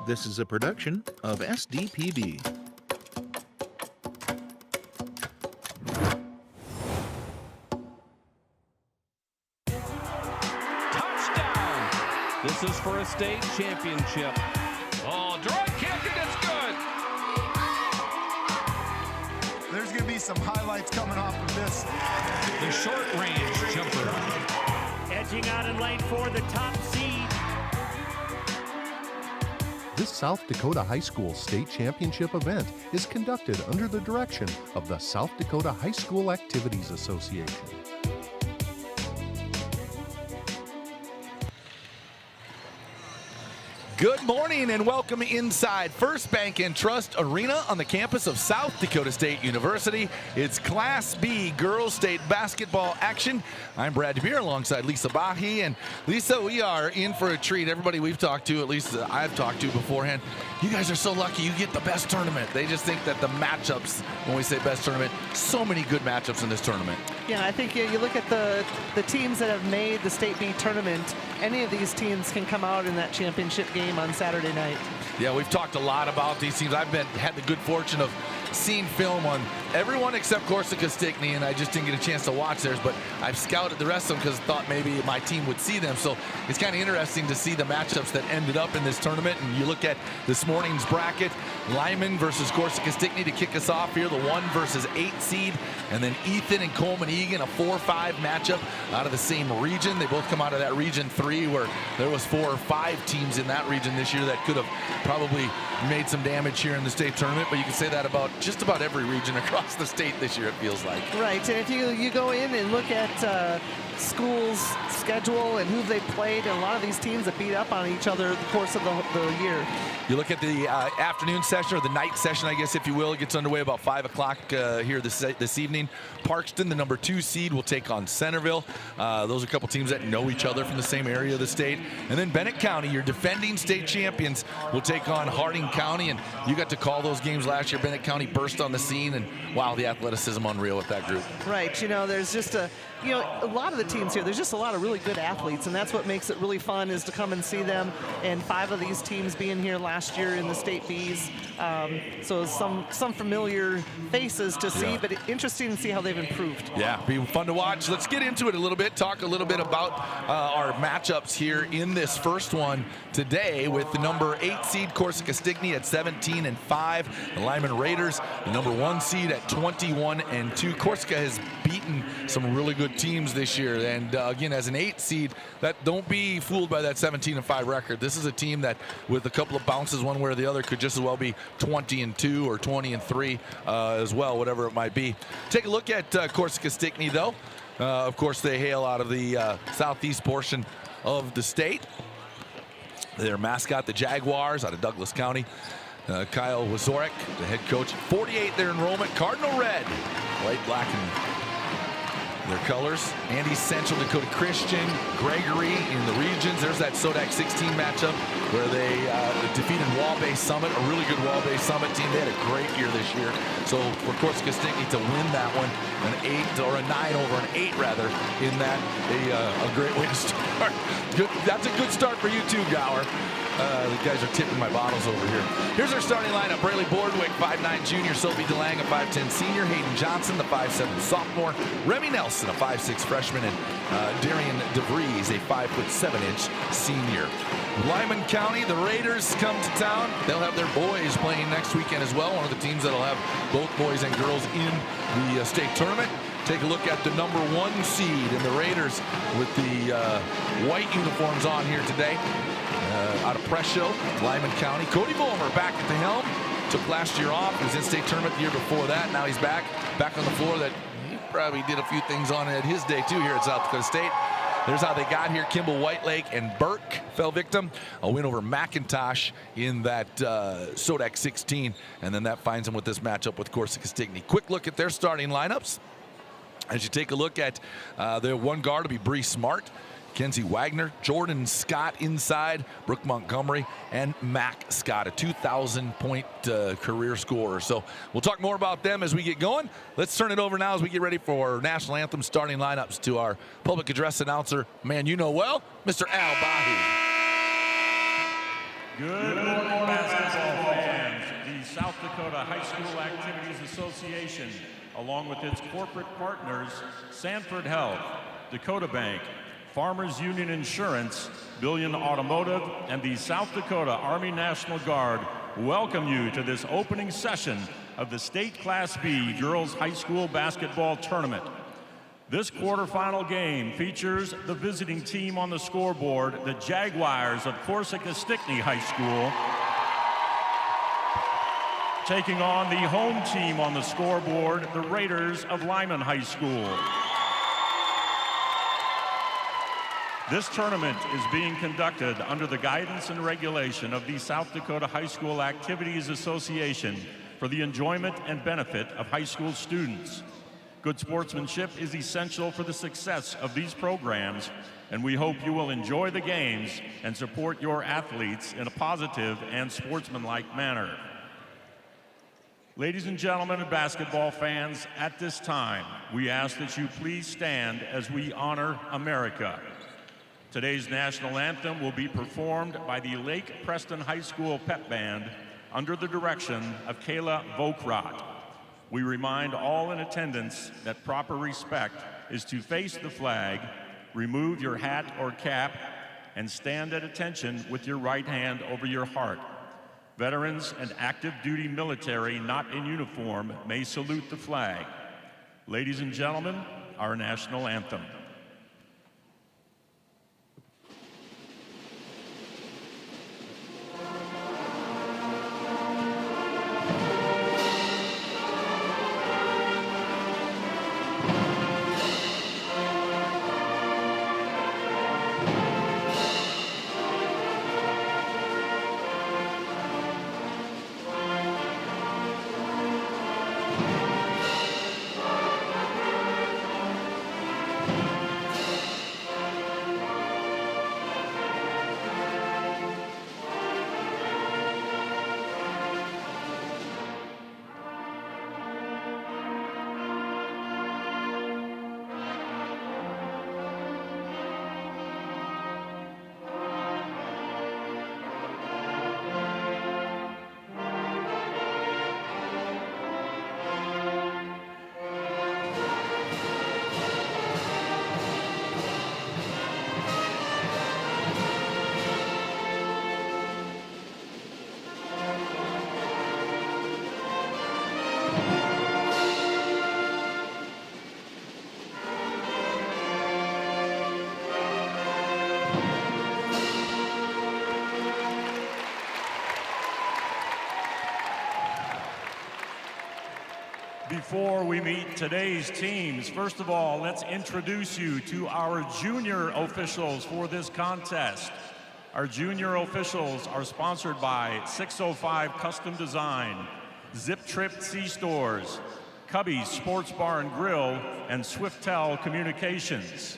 This is a production of SDPB. Touchdown! This is for a state championship. Oh, drive kick, and it's good! There's going to be some highlights coming off of this. The short-range jumper. Edging out in lane 4, the top seed. This South Dakota High School State Championship event is conducted under the direction of the South Dakota High School Activities Association. Good morning and welcome inside First Bank and Trust Arena on the campus of South Dakota State University. It's Class B Girls State Basketball action. I'm Brad DeBeer alongside Lisa Bahi. And Lisa, we are in for a treat. Everybody we've talked to, at least I've talked to beforehand, you guys are so lucky you get the best tournament. They just think that the matchups, when we say best tournament, so many good matchups in this tournament. Yeah, I think you look at the teams that have made the State B tournament, any of these teams can come out in that championship game on Saturday night. Yeah, we've talked a lot about these teams. I've had the good fortune of seeing film on everyone except Corsica Stickney, and I just didn't get a chance to watch theirs, but I've scouted the rest of them because I thought maybe my team would see them. So it's kind of interesting to see the matchups that ended up in this tournament. And you look at this morning's bracket, Lyman versus Corsica Stickney to kick us off here, the 1 versus 8 seed, and then Ethan and Coleman Egan, a 4-5 matchup out of the same region. They both come out of that region 3 where there was 4 or 5 teams in that region this year that could have probably made some damage here in the state tournament, but you can say that about just about every region across the state this year, it feels like. Right, and if you go in and look at schools' schedule and who they played, and a lot of these teams that beat up on each other the course of the year. You look at the afternoon session, or the night session, I guess, if you will. It gets underway about 5 o'clock here this evening. Parkston, the number 2 seed, will take on Centerville. Those are a couple teams that know each other from the same area of the state. And then Bennett County, your defending state champions, will take on Harding County. And you got to call those games last year. Bennett County burst on the scene, and wow, the athleticism unreal with that group. Right, there's just a lot of the teams here, there's just a lot of really good athletes, and that's what makes it really fun, is to come and see them. And 5 of these teams being here last year in the state Bs, so some familiar faces to see, but interesting to see how they've improved. Yeah, be fun to watch. Let's get into it a little bit, talk a little bit about our matchups here in this first one today, with the number 8 seed Corsica Stickney at 17-5, the Lyman Raiders, the number 1 seed at 21-2. Corsica has beaten some really good teams this year, and again, as an 8 seed, don't be fooled by that 17-5 record. This is a team that, with a couple of bounces one way or the other, could just as well be 20-2 or 20-3 as well, whatever it might be. Take a look at Corsica Stickney, though. Of course, they hail out of the southeast portion of the state. Their mascot, the Jaguars, out of Douglas County. Kyle Wazorek, the head coach. 48 their enrollment, Cardinal Red, white, black, and their colors. Andy Central, Dakota Christian, Gregory in the regions. There's that SODAC 16 matchup where they defeated Wall-Bay Summit, a really good Wall-Bay Summit team. They had a great year this year. So for Corsica Stickney to win that one, an 8 or a 9 over an 8 rather, in that, a great way to start. That's a good start for you too, Gower. The guys are tipping my bottles over here. Here's our starting lineup. Braley Bordwick, 5'9" junior. Sophie DeLang, a 5'10" senior. Hayden Johnson, the 5'7" sophomore. Remy Nelson, a 5'6" freshman. And Darian DeVries, a 5'7" senior. Lyman County, the Raiders come to town. They'll have their boys playing next weekend as well. One of the teams that'll have both boys and girls in the state tournament. Take a look at the number 1 seed in the Raiders with the white uniforms on here today. Out of Presho, Lyman County. Cody Vollmer back at the helm. Took last year off. He was in state tournament the year before that. Now he's back on the floor that he probably did a few things on at his day too here at South Dakota State. There's how they got here. Kimball Whitelake and Burke fell victim. A win over McIntosh in that SODAC 16. And then that finds them with this matchup with Corsica Stickney. Quick look at their starting lineups. As you take a look at their 1 guard to be Bree Smart, Kenzie Wagner, Jordan Scott inside, Brooke Montgomery, and Mac Scott, a 2,000-point career scorer. So we'll talk more about them as we get going. Let's turn it over now as we get ready for National Anthem starting lineups to our public address announcer, man you know well, Mr. Al Bahi. Good morning, basketball fans. The South Dakota High School Activities Association, along with its corporate partners, Sanford Health, Dakota Bank, Farmers Union Insurance, Billion Automotive, and the South Dakota Army National Guard welcome you to this opening session of the State Class B Girls High School Basketball Tournament. This quarterfinal game features the visiting team on the scoreboard, the Jaguars of Corsica-Stickney High School, taking on the home team on the scoreboard, the Raiders of Lyman High School. This tournament is being conducted under the guidance and regulation of the South Dakota High School Activities Association for the enjoyment and benefit of high school students. Good sportsmanship is essential for the success of these programs, and we hope you will enjoy the games and support your athletes in a positive and sportsmanlike manner. Ladies and gentlemen and basketball fans, at this time, we ask that you please stand as we honor America. Today's national anthem will be performed by the Lake Preston High School Pep Band under the direction of Kayla Vokraт. We remind all in attendance that proper respect is to face the flag, remove your hat or cap, and stand at attention with your right hand over your heart. Veterans and active duty military not in uniform may salute the flag. Ladies and gentlemen, our national anthem. Before we meet today's teams, first of all, let's introduce you to our junior officials for this contest. Our junior officials are sponsored by 605 Custom Design, Zip Trip C-Stores, Cubby's Sports Bar and Grill, and Swiftel Communications.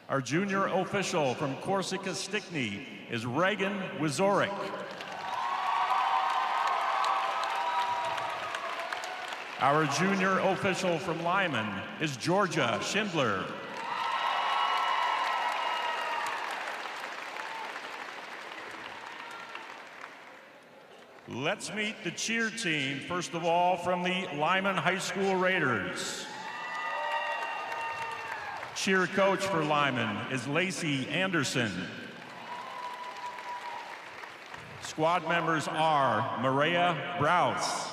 Our junior official from Corsica-Stickney is Reagan Wizorik. Our junior official from Lyman is Georgia Schindler. Let's meet the cheer team, first of all, from the Lyman High School Raiders. Cheer coach for Lyman is Lacey Anderson. Squad members are Maria Brous,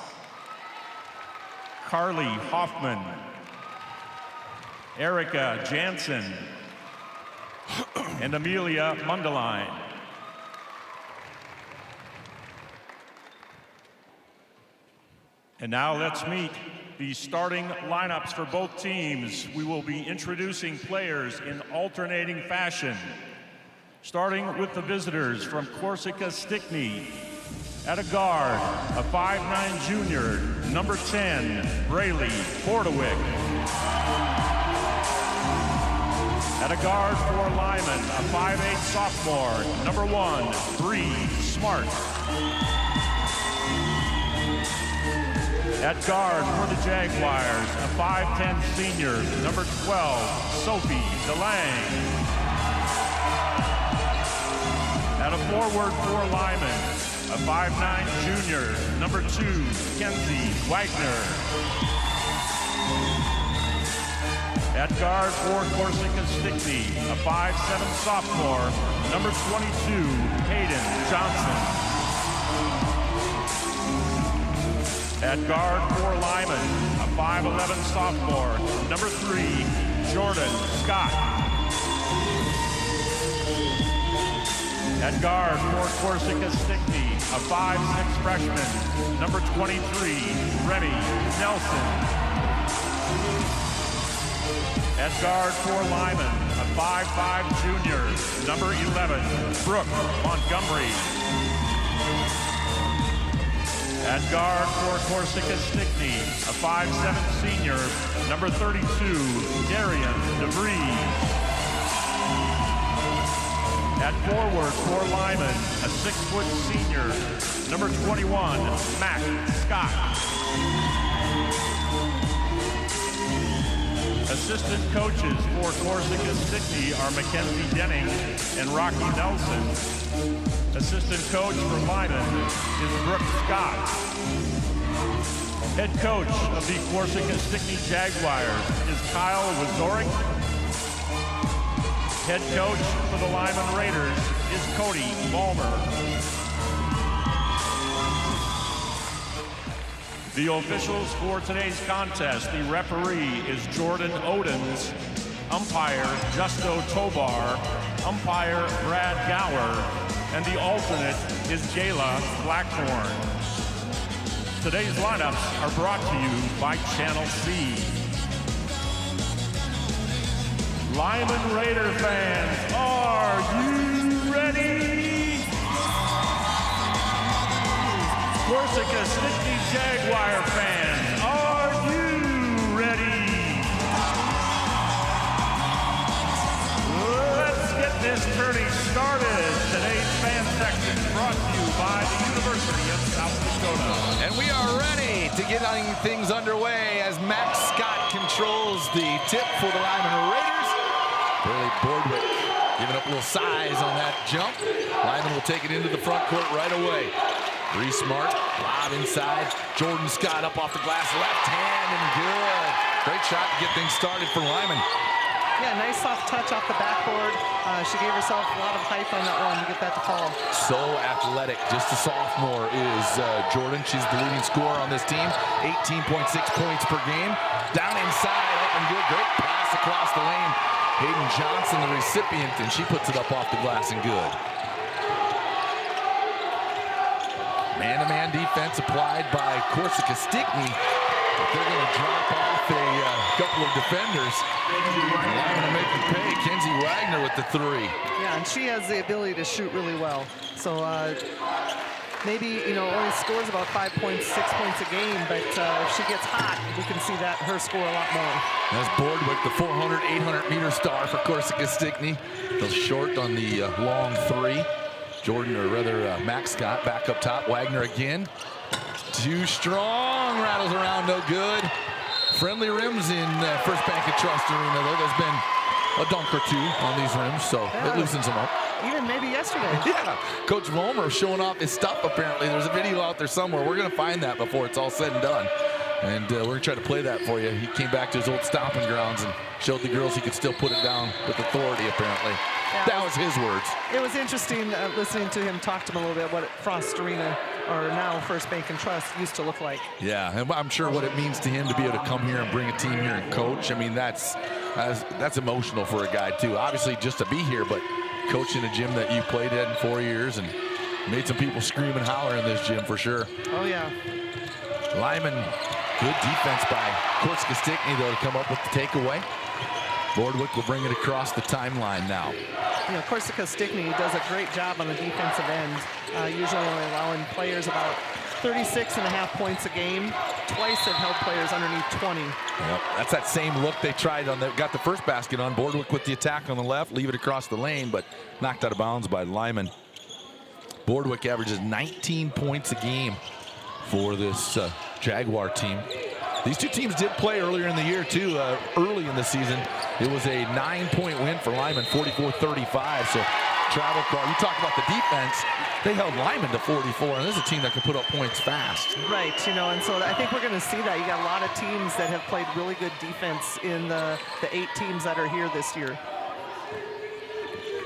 Carly Hoffman, Erica Jansen, and Amelia Mundelein. And now let's meet the starting lineups for both teams. We will be introducing players in alternating fashion. Starting with the visitors from Corsica-Stickney. At a guard, a 5'9" junior, number 10, Braylee Portewick. At a guard for Lyman, a 5'8" sophomore, number 1, Bree Smart. At guard for the Jaguars, a 5'10" senior, number 12, Sophie DeLang. At a forward for Lyman, a 5'9" junior, number 2, Kenzie Wagner. At guard for Corsica Stickney, a 5'7" sophomore, number 22, Hayden Johnson. At guard for Lyman, a 5'11" sophomore, number 3, Jordan Scott. At guard for Corsica Stickney, a 5'6" freshman, number 23, Remy Nelson. At guard for Lyman, a 5'5" junior, number 11, Brooke Montgomery. At guard for Corsica Stickney, a 5'7" senior, number 32, Darian DeVries. At forward for Lyman, a 6' senior, number 21, Mac Scott. Assistant coaches for Corsica Stickney are Mackenzie Denning and Rocky Nelson. Assistant coach for Lyman is Brooke Scott. Head coach of the Corsica Stickney Jaguars is Kyle Wazorek. Head coach for the Lyman Raiders is Cody Balmer. The officials for today's contest, the referee is Jordan Odens, umpire Justo Tobar, umpire Brad Gower, and the alternate is Gayla Blackthorn. Today's lineups are brought to you by Channel C. Lyman Raider fans, are you ready? Corsica Stickney Jaguar fans, are you ready? Let's get this tourney started. Today's fan section brought to you by the University of South Dakota. And we are ready to get things underway as Max Scott controls the tip for the Lyman Raiders. Burley Boardwick giving up a little size on that jump. Lyman will take it into the front court right away. Bree Smart, lob inside. Jordan Scott up off the glass, left hand, and good. Great shot to get things started for Lyman. Yeah, nice soft touch off the backboard. She gave herself a lot of hype on that one to get that to fall. So athletic, just a sophomore is Jordan. She's the leading scorer on this team. 18.6 points per game. Down inside, up and good. Great pass across the lane. Hayden Johnson, the recipient, and she puts it up off the glass and good. Man-to-man defense applied by Corsica Stickney. But they're going to drop off a couple of defenders. Lyman to make them pay. Kenzie Wagner with the 3. Yeah, and she has the ability to shoot really well. So maybe, only scores about 5 points, 6 points a game, but if she gets hot, we can see that her score a lot more. That's Boardwick, the 400, 800-meter star for Corsica Stickney. The short on the long 3. Jordan, or rather Max Scott, back up top. Wagner again. Too strong. Rattles around, no good. Friendly rims in First Bank & Trust Arena, though. There's been a dunk or two on these rims, so it loosens them up. Even maybe yesterday. Yeah. Coach Vollmer showing off his stuff, apparently. There's a video out there somewhere. We're going to find that before it's all said and done. And we're going to try to play that for you. He came back to his old stomping grounds and showed the girls he could still put it down with authority, apparently. Yeah, that was his words. It was interesting listening to him talk to him a little bit what Frost Arena, or now First Bank & Trust, used to look like. Yeah, and I'm sure what it means to him to be able to come here and bring a team here and coach. I mean, that's emotional for a guy, too. Obviously, just to be here, but coaching a gym that you played at in 4 years and made some people scream and holler in this gym for sure. Oh, yeah. Lyman, good defense by Corsica Stickney, though, to come up with the takeaway. Boardwick will bring it across the timeline now. Corsica Stickney does a great job on the defensive end, usually only allowing players about 36.5 points a game. Twice they've held players underneath 20. Yep, that's that same look they tried on. Got the first basket on. Boardwick with the attack on the left, leave it across the lane, but knocked out of bounds by Lyman. Boardwick averages 19 points a game for this Jaguar team. These two teams did play earlier in the year, too. Early in the season, it was a 9-point win for Lyman, 44-35. So travel car. You talk about the defense. They held Lyman to 44, and this is a team that can put up points fast. Right, you know, and so I think we're going to see that. You got a lot of teams that have played really good defense in the 8 teams that are here this year.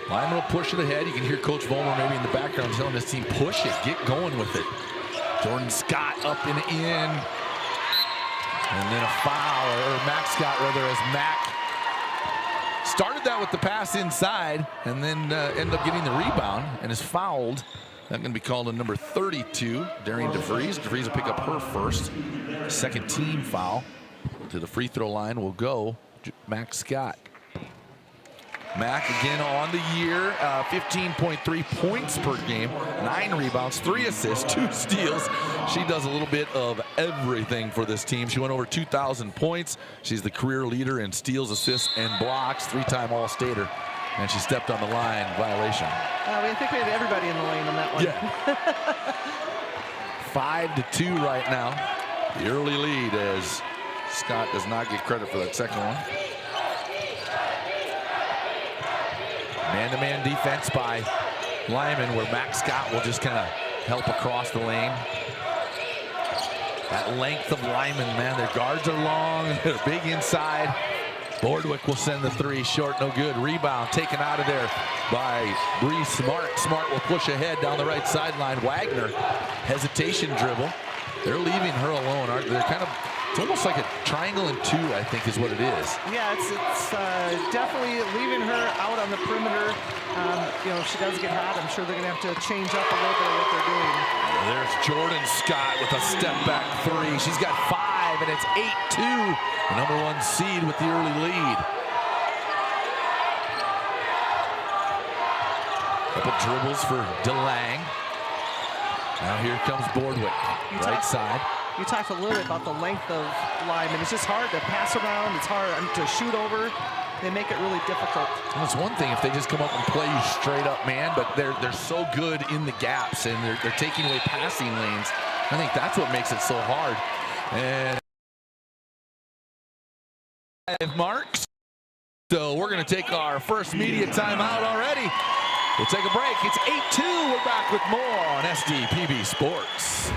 Lyman will push it ahead. You can hear Coach Vollmer maybe in the background telling this team, push it, get going with it. Jordan Scott up and in. And then a foul, or Max Scott rather, as Mac started that with the pass inside and then ended up getting the rebound and is fouled. That's going to be called on number 32, Darian DeVries. DeVries will pick up her first. Second team foul. To the free throw line will go Max Scott. Mac again on the year, 15.3 points per game, 9 rebounds, 3 assists, 2 steals. She does a little bit of everything for this team. She went over 2,000 points. She's the career leader in steals, assists, and blocks, 3-time All-Stater. And she stepped on the line, violation. I think we had everybody in the lane on that one. Yeah. 5-2 right now. The early lead as Scott does not get credit for that second one. Man-to-man defense by Lyman, where Max Scott will just kind of help across the lane. That length of Lyman, man, their guards are long, they're big inside. Bordwick will send the 3, short, no good. Rebound taken out of there by Bree Smart. Smart will push ahead down the right sideline. Wagner, hesitation dribble. They're leaving her alone. They're kind of, it's almost like a triangle and 2, I think is what it is. Yeah, it's definitely leaving her out on the perimeter. You know, if she does get hot, I'm sure they're going to have to change up a little bit of what they're doing. There's Jordan Scott with a step-back 3. She's got 5, and it's 8-2. The number 1 seed with the early lead. Couple dribbles for DeLang. Now here comes Bordwick, right side. You talked a little bit about the length of Lyman. It's just hard to pass around. It's hard to shoot over. They make it really difficult. Well, it's one thing if they just come up and play you straight up, man, but they're so good in the gaps, and they're taking away passing lanes. I think that's what makes it so hard. And marks. So we're going to take our first media timeout already. We'll take a break. It's 8-2. We're back with more on SDPB Sports.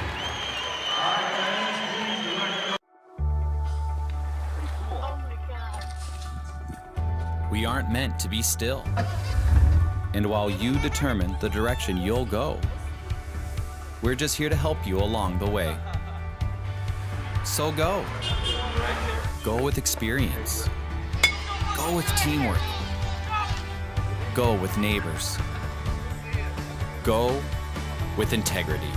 We aren't meant to be still. And while you determine the direction you'll go, we're just here to help you along the way. So go. Go with experience. Go with teamwork. Go with neighbors. Go with integrity.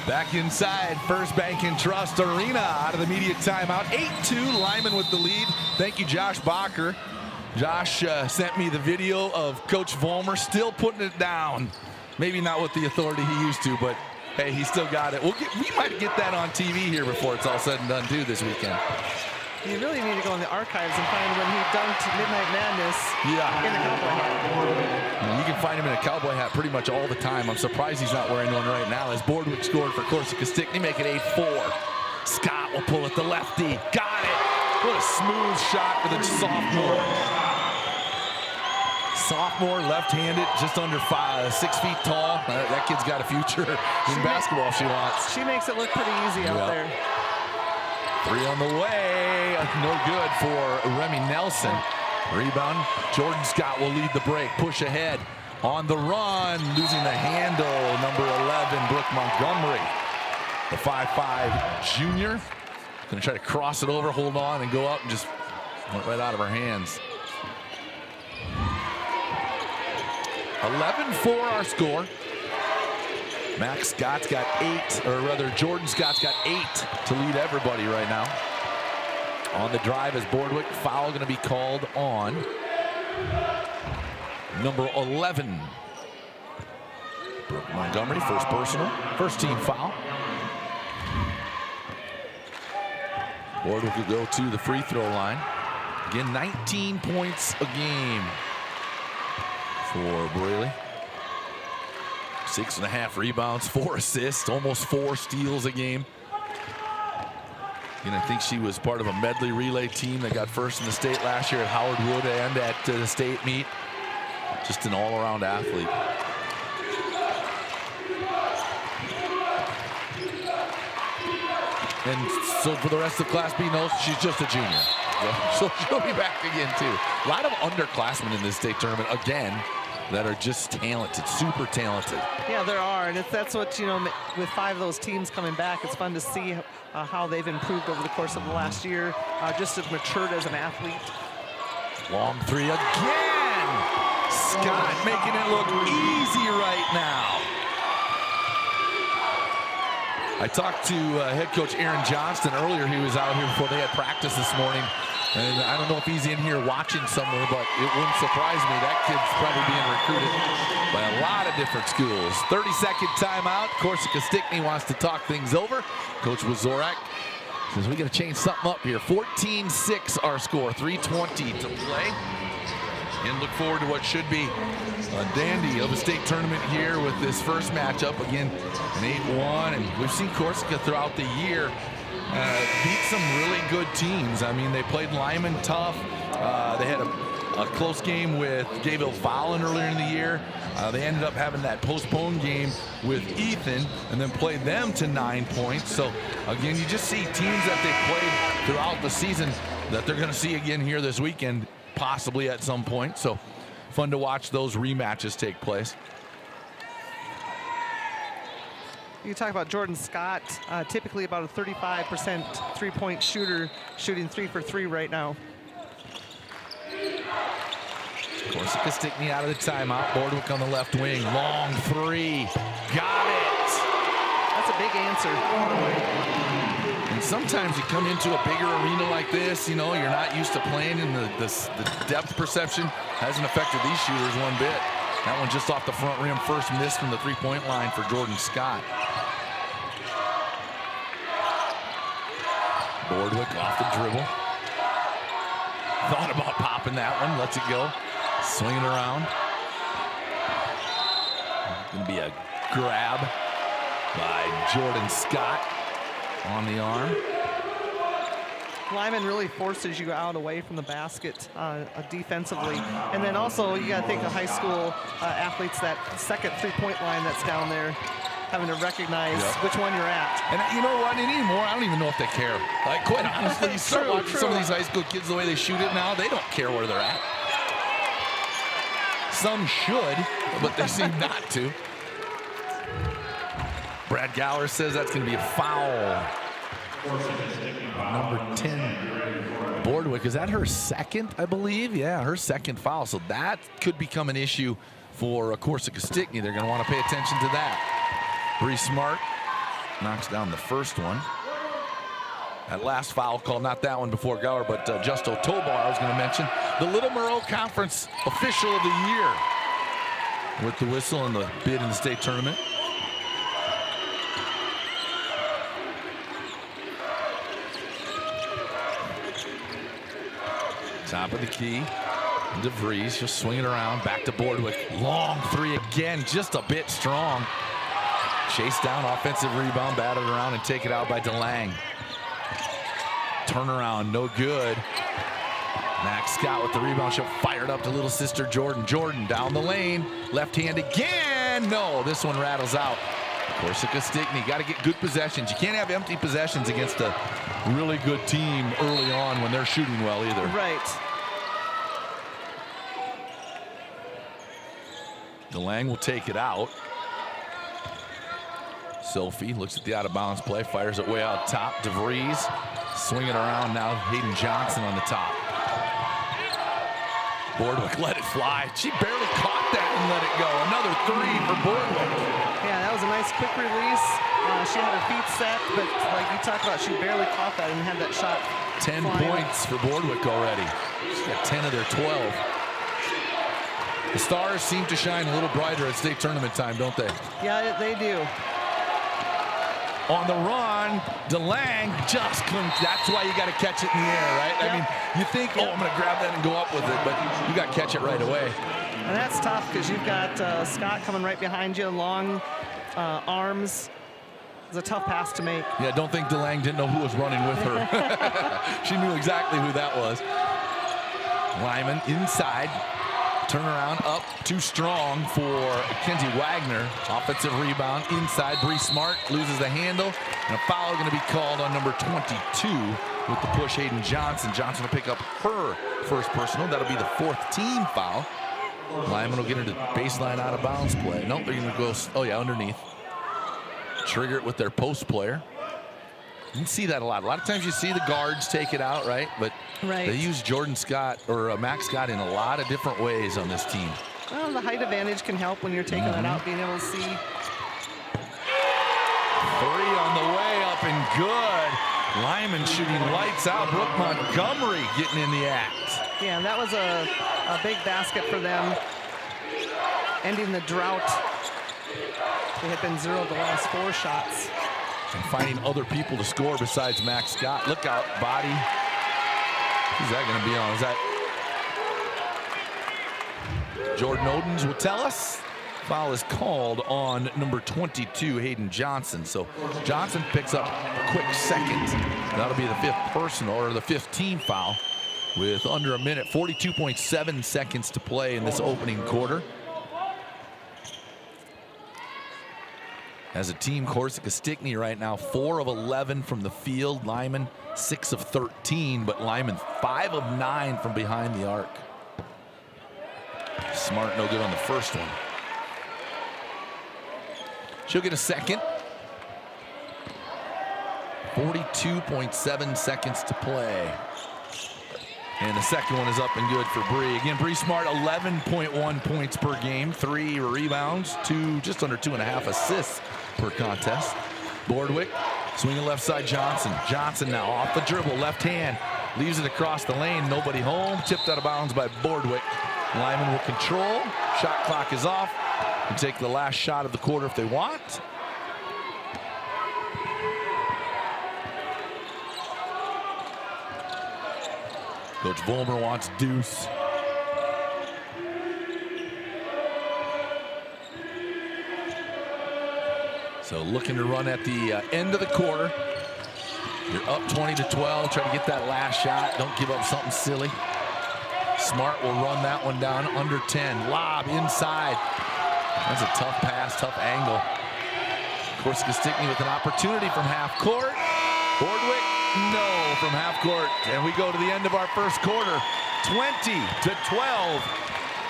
Back inside First Bank and Trust Arena out of the media timeout. 8-2, Lyman with the lead. Thank you, Josh Bacher. Josh sent me the video of Coach Vollmer still putting it down. Maybe not with the authority he used to, but hey, he still got it. We might get that on TV here before it's all said and done too this weekend. You really need to go in the archives and find when he dunked Midnight Madness in a cowboy hat. You can find him in a cowboy hat pretty much all the time. I'm surprised he's not wearing one right now as Bordwick scored for Corsica Stickney, make it 8-4. Scott will pull it to lefty. Got it. What a smooth shot for the sophomore. Sophomore, left-handed, just under 6 feet tall. That kid's got a future in basketball if she wants. She makes it look pretty easy out there. 3 on the way, no good for Remy Nelson. Rebound, Jordan Scott will lead the break, push ahead. On the run, losing the handle, number 11, Brooke Montgomery. The 5'5" junior, gonna try to cross it over, hold on, and go up, and just went right out of her hands. 11-4 our score. Max Scott's got 8, or rather Jordan Scott's got 8 to lead everybody right now. On the drive is Bordwick. Foul going to be called on number 11. Brooke Montgomery, first personal, first team foul. Bordwick will go to the free throw line. Again, 19 points a game for Braley. 6.5 rebounds, 4 assists, almost 4 steals a game. And I think she was part of a medley relay team that got first in the state last year at Howard Wood and at the state meet. Just an all-around athlete. And so for the rest of Class B knows she's just a junior. So she'll be back again too. A lot of underclassmen in this state tournament again that are just talented, super talented. Yeah, there are, and that's what, you know, with 5 of those teams coming back, it's fun to see how they've improved over the course of the last year, just have matured as an athlete. Long 3 again. Scott making it look easy right now. I talked to head coach Aaron Johnston earlier. He was out here before they had practice this morning. And I don't know if he's in here watching somewhere, but it wouldn't surprise me. That kid's probably being recruited by a lot of different schools. 30-second timeout. Corsica Stickney wants to talk things over. Coach Wazorak says we got to change something up here. 14-6 our score, 3:20 to play. And look forward to what should be a dandy of a state tournament here with this first matchup. Again, an 8-1, and we've seen Corsica throughout the year beat some really good teams. I mean, they played Lyman tough. They had a close game with Gayville Fallon earlier in the year. They ended up having that postponed game with Ethan and then played them to 9 points. So, again, you just see teams that they played throughout the season that they're going to see again here this weekend, possibly at some point. So, fun to watch those rematches take place. You talk about Jordan Scott, typically about a 35% three-point shooter, shooting 3 for 3 right now. Corsica Stickney out of the timeout. Bordwick on the left wing. Long 3. Got it. That's a big answer. And sometimes you come into a bigger arena like this, you know, you're not used to playing in the depth perception. Hasn't affected these shooters one bit. That one just off the front rim. First miss from the three-point line for Jordan Scott. Bordwick off the dribble. Thought about popping that one. Lets it go. Swing it around. Going to be a grab by Jordan Scott on the arm. Lyman really forces you out away from the basket defensively. And then also you got to think of high school athletes, that second three-point line that's down there, having to recognize which one you're at. And you know what, anymore, I don't even know if they care. Like, quite honestly, you start watching some of these high school kids the way they shoot it now, they don't care where they're at. Some should, but they seem not to. Brad Gower says that's going to be a foul. Number 10, Bordwick. Is that her second, I believe? Yeah, her second foul. So that could become an issue for Corsica Stickney. They're going to want to pay attention to that. Bree Smart knocks down the first one. That last foul call, not that one before Gower, but Justo Tobar, I was going to mention. The Little Moreau Conference Official of the Year with the whistle and the bid in the state tournament. Top of the key. DeVries just swinging around. Back to Bordwick. Long 3 again. Just a bit strong. Chase down. Offensive rebound. Batted around and take it out by DeLang. Turnaround. No good. Max Scott with the rebound. She'll fire it up to little sister Jordan. Jordan down the lane. Left hand again. No, this one rattles out. Corsica Stickney. Got to get good possessions. You can't have empty possessions against a really good team early on when they're shooting well either. Right. DeLang will take it out. Sophie looks at the out-of-bounds play, fires it way out top. DeVries swinging around now. Hayden Johnson on the top. Bordwick let it fly. She barely caught that couldn't let it go. Another 3 for Boardwick. Yeah, that was a nice quick release. She had her feet set, but like you talked about, she barely caught that and had that shot. 10 flying. points for Boardwick already. She's got 10 of their 12. The Stars seem to shine a little brighter at state tournament time, don't they? Yeah, they do. On the run, DeLang just couldn't. That's why you got to catch it in the air, right? Yep. I mean, you think, oh, I'm going to grab that and go up with it, but you got to catch it right away. And that's tough because you've got Scott coming right behind you, long arms. It's a tough pass to make. Yeah, don't think DeLang didn't know who was running with her. She knew exactly who that was. Lyman inside. Turnaround up too strong for Kenzie Wagner. Offensive rebound inside. Bree Smart loses the handle. And a foul going to be called on number 22 with the push, Hayden Johnson. Johnson will pick up her first personal. That'll be the 4th team foul. Lyman will get into baseline out of bounds play. Nope, they're going to go, oh yeah, underneath. Trigger it with their post player. You can see that a lot. A lot of times you see the guards take it out, right? But they use Jordan Scott or Max Scott in a lot of different ways on this team. Well, the height advantage can help when you're taking it out, being able to see. 3 on the way up and good. Lyman shooting lights out. Brooke Montgomery getting in the act. Yeah, that was a big basket for them, ending the drought. They had been 0 the last 4 shots. And finding other people to score besides Max Scott. Look out, body. Who's that going to be on? Is that Jordan Odens will tell us? Foul is called on number 22, Hayden Johnson. So Johnson picks up a quick second. That'll be the 5th personal, or the 5th team foul, with under a minute, 42.7 seconds to play in this opening quarter. As a team, Corsica Stickney right now 4 of 11 from the field. Lyman 6 of 13, but Lyman 5 of 9 from behind the arc. Smart no good on the first one. She'll get a second. 42.7 seconds to play. And the second one is up and good for Bree. Again, Bree Smart, 11.1 points per game, 3 rebounds, just under 2.5 assists per contest. Boardwick swinging left side. Johnson. Johnson now off the dribble, left hand, leaves it across the lane. Nobody home. Tipped out of bounds by Boardwick. Lyman will control. Shot clock is off. And take the last shot of the quarter if they want. Coach Vollmer wants deuce. So looking to run at the end of the quarter. You're up 20-12, try to get that last shot. Don't give up something silly. Smart will run that one down under 10. Lob inside. That's a tough pass, tough angle. Corsica Stickney with an opportunity from half court. Boardwick, no, from half court. And we go to the end of our first quarter, 20-12.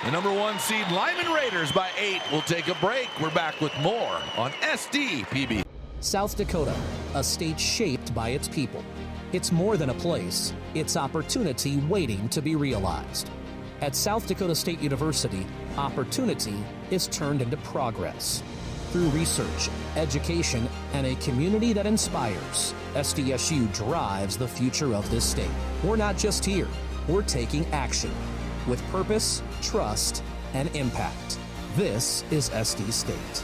The number 1 seed Lyman Raiders by 8 will take a break. We're back with more on SDPB. South Dakota, a state shaped by its people. It's more than a place, it's opportunity waiting to be realized. At South Dakota State University, opportunity is turned into progress. Through research, education, and a community that inspires, SDSU drives the future of this state. We're not just here, we're taking action with purpose, trust, and impact. This is SD State.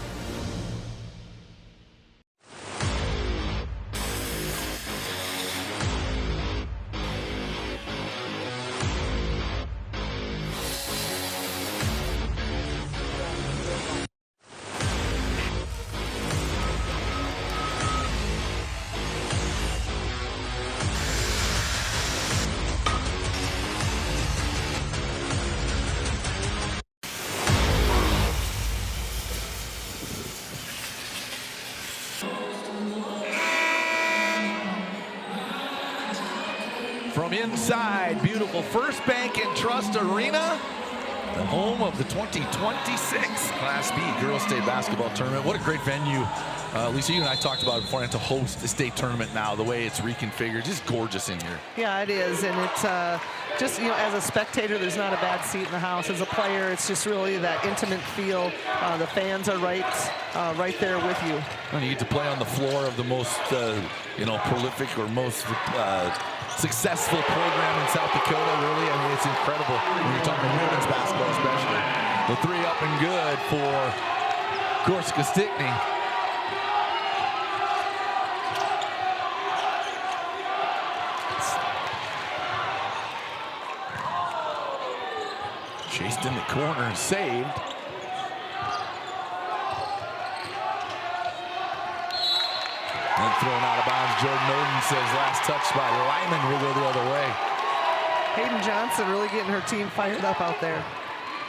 From inside, beautiful First Bank and Trust Arena, the home of the 2026 Class B Girls State Basketball Tournament. What a great venue. Lisa, you and I talked about it beforehand, to host the state tournament now, the way it's reconfigured, just gorgeous in here. Yeah, it is, and it's just, as a spectator, there's not a bad seat in the house. As a player, it's just really that intimate feel. The fans are right there with you. And you get to play on the floor of the most, prolific or most successful program in South Dakota, really. I mean, it's incredible when you're talking women's basketball, especially. The three up and good for Corsica Stickney. Chased in the corner and saved. And thrown out of bounds. Jordan Oden says last touch by Lyman will go the other way. Hayden Johnson really getting her team fired up out there.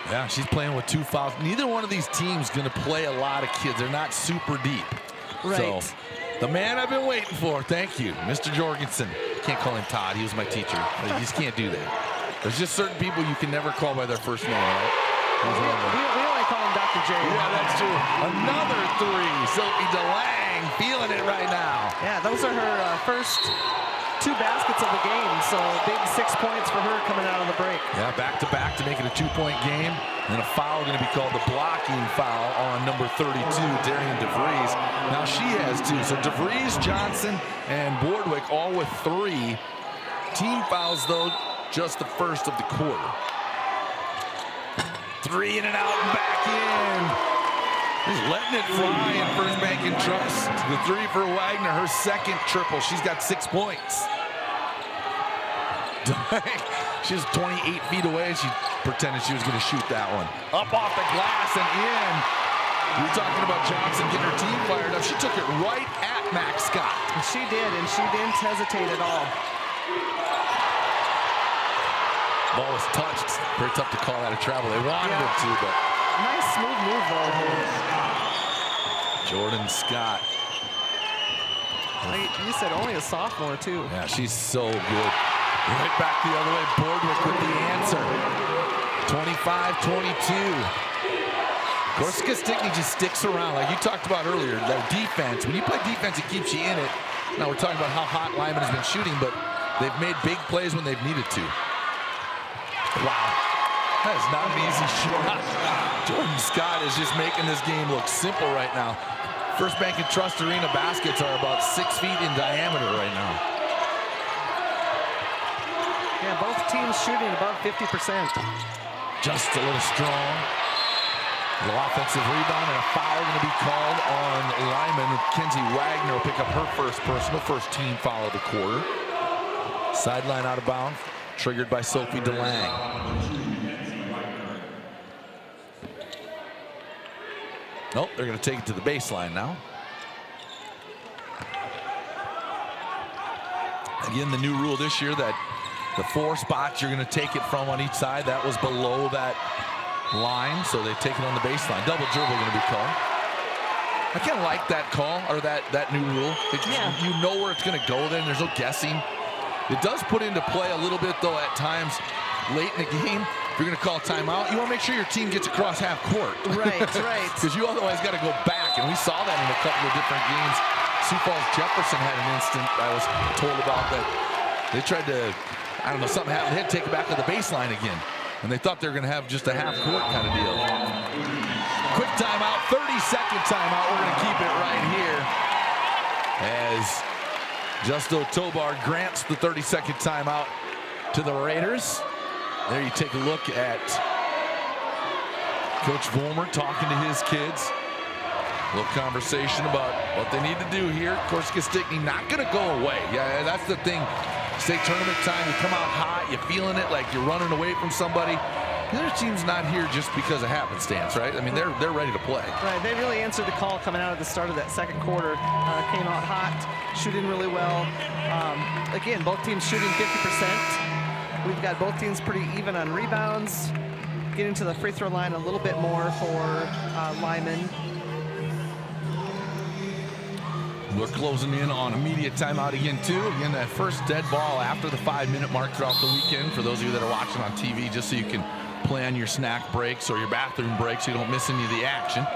Yeah, she's playing with 2 fouls. Neither one of these teams going to play a lot of kids. They're not super deep. Right. So, the man I've been waiting for, thank you, Mr. Jorgensen. Can't call him Todd. He was my teacher. You just can't do that. There's just certain people you can never call by their first name, right? We only call him Dr. J. Yeah, that's true. Another three. Sophie DeLang feeling it right now. Yeah, those are her first 2 baskets of the game, so big 6 points for her coming out of the break. Yeah, back-to-back to make it a 2-point game. And a foul going to be called the blocking foul on number 32, Darian DeVries. Now she has 2. So DeVries, Johnson, and Boardwick all with 3. Team fouls, though, just the first of the quarter. 3 in and out and back in. Just letting it fly in First Bank and Trust. The 3 for Wagner, her second triple. She's got 6 points. She's 28 feet away. She pretended she was going to shoot that one. Up off the glass and in. We were talking about Johnson getting her team fired up. She took it right at Max Scott. She did, and she didn't hesitate at all. Ball was touched. Very tough to call out of travel. They wanted it to, but nice smooth move though. Jordan Scott. You said only a sophomore too. Yeah, she's so good. Right back the other way. Boardwick with the answer. 25-22. Corsica Stickney just sticks around. Like you talked about earlier, their defense. When you play defense, it keeps you in it. Now we're talking about how hot Lyman has been shooting, but they've made big plays when they've needed to. Wow. That is not an easy shot. Jordan Scott is just making this game look simple right now. First Bank and Trust Arena baskets are about 6 feet in diameter right now. Yeah, both teams shooting above 50%. Just a little strong. A little offensive rebound and a foul going to be called on Lyman. Kenzie Wagner will pick up her first team foul of the quarter. Sideline out of bounds. Triggered by Sophie DeLang. Nope, they're going to take it to the baseline now. Again, the new rule this year that the 4 spots you're going to take it from on each side, that was below that line, so they take it on the baseline. Double dribble going to be called. I kind of like that call, or that new rule. You know where it's going to go then. There's no guessing. It does put into play a little bit, though, at times late in the game. If you're going to call a timeout, you want to make sure your team gets across half court. Right, right. Because you otherwise got to go back, and we saw that in a couple of different games. Sioux Falls Jefferson had an instant I was told about that they tried to, I don't know, something happened. They had to take it back to the baseline again, and they thought they were going to have just a half court kind of deal. Quick timeout, 30-second timeout. We're going to keep it right here as Justo Tobar grants the 30-second timeout to the Raiders. There you take a look at Coach Vollmer talking to his kids. A little conversation about what they need to do here. Corsica Stickney not going to go away. Yeah, that's the thing. State tournament time, you come out hot, you're feeling it like you're running away from somebody. The other team's not here just because of happenstance, right? I mean, they're ready to play. Right, they really answered the call coming out at the start of that second quarter. Came out hot, shooting really well. Again, both teams shooting 50%. We've got both teams pretty even on rebounds. Getting to the free throw line a little bit more for Lyman. We're closing in on immediate timeout again, too. Again, that first dead ball after the 5-minute mark throughout the weekend. For those of you that are watching on TV, just so you can plan your snack breaks or your bathroom breaks so you don't miss any of the action.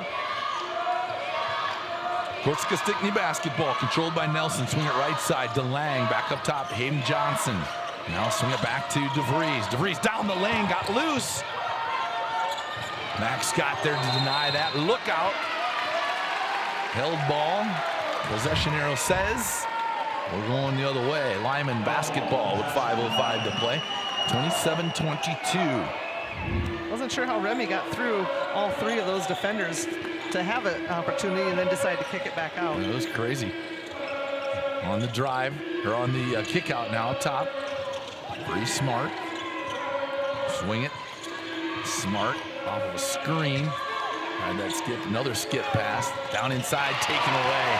Corsica Stickney basketball controlled by Nelson. Swing it right side. DeLang back up top. Hayden Johnson. Now swing it back to DeVries. DeVries down the lane, got loose. Max Scott there to deny that. Look out. Held ball. Possession arrow says we're going the other way. Lyman basketball with 5:05 to play. 27-22. Wasn't sure how Remy got through all three of those defenders to have an opportunity and then decide to kick it back out. It was crazy. On the drive, or on the kick out now up top. Pretty Smart. Swing it. Smart off of a screen. And that skip, another skip pass. Down inside, taken away.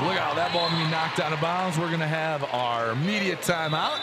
Look out, that ball gonna be knocked out of bounds. We're gonna have our media timeout.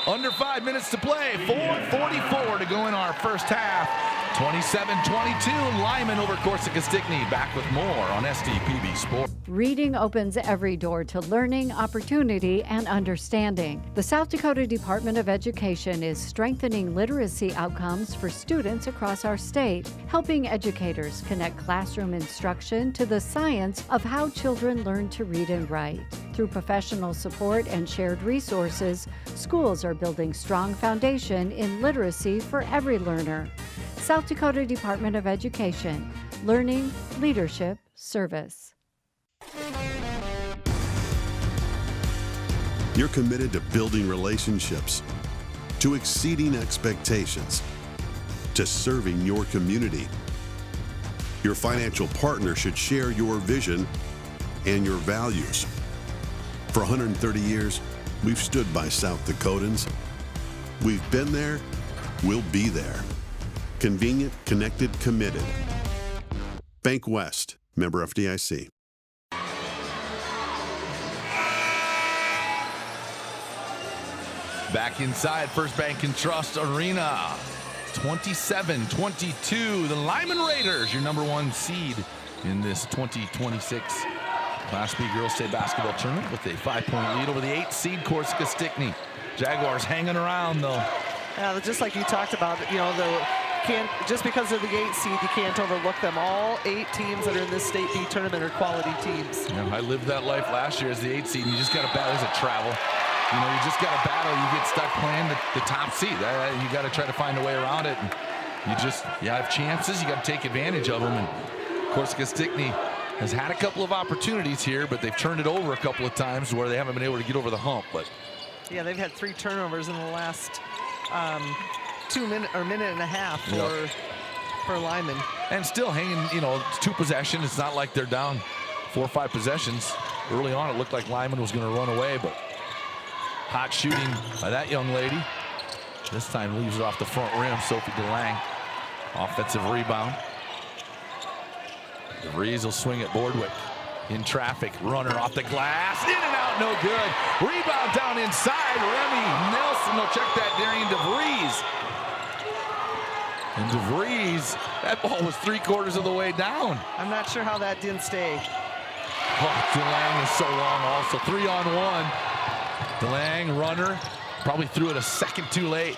Under 5 minutes to play. 4:44 to go in our first half. 27-22, Lyman over Corsica Stickney. Back with more on SDPB Sport. Reading opens every door to learning, opportunity, and understanding. The South Dakota Department of Education is strengthening literacy outcomes for students across our state, helping educators connect classroom instruction to the science of how children learn to read and write. Through professional support and shared resources, schools are building strong foundation in literacy for every learner. South Dakota Department of Education, learning, leadership, service. You're committed to building relationships, to exceeding expectations, to serving your community. Your financial partner should share your vision and your values. For 130 years, we've stood by South Dakotans. We've been there, we'll be there. Convenient, connected, committed. Bank West, member FDIC. Back inside First Bank and Trust Arena. 27-22, the Lyman Raiders, your #1 seed in this 2026 Class B Girls State Basketball Tournament with a 5-point lead over the 8 seed Corsica Stickney. Jaguars hanging around though. Yeah, just like you talked about, you know, just because of the 8 seed, you can't overlook them. All 8 teams that are in this State B tournament are quality teams. Yeah, I lived that life last year as the 8 seed, and you just got to battle. There's a travel. You know, you just got to battle. You get stuck playing the top seed. You got to try to find a way around it. And you have chances. You got to take advantage of them. And Corsica Stickney has had a couple of opportunities here, but they've turned it over a couple of times where they haven't been able to get over the hump. But yeah, they've had 3 turnovers in the last minute and a half for Lyman. And still hanging, you know, 2 possessions. It's not like they're down 4 or 5 possessions. Early on, it looked like Lyman was going to run away, but hot shooting by that young lady. This time leaves it off the front rim. Sophie DeLang, offensive rebound. DeVries will swing at Boardwick. In traffic, runner off the glass, in and out, no good. Rebound down inside, Remy Nelson will check that, Darian DeVries. And DeVries, that ball was 3/4 of the way down. I'm not sure how that didn't stay. Oh, DeLang is so long also, 3-on-1. DeLang, runner, probably threw it a second too late.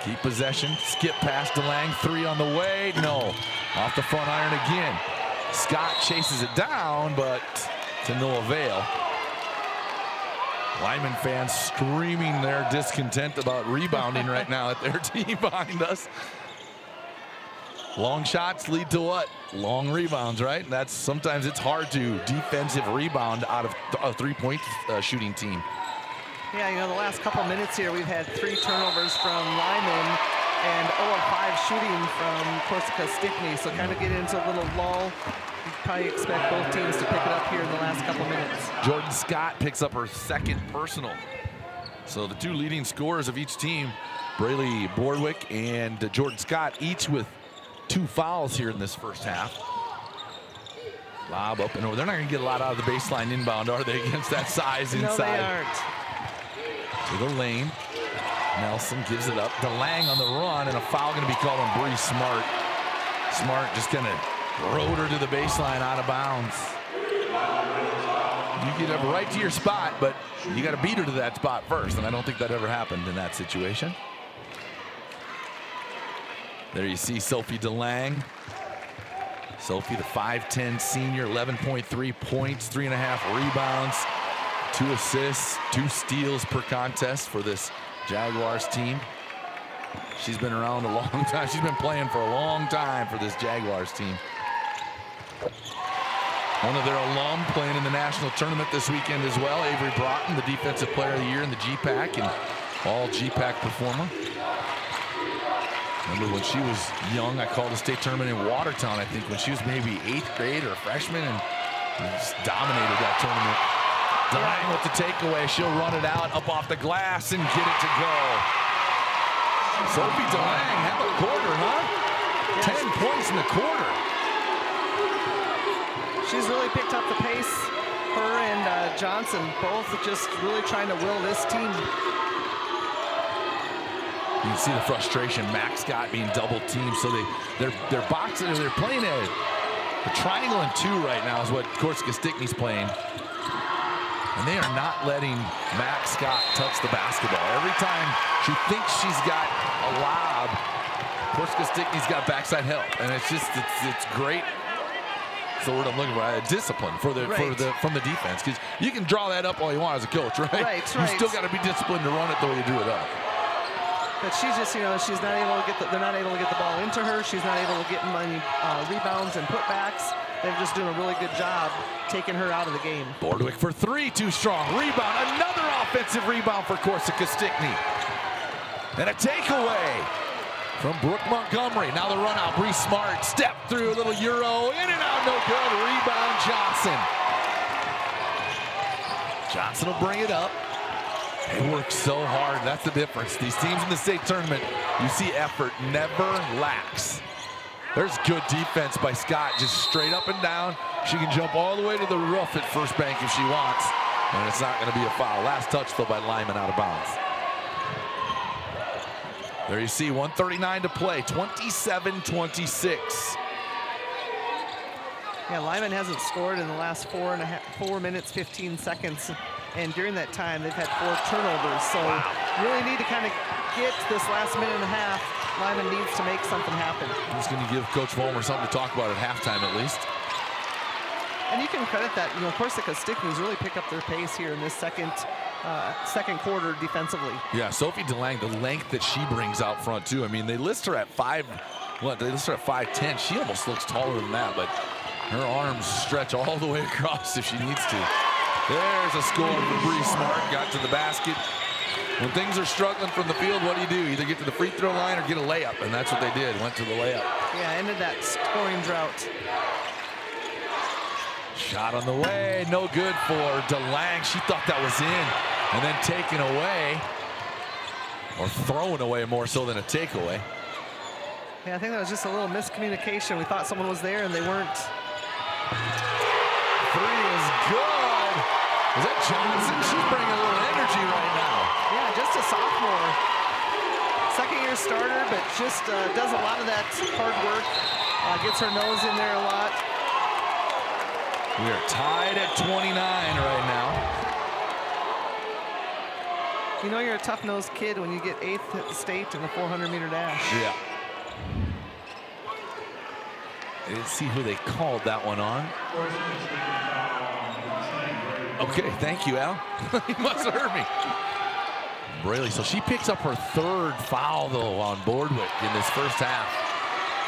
Keep possession, skip past DeLang, 3 on the way, no. Off the front iron again. Scott chases it down, but to no avail. Lyman fans screaming their discontent about rebounding right now at their team behind us. Long shots lead to what? Long rebounds, right? And sometimes it's hard to defensive rebound out of a 3-point shooting team. Yeah, you know, the last couple minutes here, we've had 3 turnovers from Lyman and 0 of 5 shooting from Corsica Stickney. So kind of get into a little lull. You probably expect both teams to pick it up here in the last couple minutes. Jordan Scott picks up her 2nd personal. So the 2 leading scorers of each team, Braylee Boardwick and Jordan Scott, each with 2 fouls here in this first half. Lob up and over. They're not going to get a lot out of the baseline inbound, are they, against that size inside? No, they aren't. To the lane. Nelson gives it up. DeLang on the run, and a foul going to be called on Bree Smart. Smart just kind of rode her to the baseline out of bounds. You get up right to your spot, but you got to beat her to that spot first, and I don't think that ever happened in that situation. There you see Sophie DeLang. Sophie, the 5'10 senior, 11.3 points, 3.5 rebounds, 2 assists, 2 steals per contest for this Jaguars team. She's been around a long time. She's been playing for a long time for this Jaguars team. One of their alum playing in the national tournament this weekend as well, Avery Broughton, the Defensive Player of the Year in the GPAC and all GPAC performer. Remember when she was young, I called a state tournament in Watertown, I think, when she was maybe 8th grade or a freshman, and just dominated that tournament. Delang with the takeaway. She'll run it out up off the glass and get it to go. Sophie Delang have a quarter, huh? 10 points in the quarter. She's really picked up the pace. Her and Johnson both just really trying to will this team. You can see the frustration. Max Scott being double teamed, so they're boxing. They're playing a triangle and 2 right now is what Corsica Stickney's playing. And they are not letting Max Scott touch the basketball. Every time she thinks she's got a lob, Corsica Stickney's got backside help. And it's great. That's the word I'm looking for. Discipline from the defense. Because you can draw that up all you want as a coach, right? Right. You still got to be disciplined to run it the way you do it up. But she's just, she's not able to get they're not able to get the ball into her. She's not able to get many rebounds and putbacks. They're just doing a really good job taking her out of the game. Bordwick for 3, too strong. Rebound, another offensive rebound for Corsica Stickney. And a takeaway from Brooke Montgomery. Now the run out, Bree Smart, step through, a little Euro, in and out, no good. Rebound, Johnson. Johnson will bring it up. They work so hard, that's the difference. These teams in the state tournament, you see effort never lacks. There's good defense by Scott, just straight up and down. She can jump all the way to the roof at first bank if she wants, and it's not going to be a foul. Last touch, though, by Lyman out of bounds. There you see 1:39 to play, 27-26. Yeah, Lyman hasn't scored in the last 4 minutes, 15 seconds. And during that time, they've had 4 turnovers. So really need to kind of get this last minute and a half. Lyman needs to make something happen. He's going to give Coach Vollmer something to talk about at halftime at least. And you can credit that, Corsica Stickney's really picked up their pace here in this second quarter defensively. Yeah, Sophie Delang, the length that she brings out front too. I mean, they list her at 5'10". She almost looks taller than that, but her arms stretch all the way across if she needs to. There's a score for Bree Smart, got to the basket. When things are struggling from the field, what do? Either get to the free throw line or get a layup, and that's what they did, went to the layup. Yeah, ended that scoring drought. Shot on the way, no good for Delang. She thought that was in, and then taken away, or thrown away more so than a takeaway. Yeah, I think that was just a little miscommunication. We thought someone was there, and they weren't. 3 is good. Is that Johnson? She's bringing a little energy right now. Yeah, just a sophomore. Second-year starter, but just does a lot of that hard work. Gets her nose in there a lot. We are tied at 29 right now. You're a tough-nosed kid when you get 8th at the state in the 400-meter dash. Yeah. I didn't see who they called that one on. Okay, thank you, Al. He must have heard me. Braley, so she picks up her 3rd foul, though, on Bordwick in this first half.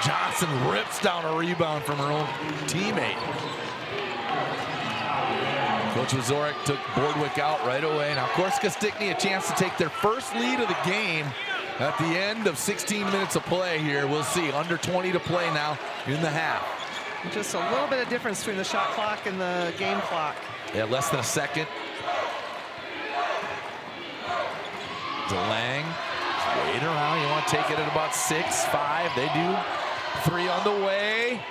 Johnson rips down a rebound from her own teammate. Coach Wazorek took Bordwick out right away. Now, Corsica Stickney a chance to take their first lead of the game at the end of 16 minutes of play here. We'll see. Under 20 to play now in the half. Just a little bit of difference between the shot clock and the game clock. Yeah, less than a second. Delang, wait around. You want to take it at about 6-5. They do. 3 on the way.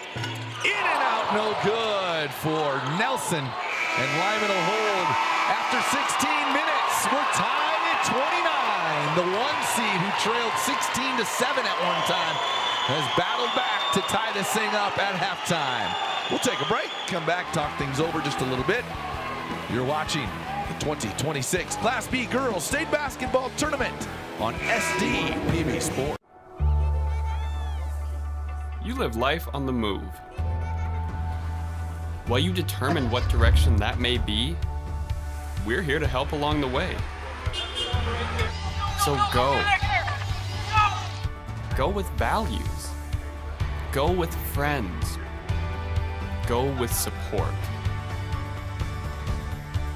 In and out, no good for Nelson. And Lyman will hold after 16 minutes. We're tied at 29. The 1 seed who trailed 16-7 at one time has battled back to tie this thing up at halftime. We'll take a break, come back, talk things over just a little bit. You're watching the 2026 Class B Girls State Basketball Tournament on SDPB Sport. You live life on the move. While you determine what direction that may be, we're here to help along the way. So go. Go with values. Go with friends. Go with support.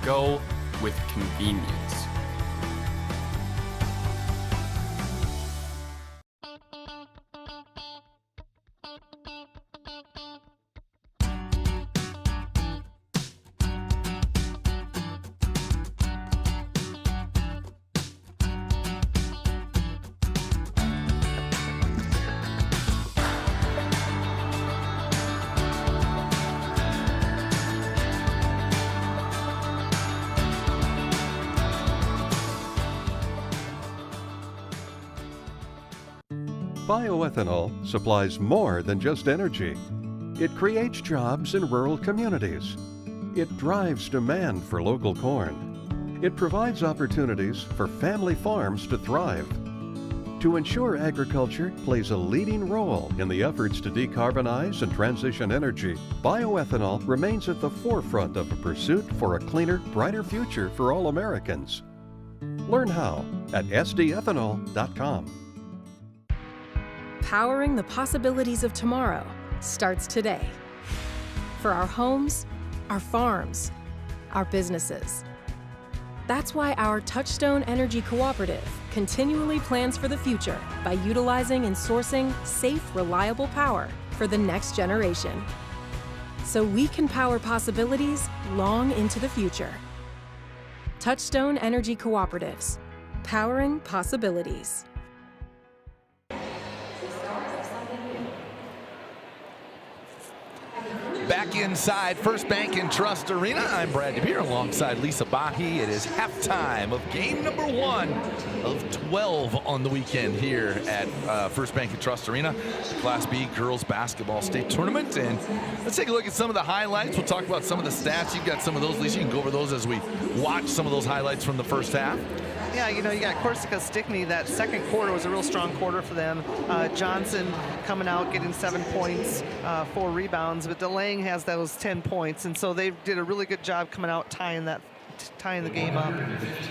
Go with convenience. Bioethanol supplies more than just energy. It creates jobs in rural communities. It drives demand for local corn. It provides opportunities for family farms to thrive. To ensure agriculture plays a leading role in the efforts to decarbonize and transition energy, bioethanol remains at the forefront of a pursuit for a cleaner, brighter future for all Americans. Learn how at sdethanol.com. Powering the possibilities of tomorrow starts today. For our homes, our farms, our businesses. That's why our Touchstone Energy Cooperative continually plans for the future by utilizing and sourcing safe, reliable power for the next generation. So we can power possibilities long into the future. Touchstone Energy Cooperatives, powering possibilities. Back inside First Bank and Trust Arena, I'm Brad DePere alongside Lisa Bahi. It is halftime of game number 1 of 12 on the weekend here at First Bank and Trust Arena, the Class B Girls Basketball State Tournament. And let's take a look at some of the highlights. We'll talk about some of the stats. You've got some of those, Lisa. You can go over those as we watch some of those highlights from the first half. Yeah, you know, you got Corsica Stickney. That second quarter was a real strong quarter for them. Johnson coming out, getting 7 points, 4 rebounds, but DeLange has those 10 points, and so they did a really good job coming out, tying the game up.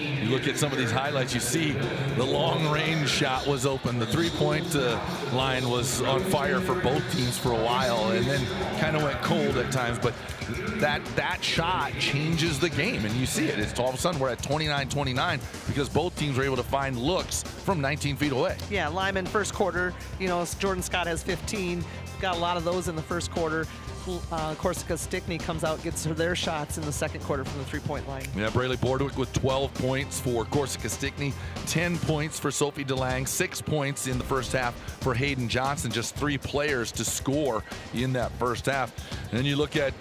You look at some of these highlights, you see the long-range shot was open. The three-point line was on fire for both teams for a while, and then kind of went cold at times. But that shot changes the game, and you see it. It's all of a sudden we're at 29-29 because both teams were able to find looks from 19 feet away. Yeah, Lyman first quarter, you know, Jordan Scott has 15. Got a lot of those in the first quarter. Corsica Stickney comes out, gets their shots in the second quarter from the three-point line. Yeah, Braylee Bordwick with 12 points for Corsica Stickney, 10 points for Sophie DeLange, 6 points in the first half for Hayden Johnson. Just 3 players to score in that first half. And then you look at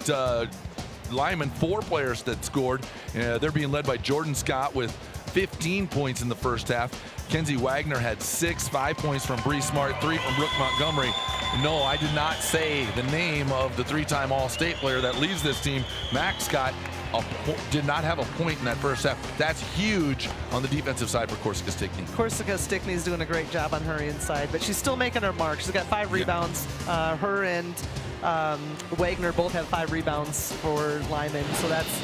Lyman, 4 players that scored. They're being led by Jordan Scott with 15 points in the first half. Kenzie Wagner had 6, 5 points from Bree Smart, 3 from Brooke Montgomery. No, I did not say the name of the 3-time All-State player that leads this team. Max Scott did not have a point in that first half. That's huge on the defensive side for Corsica Stickney. Corsica Stickney is doing a great job on her inside, but she's still making her mark. She's got 5 rebounds. Her and Wagner both have 5 rebounds for Lyman, so that's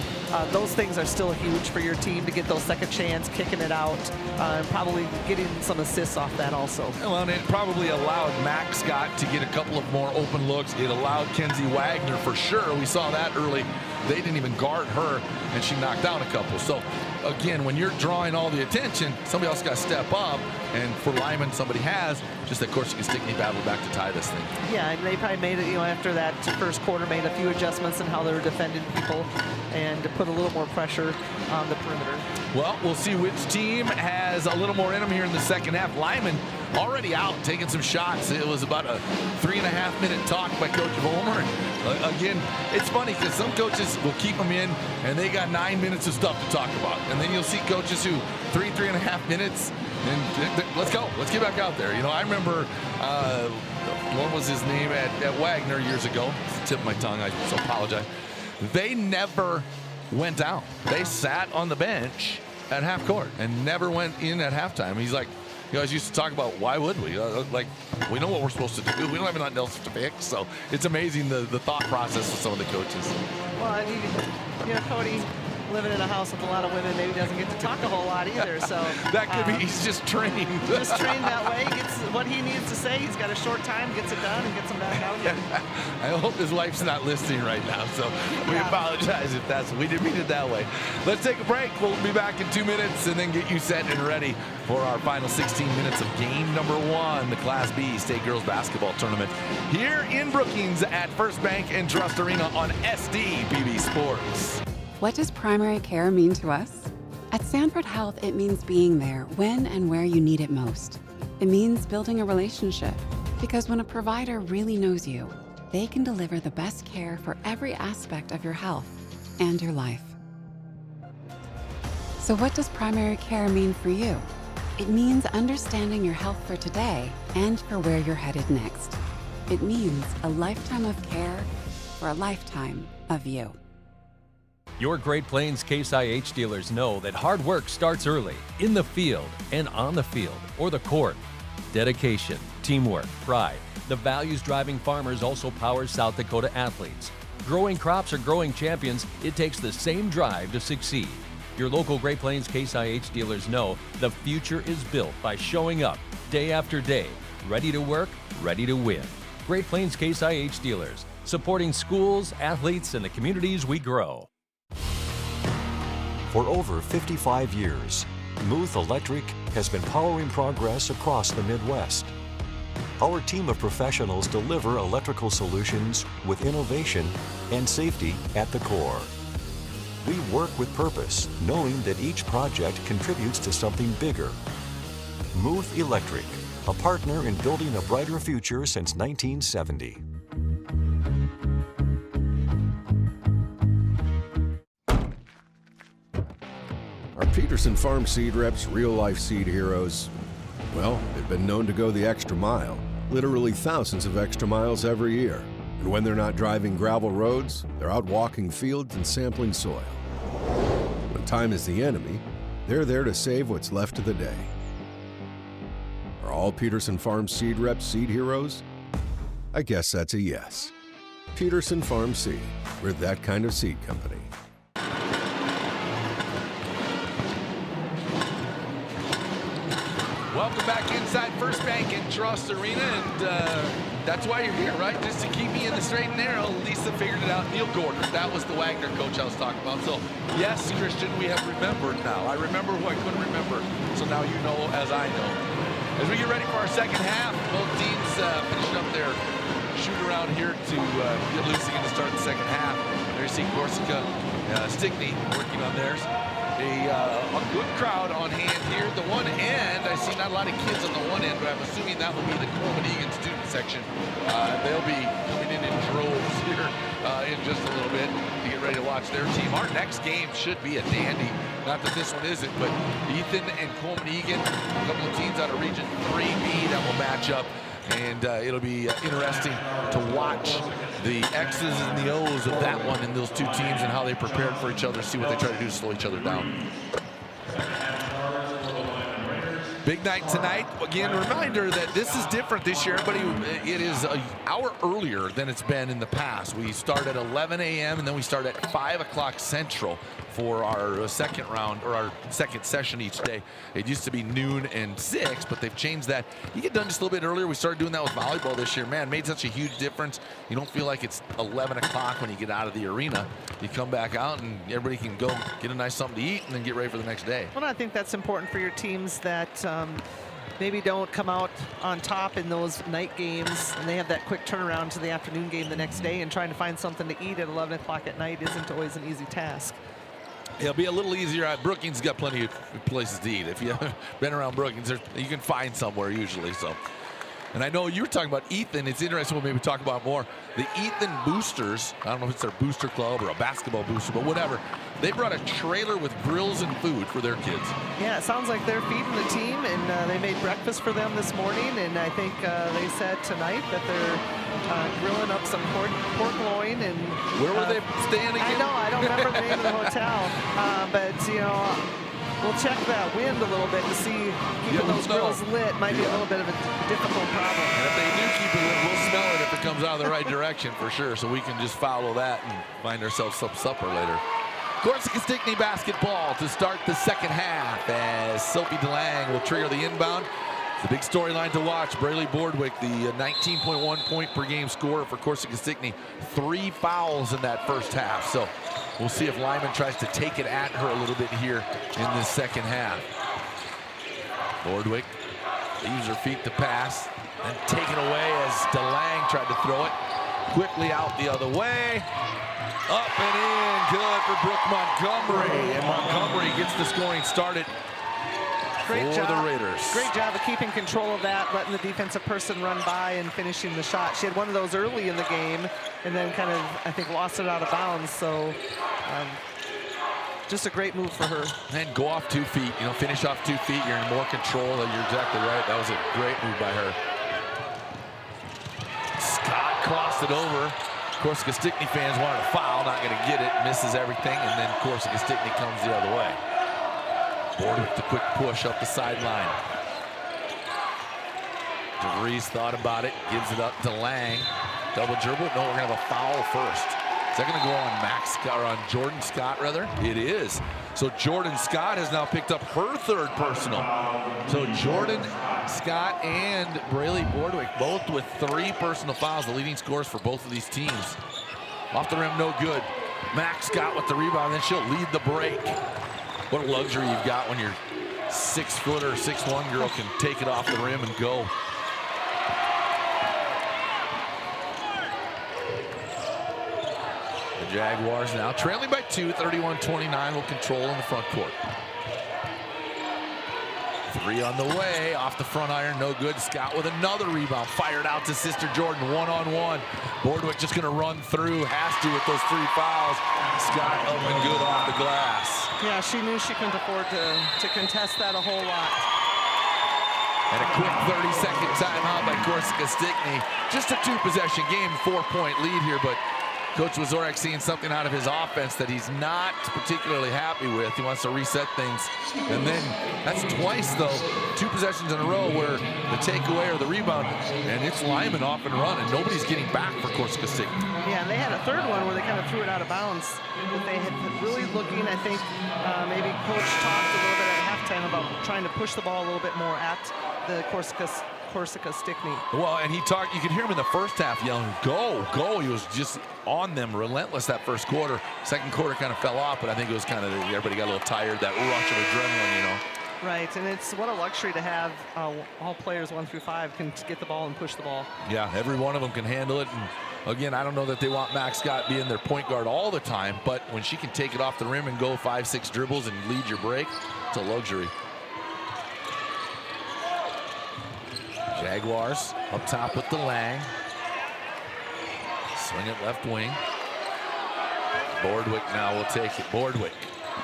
those things are still huge for your team to get those second chance, kicking it out, and probably getting some assists off that also. Well, and it probably allowed Max Scott to get a couple of more open looks. It allowed Kenzie Wagner for sure. We saw that early. They didn't even guard her, and she knocked down a couple. So, again, when you're drawing all the attention, somebody else got to step up. And for Lyman, somebody has. Just that Corsica Stickney battled back to tie this thing. Yeah, and they probably made it, you know, after that first quarter, made a few adjustments in how they were defending people and to put a little more pressure on the perimeter. Well, we'll see which team has a little more in them here in the second half. Lyman already out, taking some shots. It was about a 3.5-minute talk by Coach Vollmer. Again, it's funny because some coaches will keep them in and they got 9 minutes of stuff to talk about. And then you'll see coaches who 3.5 minutes, and let's go. Let's get back out there. You know, I remember, what was his name at Wagner years ago? It's the tip of my tongue, I so apologize. They never went down. They sat on the bench at half court and never went in at halftime. He's like, you guys used to talk about why would we? Like, we know what we're supposed to do. We don't have nothing else to fix. So it's amazing the thought process of some of the coaches. Well, you know, Cody, living in a house with a lot of women, maybe doesn't get to talk a whole lot either. So that could be he's just trained. Just trained that way. Gets what he needs to say. He's got a short time, gets it done, and gets him back out again. I hope his wife's not listening right now, so we apologize if that's we didn't mean it that way. Let's take a break. We'll be back in 2 minutes and then get you set and ready for our final 16 minutes of game number 1, the Class B State Girls Basketball Tournament here in Brookings at First Bank and Trust Arena on SDPB Sports. What does primary care mean to us? At Sanford Health, it means being there when and where you need it most. It means building a relationship, because when a provider really knows you, they can deliver the best care for every aspect of your health and your life. So what does primary care mean for you? It means understanding your health for today and for where you're headed next. It means a lifetime of care for a lifetime of you. Your Great Plains Case IH dealers know that hard work starts early, in the field and on the field or the court. Dedication, teamwork, pride, the values driving farmers also powers South Dakota athletes. Growing crops or growing champions, it takes the same drive to succeed. Your local Great Plains Case IH dealers know the future is built by showing up day after day, ready to work, ready to win. Great Plains Case IH dealers, supporting schools, athletes, and the communities we grow. For over 55 years, Muth Electric has been powering progress across the Midwest. Our team of professionals deliver electrical solutions with innovation and safety at the core. We work with purpose, knowing that each project contributes to something bigger. Muth Electric, a partner in building a brighter future since 1970. Our Peterson Farm seed reps, real-life seed heroes, well, they've been known to go the extra mile, literally thousands of extra miles every year. And when they're not driving gravel roads, they're out walking fields and sampling soil. When time is the enemy, they're there to save what's left of the day. Are all Peterson Farm seed reps seed heroes? I guess that's a yes. Peterson Farm Seed, we're that kind of seed company. Welcome back inside First Bank and Trust Arena, and that's why you're here, right? Just to keep me in the straight and narrow. Lisa figured it out. Neil Gordon, that was the Wagner coach I was talking about. So, yes, Christian, we have remembered now. I remember who I couldn't remember, so now you know as I know. As we get ready for our second half, both teams finishing up their shoot around here to get loose again to start the second half. There you see Corsica, Stickney working on theirs. A good crowd on hand here at the one end. I see not a lot of kids on the one end, but I'm assuming that will be the Coleman-Egan student section. They'll be coming in droves here in just a little bit to get ready to watch their team. Our next game should be a dandy. Not that this one isn't, but Ethan and Coleman-Egan, a couple of teams out of Region 3B that will match up. And it'll be interesting to watch the X's and the O's of that one and those two teams and how they prepared for each other, see what they try to do to slow each other down. Big night tonight. Again, a reminder that this is different this year. Everybody, it is an hour earlier than it's been in the past. We start at 11 a.m. and then we start at 5 o'clock Central for our second round, or our second session each day. It used to be noon and 6, but they've changed that. You get done just a little bit earlier. We started doing that with volleyball this year. Man, made such a huge difference. You don't feel like it's 11 o'clock when you get out of the arena. You come back out and everybody can go get a nice something to eat and then get ready for the next day. Well, I think that's important for your teams that maybe don't come out on top in those night games, and they have that quick turnaround to the afternoon game the next day, and trying to find something to eat at 11 o'clock at night isn't always an easy task. It'll be a little easier. Brookings got plenty of places to eat. If you haven't been around Brookings, you can find somewhere usually. So, and I know you were talking about Ethan. It's interesting. We'll maybe talk about more. The Ethan Boosters. I don't know if it's their booster club or a basketball booster, but whatever. They brought a trailer with grills and food for their kids. Yeah, it sounds like they're feeding the team, and they made breakfast for them this morning. And I think they said tonight that they're grilling up some pork loin. And where were they staying again? I know, I don't remember the name of the hotel, but you know, we'll check that wind a little bit to see keeping those grills lit might be a little bit of a difficult problem. And if they do keep it lit, we'll smell it if it comes out of the right direction for sure. So we can just follow that and find ourselves some supper later. Corsica Stickney basketball to start the second half as Sophie DeLang will trigger the inbound. The big storyline to watch, Braley Boardwick, the 19.1 point per game scorer for Corsica Stickney. 3 fouls in that first half. So we'll see if Lyman tries to take it at her a little bit here in this second half. Boardwick leaves her feet to pass and taken away as DeLang tried to throw it. Quickly out the other way. Up and in, good for Brooke Montgomery. And Montgomery gets the scoring started. Great job. The Raiders. Great job of keeping control of that, letting the defensive person run by and finishing the shot. She had one of those early in the game and then kind of, I think, lost it out of bounds. So just a great move for her. And go off 2 feet, you know, finish off 2 feet. You're in more control. You're exactly right. That was a great move by her. Scott crossed it over. Corsica Stickney fans wanted a foul, not going to get it. Misses everything, and then Corsica Stickney comes the other way. Boardwick with the quick push up the sideline. DeVries thought about it, gives it up to Lang. Double dribble. No, we're going to have a foul first. Is that going to go on Max Scott, or on Jordan Scott, rather? It is. So Jordan Scott has now picked up her 3rd personal. So Jordan Scott and Braley Boardwick both with 3 personal fouls, the leading scorers for both of these teams. Off the rim, no good. Max Scott with the rebound, then she'll lead the break. What a luxury you've got when your 6-footer, 6'1" girl can take it off the rim and go. The Jaguars now trailing by 2, 31-29, will control in the front court. 3 on the way, off the front iron, no good. Scott with another rebound, fired out to Sister Jordan, 1-on-1. Boardwick just gonna run through, has to with those 3 fouls. Scott up and good off the glass. Yeah, she knew she couldn't afford to contest that a whole lot. And a quick 30-second timeout by Corsica Stickney. Just a 2-possession game, 4-point lead here, but Coach Wazorek seeing something out of his offense that he's not particularly happy with. He wants to reset things. And then that's twice, though, 2 possessions in a row where the takeaway or the rebound, and it's Lyman off and running. Nobody's getting back for Corsica Stickney. Yeah, and they had a 3rd one where they kind of threw it out of bounds. But they had been really looking, I think, maybe Coach talked a little bit at halftime about trying to push the ball a little bit more at the Corsica Stickney. Well, and he talked, you could hear him in the first half yelling, go, go. He was just on them, relentless that first quarter. Second quarter kind of fell off, but I think it was kind of, everybody got a little tired, that rush of adrenaline, you know. Right, and it's what a luxury to have all players 1 through 5 can get the ball and push the ball. Yeah, every one of them can handle it. And again, I don't know that they want Max Scott being their point guard all the time, but when she can take it off the rim and go 5-6 dribbles and lead your break, it's a luxury. Jaguars up top with DeLang. Swing it left wing. Boardwick now will take it. Boardwick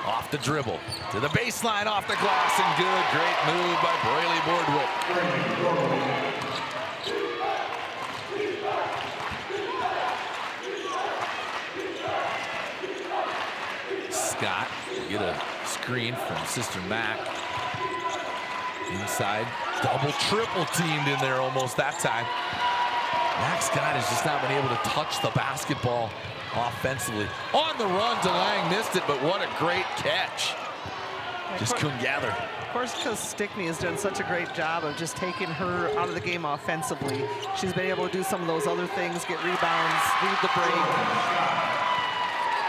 off the dribble to the baseline, off the glass, and good. Great move by Braley Boardwick. Scott will get a screen from Sister Mac. Inside, double, triple teamed in there almost that time. Max Scott has just not been able to touch the basketball offensively. On the run, DeLang missed it, but what a great catch. Just couldn't gather. Corsica Stickney has done such a great job of just taking her out of the game offensively. She's been able to do some of those other things, get rebounds, lead the break.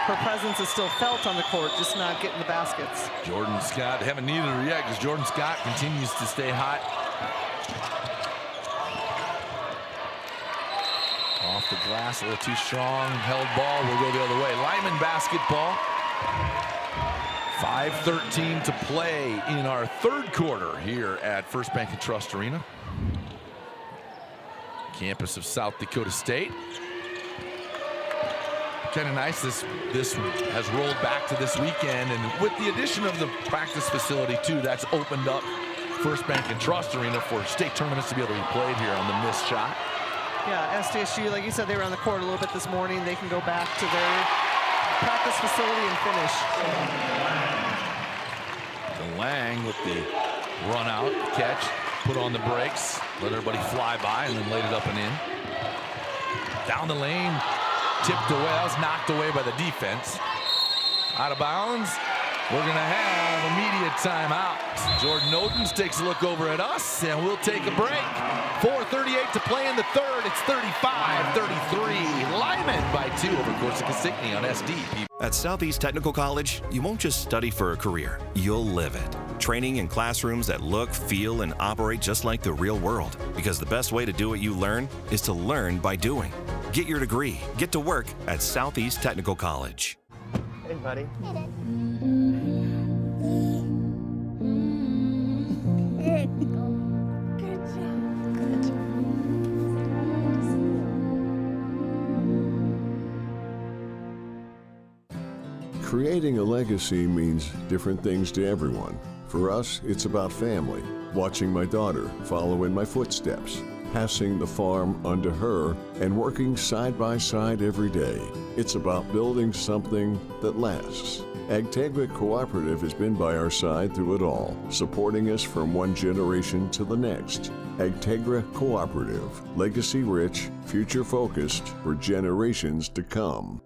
Her presence is still felt on the court, just not getting the baskets. Jordan Scott, they haven't needed her yet because Jordan Scott continues to stay hot. Off the glass, a little too strong. Held ball, will go the other way. Lyman basketball. 5:13 to play in our 3rd quarter here at First Bank & Trust Arena. Campus of South Dakota State. Kind of nice, this has rolled back to this weekend, and with the addition of the practice facility too, that's opened up First Bank & Trust Arena for state tournaments to be able to be played here on the missed shot. Yeah, SDSU, like you said, they were on the court a little bit this morning. They can go back to their practice facility and finish. DeLang with the run out, catch, put on the brakes, let everybody fly by, and then laid it up and in. Down the lane, tipped away, that was knocked away by the defense. out of bounds. We're going to have immediate timeout. Jordan Odens takes a look over at us, and we'll take a break. 4:38 to play in the third. It's 35-33. Lyman by 2 over Corsica Stickney on SDP. At Southeast Technical College, you won't just study for a career, you'll live it. Training in classrooms that look, feel, and operate just like the real world. Because the best way to do what you learn is to learn by doing. Get your degree, get to work at Southeast Technical College. Hey, buddy. Creating a legacy means different things to everyone. For us, it's about family, watching my daughter follow in my footsteps, passing the farm onto her, and working side by side every day. It's about building something that lasts. Agtegra Cooperative has been by our side through it all, supporting us from one generation to the next. Agtegra Cooperative, legacy rich, future focused for generations to come.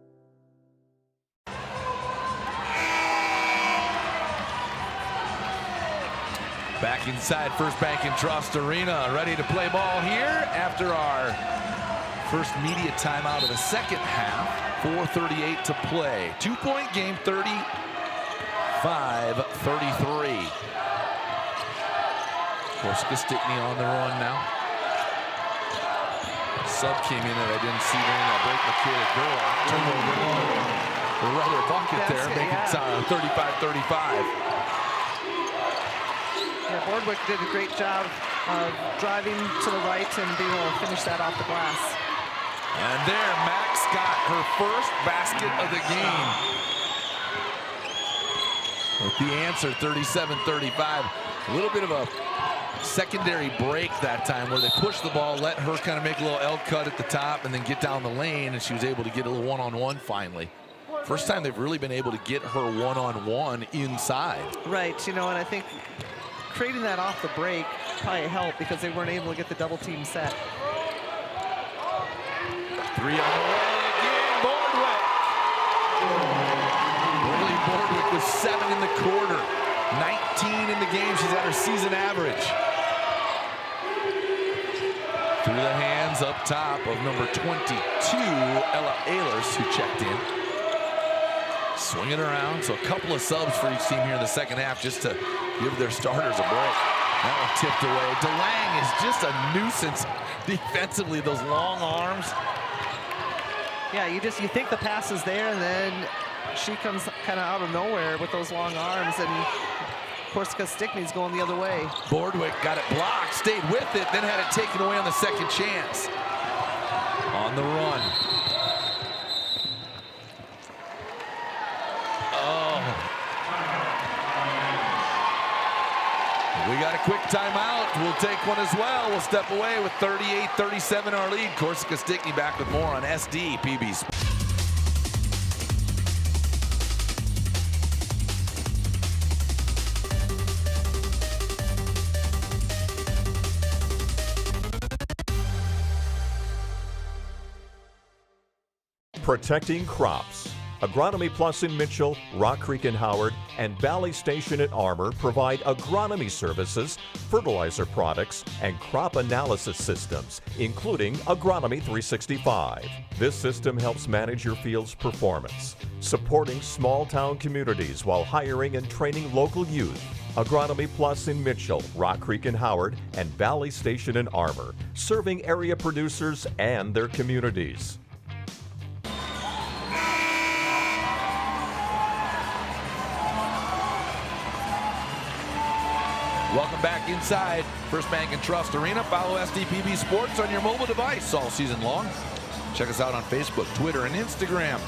Back inside First Bank and Trust Arena, ready to play ball here after our first media timeout of the second half. 4:38 to play. 2-point game, 35-33. Corsica Stickney on the run now. Sub came in that I didn't see during that break. Michaela Gerlach turned over the rubber bucket there, making it 35-35. Yeah, Boardwick did a great job of driving to the right and being able to finish that off the glass. And there, Max got her first basket of the game. With the answer, 37-35. A little bit of a secondary break that time where they pushed the ball, let her kind of make a little L cut at the top and then get down the lane, and she was able to get a little one-on-one finally. First time they've really been able to get her one-on-one inside. Right, you know, and I think creating that off the break probably helped because they weren't able to get the double team set. 3 on the way again, Boardwick. Boardwick with 7 in the quarter, 19 in the game. She's at her season average. Through the hands up top of number 22, Ella Ehlers, who checked in. Swinging around, so a couple of subs for each team here in the second half just to give their starters a break. That one tipped away. DeLang is just a nuisance defensively, those long arms. Yeah, you think the pass is there, and then she comes kind of out of nowhere with those long arms, and Corsica Stickney's going the other way. Boardwick got it blocked, stayed with it, then had it taken away on the second chance. On the run. We got a quick timeout. We'll take one as well. We'll step away with 38-37 our lead. Corsica Stickney back with more on SDP. Protecting crops. Agronomy Plus in Mitchell, Rock Creek in Howard, and Valley Station at Armour provide agronomy services, fertilizer products, and crop analysis systems, including Agronomy 365. This system helps manage your field's performance, supporting small-town communities while hiring and training local youth. Agronomy Plus in Mitchell, Rock Creek in Howard, and Valley Station in Armour, serving area producers and their communities. Welcome back inside First Bank and Trust Arena. Follow SDPB Sports on your mobile device all season long. Check us out on Facebook, Twitter, and Instagram.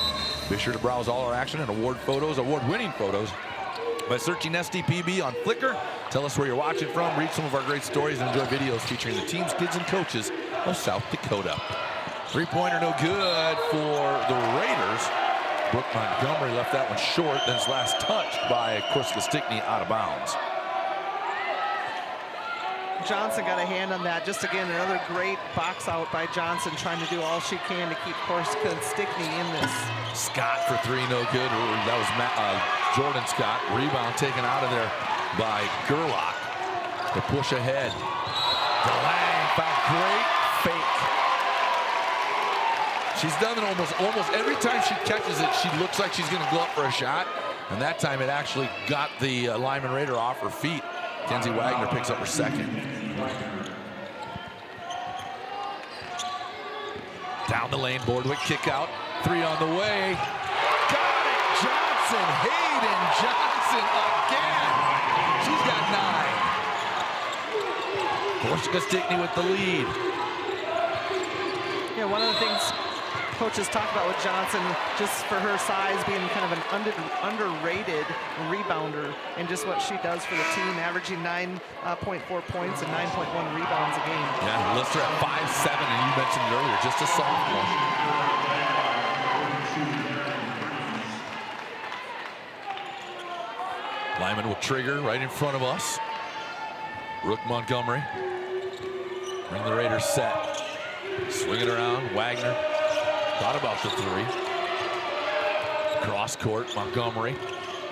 Be sure to browse all our action and award-winning photos by searching SDPB on Flickr. Tell us where you're watching from, read some of our great stories, and enjoy videos featuring the teams, kids, and coaches of South Dakota. Three-pointer no good for the Raiders. Brooke Montgomery left that one short, then his last touched by Corsica Stickney out of bounds. Johnson got a hand on that. Just again, another great box out by Johnson, trying to do all she can to keep Corsica and Stickney in this. Scott for three, no good. That was Jordan Scott. Rebound taken out of there by Gerlach to push ahead. DeLang found great fake. She's done it almost every time she catches it, she looks like she's going to go up for a shot. And that time it actually got the Lyman Raider off her feet. Kenzie Wagner picks up her second. Down the lane, Boardwick kick out. Three on the way. Got it, Johnson. Hayden Johnson again. She's got 9. Corsica Stickney with the lead. Yeah, one of the things coaches talk about with Johnson, just for her size, being kind of an underrated rebounder, and just what she does for the team, averaging 9.4 points and 9.1 rebounds a game. Yeah, lists her at 5'7", and you mentioned it earlier, just a sophomore. Lyman will trigger right in front of us. Rook Montgomery. Bring the Raiders set. Swing it around, Wagner. Thought about the three. Cross court, Montgomery.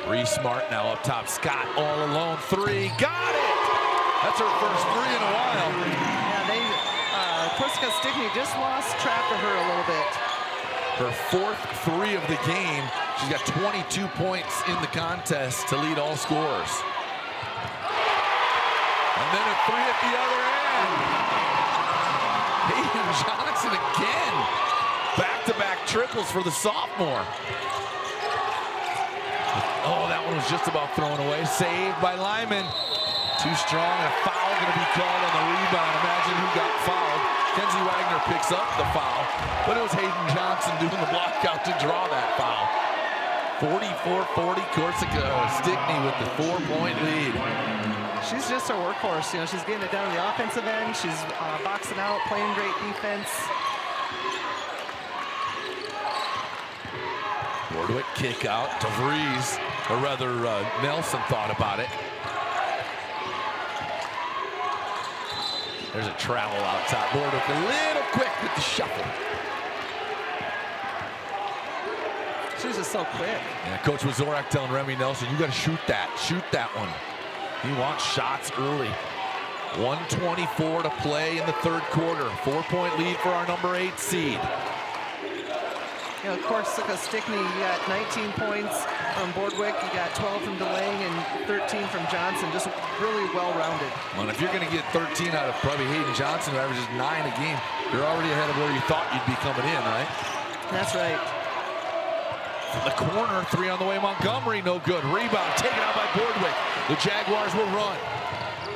Reese Smart now up top. Scott all alone. Three. Got it! That's her first three in a while. Yeah, Corsica Stickney just lost track of her a little bit. Her fourth three of the game. She's got 22 points in the contest to lead all scorers. And then a three at the other end. Hayden Johnson again. Back-to-back triples for the sophomore. Oh, that one was just about thrown away. Saved by Lyman. Too strong, and a foul going to be called on the rebound. Imagine who got fouled. Kenzie Wagner picks up the foul, but it was Hayden Johnson doing the block out to draw that foul. 44-40, Corsica Stickney with the 4-point lead. She's just a workhorse. You know, she's getting it done on the offensive end. She's boxing out, playing great defense. Boardwick kick out. DeVries, or rather Nelson thought about it. There's a travel out top. Boardwick a little quick with the shuffle. She's just so quick. Yeah, Coach Wazorak telling Remy Nelson, you got to shoot that one. He wants shots early. 1:24 to play in the third quarter. 4-point lead for our number 8 seed. You know, Corsica Stickney, you got 19 points from Boardwick, you got 12 from DeLang, and 13 from Johnson. Just really well-rounded. Well, if you're going to get 13 out of probably Hayden Johnson, who averages 9 a game, you're already ahead of where you thought you'd be coming in, right? That's right. From the corner, three on the way. Montgomery, no good. Rebound taken out by Boardwick. The Jaguars will run.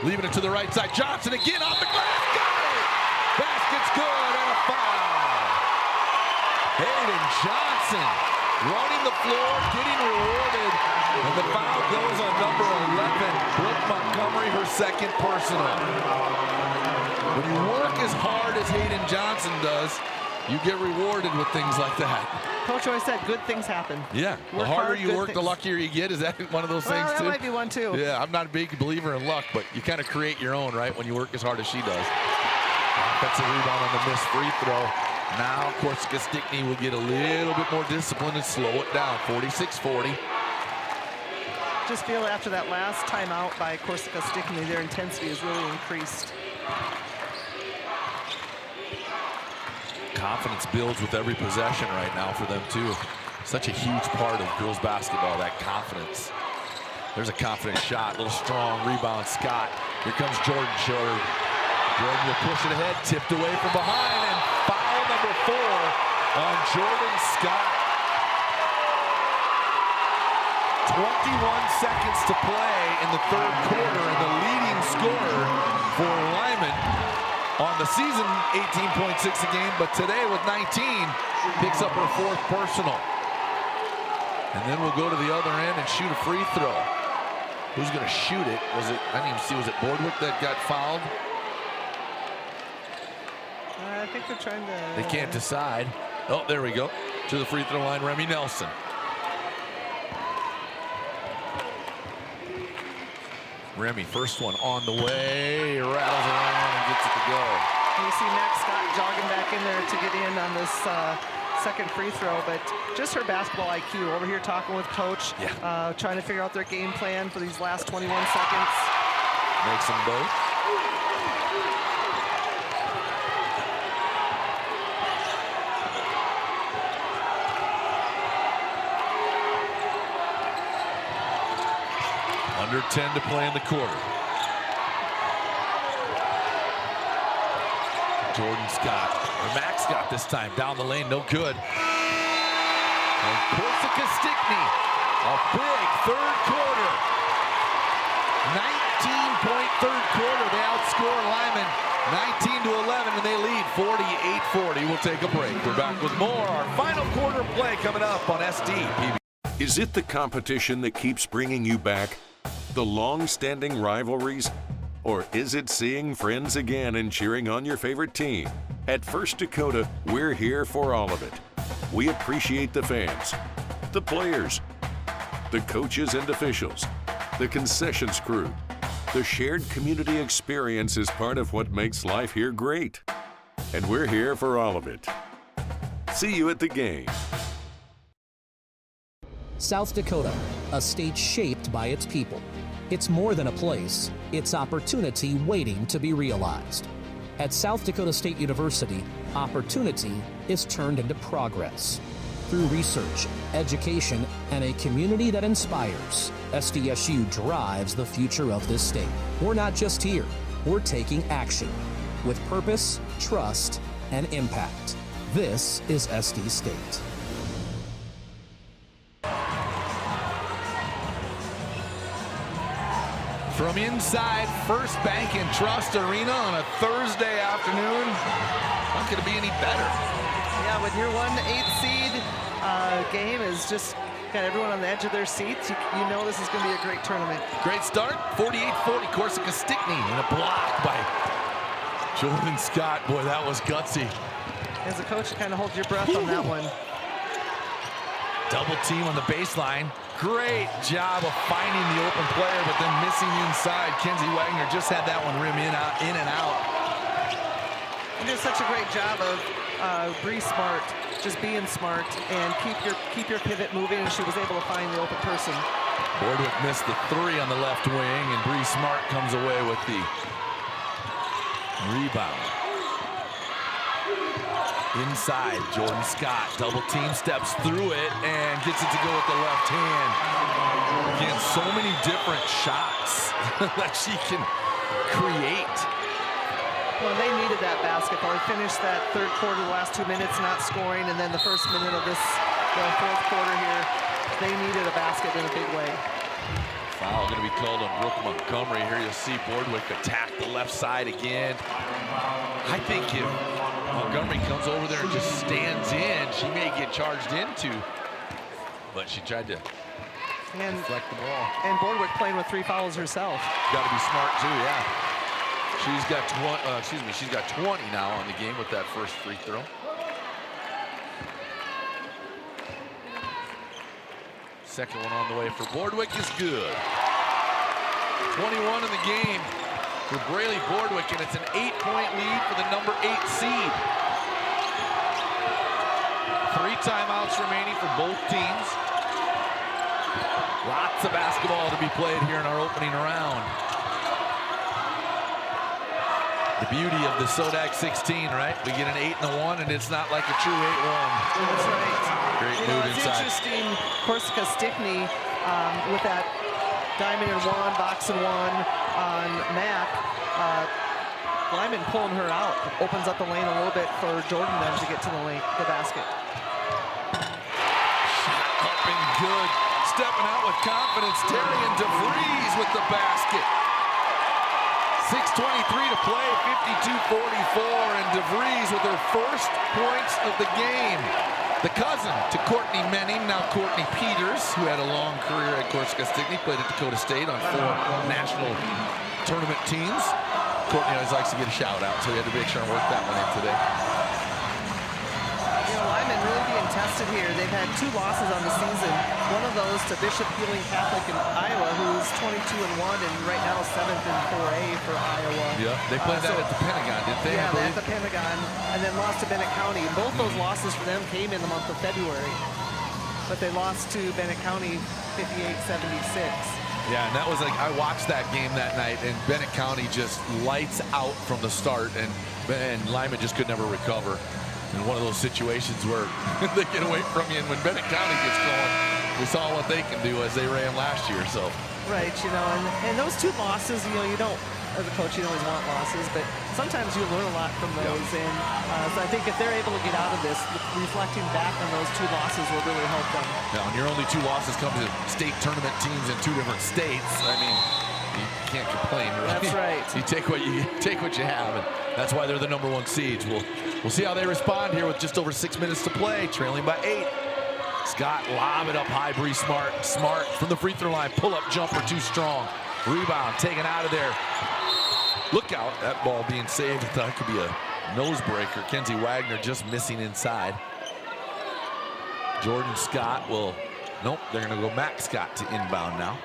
Leaving it to the right side. Johnson again off the glass. Got it! Basket's good and a foul. Hayden Johnson running the floor, getting rewarded. And the foul goes on number 11. Brooke Montgomery, her second personal. When you work as hard as Hayden Johnson does, you get rewarded with things like that. Coach always said good things happen. Yeah, the harder you work, the luckier you get. Is that one of those things that too? Might be one too. Yeah, I'm not a big believer in luck, but you kind of create your own, right, when you work as hard as she does. Offensive rebound on the missed free throw. Now Corsica Stickney will get a little bit more discipline and slow it down. 46-40. Just feel after that last timeout by Corsica Stickney, their intensity has really increased. Confidence builds with every possession right now for them too. Such a huge part of girls basketball, that confidence. There's a confident shot, little strong rebound. Scott. Here comes Jordan Schiller. Jordan will push it ahead, tipped away from behind, and foul number 4 on Jordan Scott. 21 seconds to play in the third quarter, and the leading scorer for Lyman on the season, 18.6 a game, but today with 19, picks up her 4th personal. And then we'll go to the other end and shoot a free throw. Who's going to shoot it? Was it, I didn't even see, was it Boardwick that got fouled? I think they're trying to... They can't decide. Oh, there we go. To the free throw line, Remy Nelson. Remy, first one on the way, rattles around and gets it to go. You see Max Scott jogging back in there to get in on this second free throw, but just her basketball IQ over here talking with coach, trying to figure out their game plan for these last 21 seconds. Makes them both. Under 10 to play in the quarter. Jordan Scott, or Max Scott this time, down the lane, no good. And Corsica Stickney, a big third quarter. 19-point third quarter. They outscore Lyman 19-11, and they lead 48-40. We'll take a break. We're back with more. Our final quarter play coming up on SDPB. Is it the competition that keeps bringing you back? The long-standing rivalries? Or is it seeing friends again and cheering on your favorite team? At First Dakota, we're here for all of it. We appreciate the fans, the players, the coaches and officials, the concessions crew. The shared community experience is part of what makes life here great. And we're here for all of it. See you at the game. South Dakota, a state shaped by its people. It's more than a place, it's opportunity waiting to be realized. At South Dakota State University, opportunity is turned into progress. Through research, education, and a community that inspires, SDSU drives the future of this state. We're not just here, we're taking action with purpose, trust, and impact. This is SD State. From inside First Bank and Trust Arena on a Thursday afternoon, how could it be any better? Yeah, when your 1-8 seed game is just got everyone on the edge of their seats, you know this is going to be a great tournament. Great start, 48-40, Corsica Stickney, and a block by Jordan Scott. Boy, that was gutsy. As a coach, you kind of hold your breath on that one. Double team on the baseline. Great job of finding the open player, but then missing inside. Kenzie Wagner just had that one rim in and out. You did such a great job of Bree Smart, just being smart and keep your pivot moving, and she was able to find the open person. Bordwick missed the three on the left wing, and Bree Smart comes away with the rebound. Inside, Jordan Scott, double team, steps through it and gets it to go with the left hand. Again, so many different shots that she can create. Well, they needed that basketball. They finished that third quarter, the last 2 minutes not scoring, and then the first minute of the fourth quarter here, they needed a basket in a big way. Foul going to be called on Brooke Montgomery. Here you'll see Bordwick attack the left side again. I think if Montgomery comes over there and just stands in, she may get charged into. But she tried to deflect the ball. And Bordwick playing with 3 fouls herself. Got to be smart too, yeah. She's got 20 now on the game with that first free throw. Second one on the way for Bordwick is good. 21 in the game for Braley Bordwick, and it's an 8-point lead for the number 8 seed. 3 timeouts remaining for both teams. Lots of basketball to be played here in our opening round. The beauty of the Sodak 16, right? We get an 8 and a 1, and it's not like a true 8-1. That's right. Great move it's inside. Interesting, Corsica Stickney with that diamond and 1, box and 1 on Mac. Lyman pulling her out, opens up the lane a little bit for Jordan then to get to the basket. Shot up and good. Stepping out with confidence, Terrian DeVries with the basket. 6:23 to play, 52-44, and DeVries with her first points of the game. The cousin to Courtney Menning, now Courtney Peters, who had a long career at Corsica Stickney, played at Dakota State on 4 national tournament teams. Courtney always likes to get a shout out, so we had to make sure and work that one in today. You know, Lyman really being tested here. They've had 2 losses on the season. One of those to Bishop Healing Catholic in Iowa, who's 22-1 and right now 7th in 4A for Iowa. Yeah, they played that at the Pentagon, didn't they? Yeah, at the Pentagon, and then lost to Bennett County. And both those losses for them came in the month of February. But they lost to Bennett County 58-76. Yeah, and that was like, I watched that game that night, and Bennett County just lights out from the start, and Lyman just could never recover. In one of those situations where they get away from you, and when Bennett County gets going, we saw what they can do as they ran last year. So right, and those 2 losses, you don't, as a coach, you don't always want losses, but sometimes you learn a lot from those. Yeah. And so I think if they're able to get out of this, reflecting back on those 2 losses will really help them. Now, when your only 2 losses come to state tournament teams in 2 different states, I mean, you can't complain. Really. That's right. You take what you have, and that's why they're the #1 seeds. We'll see how they respond here with just over 6 minutes to play, trailing by 8. Scott lob it up high, Bree Smart. Smart from the free throw line, pull-up jumper too strong. Rebound taken out of there. Look out, that ball being saved. I thought it could be a nose breaker. Kenzie Wagner just missing inside. Jordan Scott will, nope, they're gonna go Max Scott to inbound now.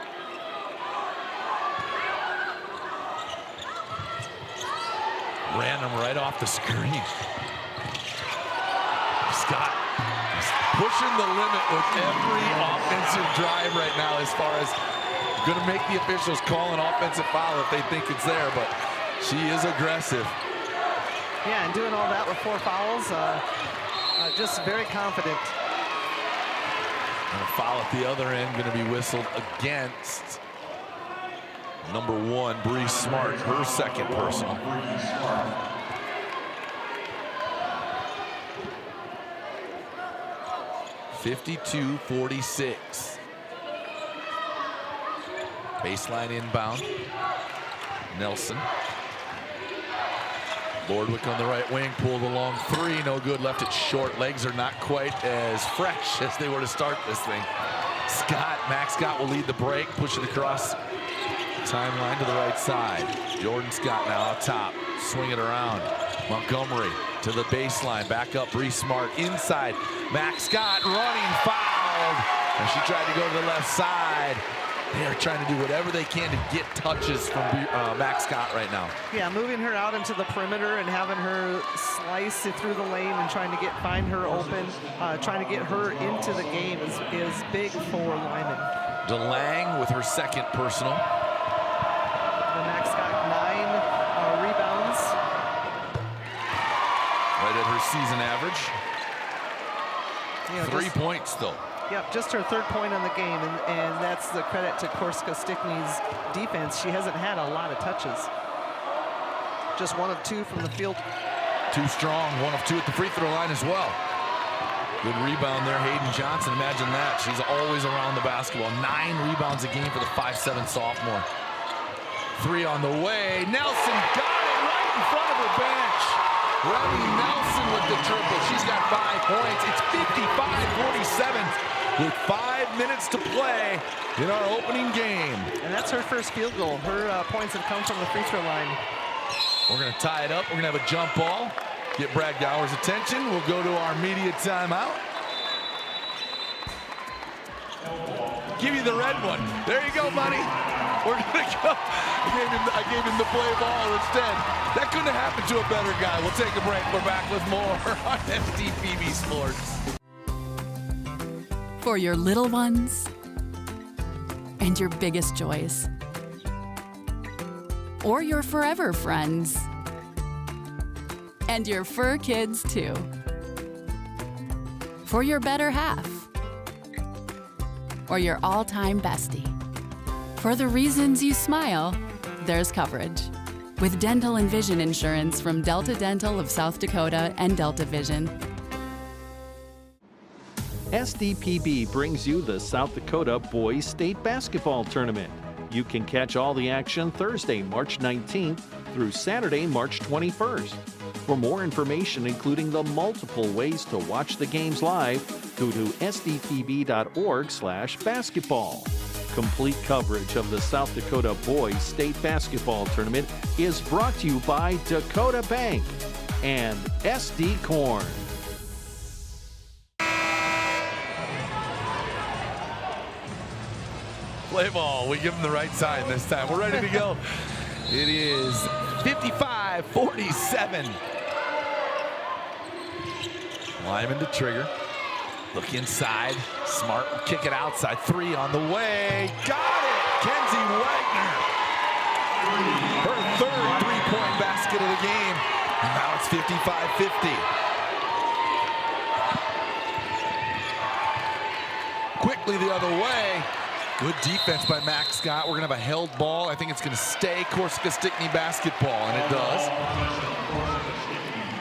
Ran him right off the screen. Scott is pushing the limit with every offensive drive right now as far as going to make the officials call an offensive foul if they think it's there, but she is aggressive. Yeah, and doing all that with 4 fouls, just very confident. And a foul at the other end going to be whistled against #1, Bree Smart, her 2nd personal. (52-46). Baseline inbound. Nelson. Lordwick on the right wing, pulled a long 3, no good, left it short. Legs are not quite as fresh as they were to start this thing. Max Scott will lead the break, push it across timeline to the right side. Jordan Scott now up top, swing it around. Montgomery to the baseline, back up, Bree Smart inside. Max Scott running fouled, and she tried to go to the left side. They're trying to do whatever they can to get touches from Max Scott right now. Yeah, moving her out into the perimeter and having her slice it through the lane and trying to find her open, trying to get her into the game is big for Lyman. DeLang with her 2nd personal. Max Scott 9 rebounds. Right at her season average. 3 points though. Yep, just her 3rd point on the game, and that's the credit to Corsica Stickney's defense. She hasn't had a lot of touches. Just 1 of 2 from the field. Too strong, 1 of 2 at the free throw line as well. Good rebound there, Hayden Johnson. Imagine that. She's always around the basketball. 9 rebounds a game for the 5'7" sophomore. 3 on the way. Nelson got it right in front of her bench. Remy Nelson with the triple. She's got 5 points. It's 55-47 with 5 minutes to play in our opening game. And that's her first field goal. Her points have come from the free throw line. We're going to tie it up. We're going to have a jump ball. Get Brad Gower's attention. We'll go to our media timeout. Give you the red one. There you go, buddy. We're going to go. I gave him the play ball instead. That couldn't have happened to a better guy. We'll take a break. We're back with more on FDPB Sports. For your little ones and your biggest joys. Or your forever friends. And your fur kids, too. For your better half. Or your all-time bestie. For the reasons you smile, there's coverage. With dental and vision insurance from Delta Dental of South Dakota and Delta Vision. SDPB brings you the South Dakota Boys State Basketball Tournament. You can catch all the action Thursday, March 19th through Saturday, March 21st. For more information, including the multiple ways to watch the games live, go to sdpb.org/basketball. Complete coverage of the South Dakota Boys State Basketball Tournament is brought to you by Dakota Bank and SD Corn. Play ball. We give them the right sign this time. We're ready to go. It is 55-47. Lyman to trigger. Look inside. Smart will kick it outside. 3 on the way. Got it! Kenzie Wagner. Her third three-point basket of the game. And now it's 55-50. Quickly the other way. Good defense by Max Scott. We're going to have a held ball. I think it's going to stay Corsica Stickney basketball, and it does.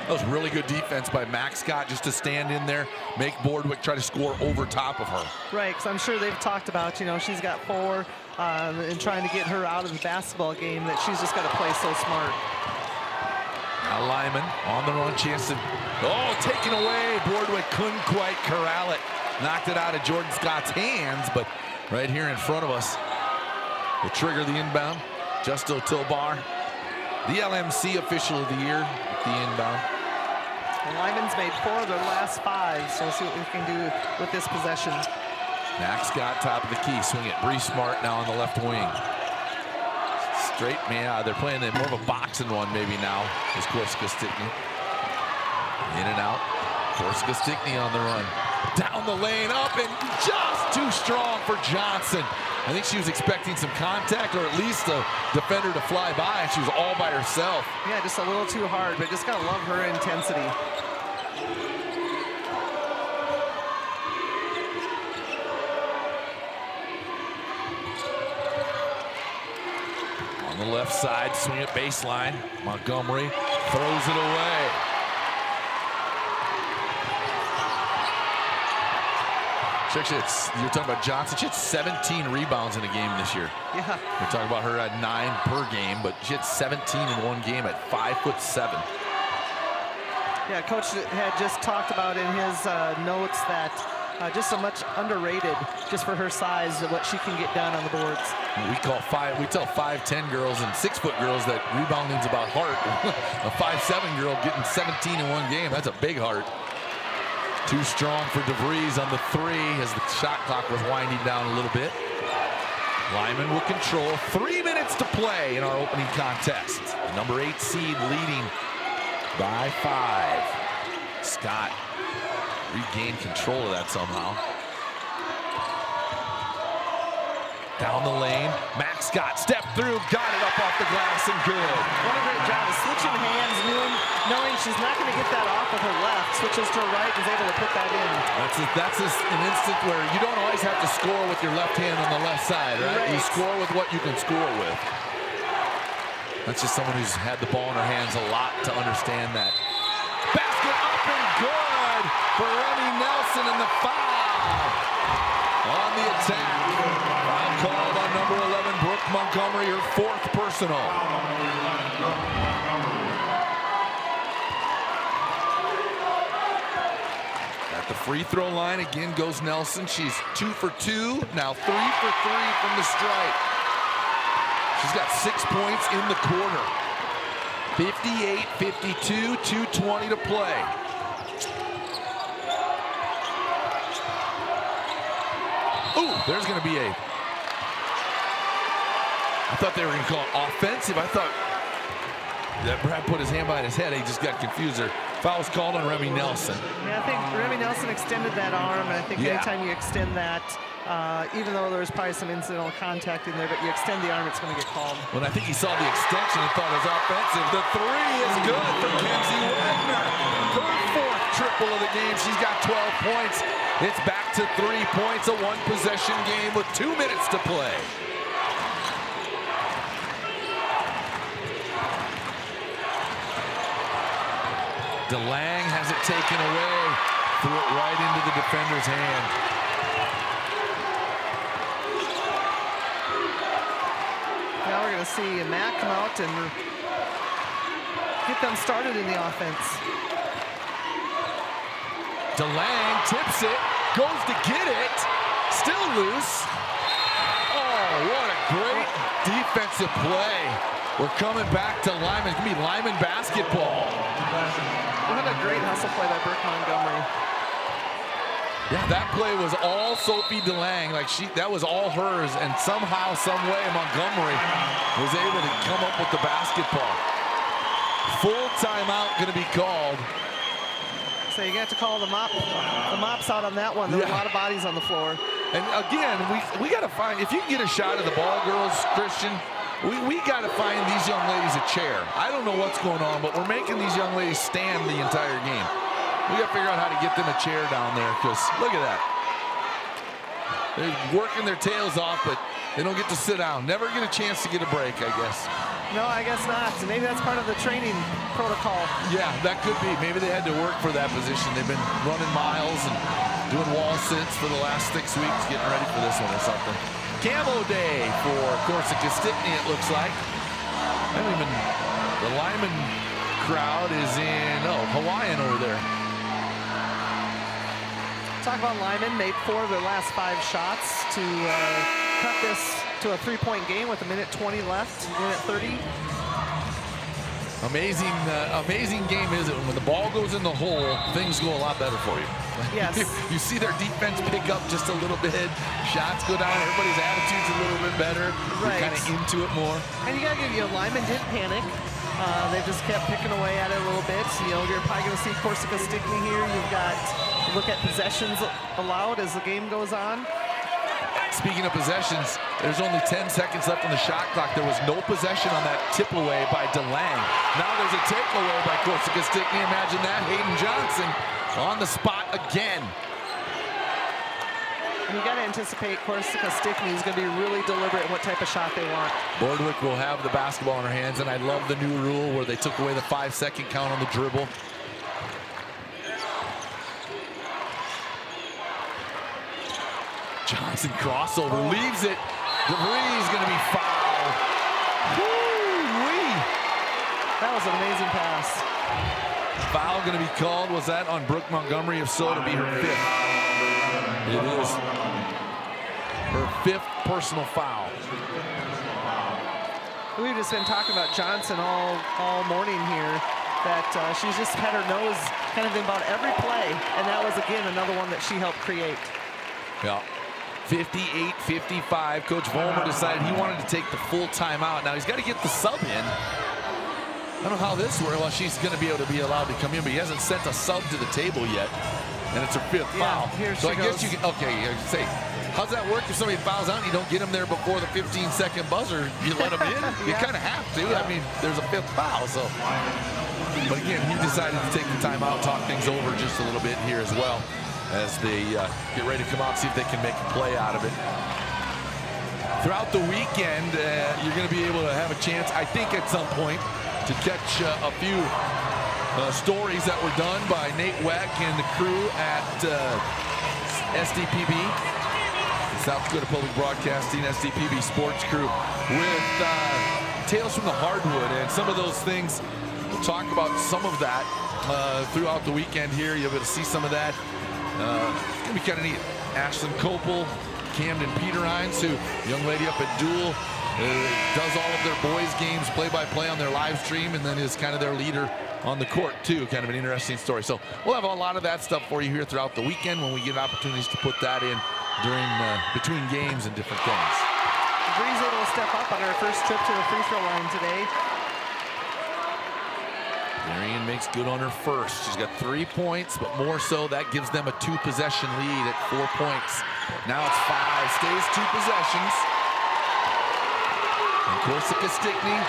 That was really good defense by Max Scott just to stand in there, make Boardwick try to score over top of her. Right, because I'm sure they've talked about, you know, she's got 4 and trying to get her out of the basketball game, that she's just got to play so smart. Now Lyman on the run, chance to, taken away. Boardwick couldn't quite corral it. Knocked it out of Jordan Scott's hands, but right here in front of us will trigger the inbound. Justo Tilbar, the LMC official of the year with the inbound. And Lyman's made 4 of their last 5, so we'll see what we can do with this possession. Max Scott, top of the key, swing it. Bree Smart now on the left wing. Straight, man, they're playing more of a boxing one maybe now, is Corsica Stickney. In and out. Corsica Stickney on the run. Down the lane, up, and just too strong for Johnson. I think she was expecting some contact, or at least a defender to fly by, and she was all by herself. Yeah, just a little too hard, but just gotta love her intensity. On the left side, swing it baseline. Montgomery throws it away. You're talking about Johnson. She had 17 rebounds in a game this year. Yeah. We're talking about her at 9 per game, but she had 17 in one game at 5'7". Yeah, Coach had just talked about in his notes that just so much underrated just for her size of what she can get done on the boards. We tell 5'10" girls and 6-foot girls that rebounding's about heart. A 5'7" girl getting 17 in one game, that's a big heart. Too strong for DeVries on the 3 as the shot clock was winding down a little bit. Lyman will control. 3 minutes to play in our opening contest. The number 8 seed leading by 5. Scott regained control of that somehow. Down the lane, Max Scott stepped through, got it up off the glass, and good. What a great job of switching hands, knowing she's not going to get that off with her left, switches to her right, and is able to put that in. That's an instant where you don't always have to score with your left hand on the left side, right? You score with what you can score with. That's just someone who's had the ball in her hands a lot to understand that. Basket up and good for Remy Nelson, and the foul on the attack. Foul called on number 11, Brooke Montgomery, her 4th personal. At the free throw line again goes Nelson. She's 2 for 2, now 3 for 3 from the stripe. She's got 6 points in the quarter. 58-52, 2:20 to play. Ooh, there's going to be I thought they were going to call it offensive. I thought that Brad put his hand behind his head. He just got confused there. Foul was called on Remy Nelson. Yeah, I think Remy Nelson extended that arm, and I think anytime you extend that, even though there was probably some incidental contact in there, but you extend the arm, it's going to get called. When I think he saw the extension and thought it was offensive. The 3 is good for Kenzie Wagner. Her 4th triple of the game. She's got 12 points. It's back to 3 points, a 1-possession game with 2 minutes to play. DeLang has it taken away. Threw it right into the defender's hand. Now we're going to see Matt come out and get them started in the offense. DeLang tips it, goes to get it, still loose. Oh, what a great defensive play. We're coming back to Lyman. It's going to be Lyman basketball. What a great hustle play by Brooke Montgomery. Yeah, that play was all Sophie DeLange. That was all hers, and somehow, some way, Montgomery was able to come up with the basketball. Full timeout going to be called. So you got to call the mops out on that one. There were a lot of bodies on the floor. And again, we got to find, if you can get a shot of the ball, girls, Christian, we got to find these young ladies a chair. I don't know what's going on, but we're making these young ladies stand the entire game. We got to figure out how to get them a chair down there, because look at that. They're working their tails off, but they don't get to sit down. Never get a chance to get a break, I guess. No, I guess not. So maybe that's part of the training protocol. Yeah, that could be. Maybe they had to work for that position. They've been running miles and doing wall sits for the last 6 weeks, getting ready for this one or something. Camo day for Corsica Stickney, it looks like. The Lyman crowd is in, Hawaiian over there. Talk about Lyman, made 4 of their last 5 shots to cut this to a 3-point game with 1:20 left, minute 30. Amazing game, is it? When the ball goes in the hole, things go a lot better for you. Yes. You see their defense pick up just a little bit. Shots go down. Everybody's attitude's a little bit better. Right. You're kind of into it more. And you got to give Lyman didn't panic. They just kept picking away at it a little bit. You're probably going to see Corsica Stickney here. You've got look at possessions allowed as the game goes on. Speaking of possessions, there's only 10 seconds left on the shot clock. There was no possession on that tip away by DeLange. Now there's a takeaway by Corsica Stickney. Imagine that. Hayden Johnson on the spot again. You got to anticipate Corsica Stickney is going to be really deliberate in what type of shot they want. Bordwick will have the basketball in her hands, and I love the new rule where they took away the 5-second count on the dribble. Johnson crossover, leaves it. DeVries going to be fouled. Woo-wee. That was an amazing pass. Foul going to be called. Was that on Brooke Montgomery? If so, to be her 5th. It is her 5th personal foul. We've just been talking about Johnson all morning here, that she's just had her nose kind of in about every play, and that was, again, another one that she helped create. Yeah. 58-55. Coach Vollmer decided he wanted to take the full timeout. Now he's got to get the sub in. I don't know how this works. Well, she's going to be able to be allowed to come in, but he hasn't sent a sub to the table yet. And it's her 5th foul. So I guess you can, say, how's that work if somebody fouls out and you don't get them there before the 15-second buzzer? You let them in? You kind of have to. I mean, there's a 5th foul, so. But again, he decided to take the timeout, talk things over just a little bit here as well, as they get ready to come out and see if they can make a play out of it. Throughout the weekend, you're going to be able to have a chance, I think, at some point, to catch a few stories that were done by Nate Weck and the crew at SDPB, South Dakota Public Broadcasting, SDPB Sports Crew, with Tales from the Hardwood, and some of those things. We'll talk about some of that throughout the weekend here. You'll be able to see some of that. It's going to be kind of neat. Ashlyn Copel, Camden Peterhines, who, young lady up at Dual, does all of their boys' games play-by-play on their live stream, and then is kind of their leader on the court, too. Kind of an interesting story. So we'll have a lot of that stuff for you here throughout the weekend when we get opportunities to put that in during between games and different things. Bree's able to step up on her first trip to the free throw line today. Marion makes good on her first. She's got 3 points, but more so, that gives them a 2-possession lead at 4 points. Now it's 5, stays 2 possessions. And Corsica Stickney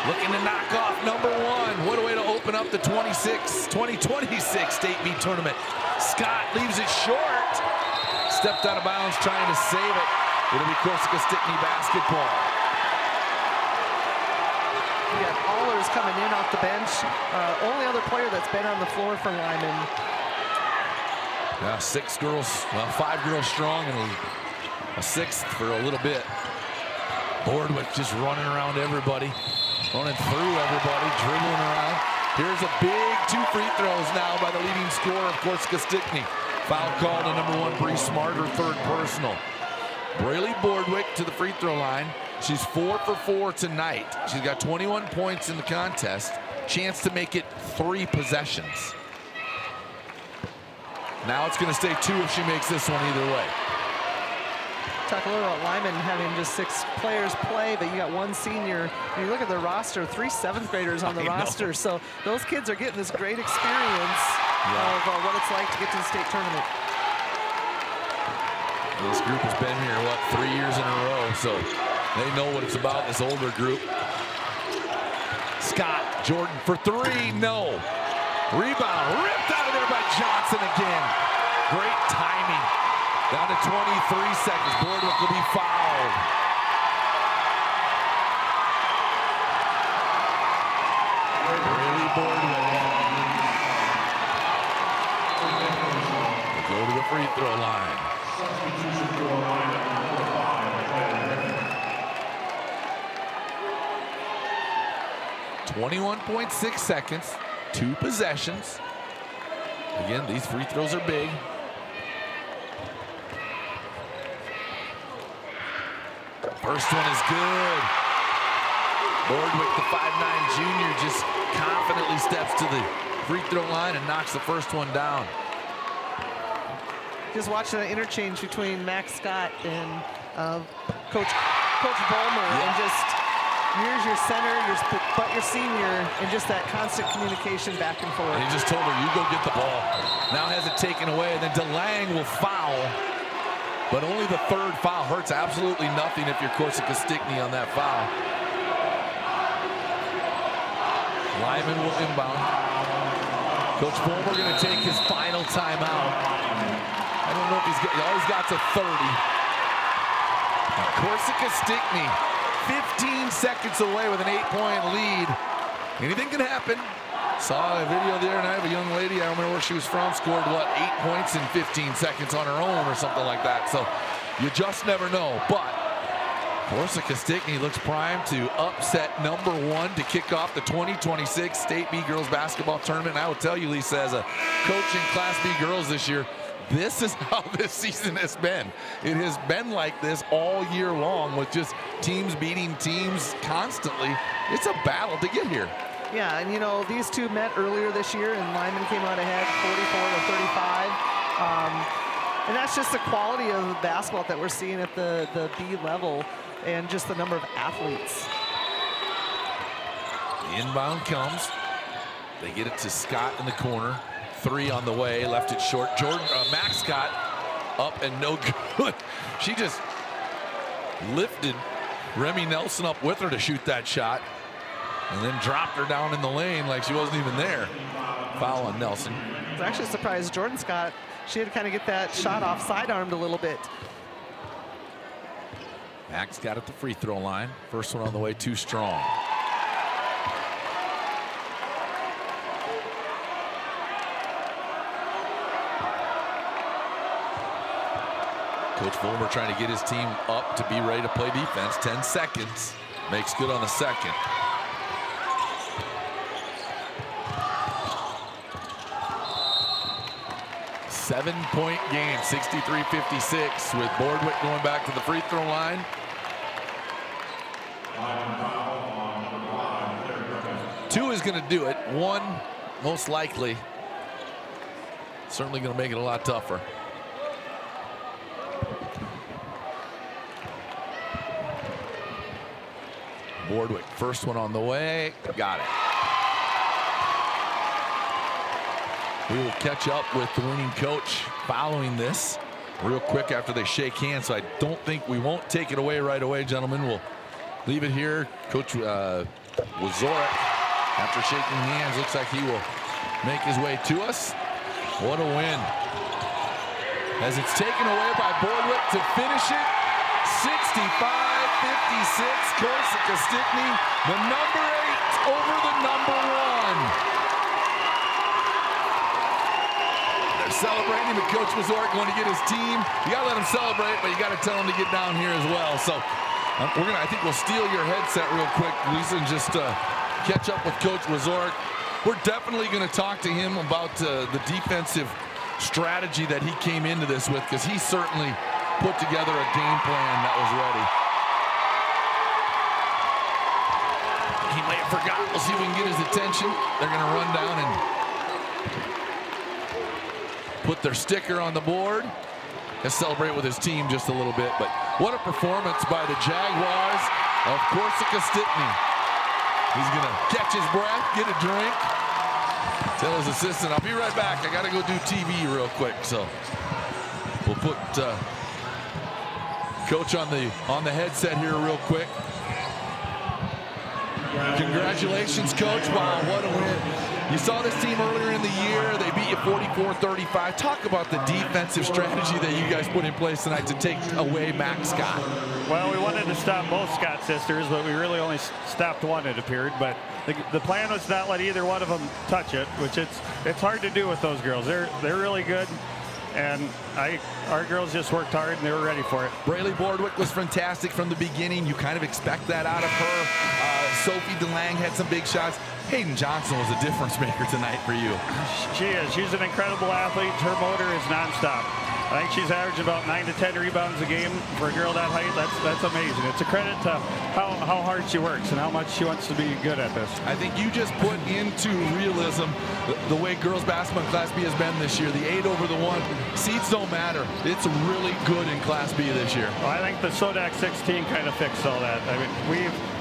looking to knock off number 1. What a way to open up the 2026 State B tournament. Scott leaves it short. Stepped out of bounds trying to save it. It'll be Corsica Stickney basketball. We got Allers coming in off the bench. Only other player that's been on the floor for Lyman. Yeah, 6 girls, well, 5 girls strong, and a 6th for a little bit. Bordwick just running around everybody, running through everybody, dribbling around. Here's a big 2 free throws now by the leading scorer of Corsica Stickney. Foul called on number 1, Bree Smart, her 3rd personal. Braylee Bordwick to the free throw line. She's 4 for 4 tonight. She's got 21 points in the contest. Chance to make it 3 possessions. Now it's going to stay 2 if she makes this one either way. Talk a little about Lyman having just 6 players play, but you got 1 senior. You look at their roster, 3 7th graders on the roster. So those kids are getting this great experience of what it's like to get to the state tournament. This group has been here, 3 years in a row, so they know what it's about, this older group. Scott, Jordan for 3, no. Rebound, ripped out of there by Johnson again. Great timing. Down to 23 seconds, Boardwick will be fouled. Really Boardwick. We'll go to the free throw line. 21.6 seconds, 2 possessions. Again, these free throws are big. First one is good. Boardwick, the 5'9" junior, just confidently steps to the free throw line and knocks the first one down. Just watching an interchange between Max Scott and Coach Vollmer, and just here's your center, but your senior, and just that constant communication back and forth. And he just told her, you go get the ball. Now has it taken away, and then DeLang will foul. But only the 3rd foul hurts absolutely nothing if you're Corsica Stickney on that foul. Lyman will inbound. Coach Vollmer going to take his final timeout. I don't know if he always got to 30. Corsica Stickney, 15 seconds away with an 8-point lead. Anything can happen. Saw a video the other night of a young lady, I don't remember where she was from, scored, 8 points in 15 seconds on her own or something like that. So you just never know. But Corsica Stickney looks primed to upset #1 to kick off the 2026 State B Girls Basketball Tournament. And I will tell you, Lisa, as a coach in Class B Girls this year, this is how this season has been. It has been like this all year long with just teams beating teams constantly. It's a battle to get here. Yeah, and you know, these two met earlier this year, and Lyman came out ahead 44-35. And that's just the quality of the basketball that we're seeing at the B level, and just the number of athletes. The inbound comes. They get it to Scott in the corner. 3 on the way, left it short. Max Scott up and no good. She just lifted Remy Nelson up with her to shoot that shot, and then dropped her down in the lane like she wasn't even there. Foul on Nelson. I was actually surprised Jordan Scott, she had to kind of get that shot off sidearmed a little bit. Max got at the free throw line. First one on the way, too strong. Coach Vollmer trying to get his team up to be ready to play defense. 10 seconds. Makes good on the second. Seven-point game, 63-56, with Boardwick going back to the free throw line. Two is going to do it. 1, most likely. Certainly going to make it a lot tougher. Boardwick, first one on the way. Got it. We will catch up with the winning coach following this real quick after they shake hands. So I don't think we won't take it away right away, gentlemen. We'll leave it here. Coach Wazorek, after shaking hands, looks like he will make his way to us. What a win. As it's taken away by Boardwick to finish it. 65-56, Corsica Stickney, the number 8 over the number 1. Celebrating, but Coach Wazorek going to get his team. You got to let him celebrate, but you got to tell him to get down here as well. So I think we'll steal your headset real quick, Lisa, and just catch up with Coach Wazorek. We're definitely going to talk to him about the defensive strategy that he came into this with, because he certainly put together a game plan that was ready. He may have forgotten. We'll see if we can get his attention. They're going to run down and put their sticker on the board and celebrate with his team just a little bit. But what a performance by the Jaguars of Corsica Stickney. He's going to catch his breath, get a drink, tell his assistant, I'll be right back. I got to go do TV real quick. So we'll put Coach on the headset here real quick. Congratulations, Coach. Wow, what a win. You saw this team earlier in the year. They beat you 44-35. Talk about the defensive strategy that you guys put in place tonight to take away Max Scott. Well, we wanted to stop both Scott sisters, but we really only stopped one, it appeared. But the plan was not let either one of them touch it, which it's hard to do with those girls. They're really good. And our girls just worked hard and they were ready for it. Braylee Bordwick was fantastic from the beginning. You kind of expect that out of her. Sophie DeLange had some big shots. Hayden Johnson was a difference maker tonight for you. She is. She's an incredible athlete. Her motor is nonstop. I think she's averaging about 9 to 10 rebounds a game for a girl that height. That's amazing. It's a credit to how hard she works and how much she wants to be good at this. I think you just put into realism the way girls basketball in Class B has been this year. The 8 over the 1. Seeds don't matter. It's really good in Class B this year. Well, I think the Sodak 16 kind of fixed all that. I mean,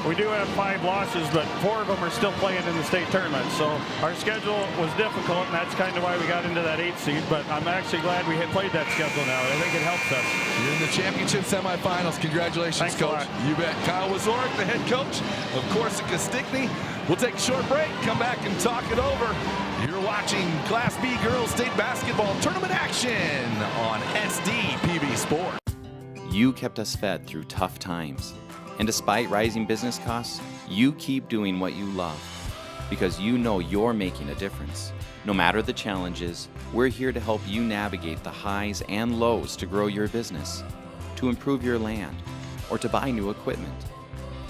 we do have 5 losses, but 4 of them are still playing in the state tournament. So our schedule was difficult, and that's kind of why we got into that 8 seed. But I'm actually glad we had played that schedule now. I think it helps us. You're in the championship semifinals. Congratulations, Thanks, Coach. You bet. Kyle Wazorek, the head coach of Corsica Stickney. We'll take a short break, come back and talk it over. You're watching Class B Girls State Basketball Tournament action on SDPB Sport. You kept us fed through tough times. And despite rising business costs, you keep doing what you love because you know you're making a difference. No matter the challenges, we're here to help you navigate the highs and lows to grow your business, to improve your land, or to buy new equipment.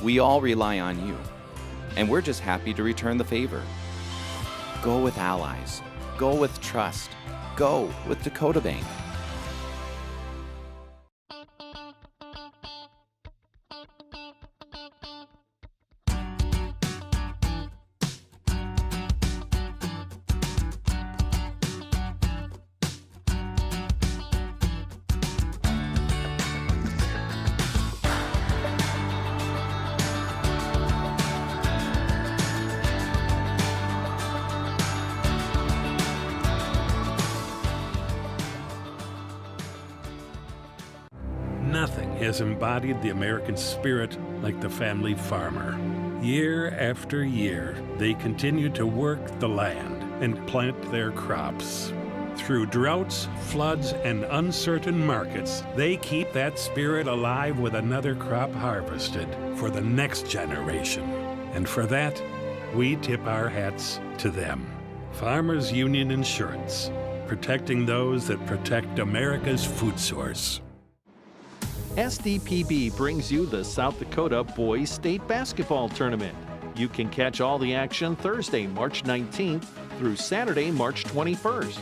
We all rely on you, and we're just happy to return the favor. Go with Allies. Go with trust. Go with Dakota Bank. Nothing has embodied the American spirit like the family farmer. Year after year, they continue to work the land and plant their crops. Through droughts, floods, and uncertain markets, they keep that spirit alive with another crop harvested for the next generation. And for that, we tip our hats to them. Farmers Union Insurance, protecting those that protect America's food source. SDPB brings you the South Dakota Boys State Basketball Tournament. You can catch all the action Thursday, March 19th through Saturday, March 21st.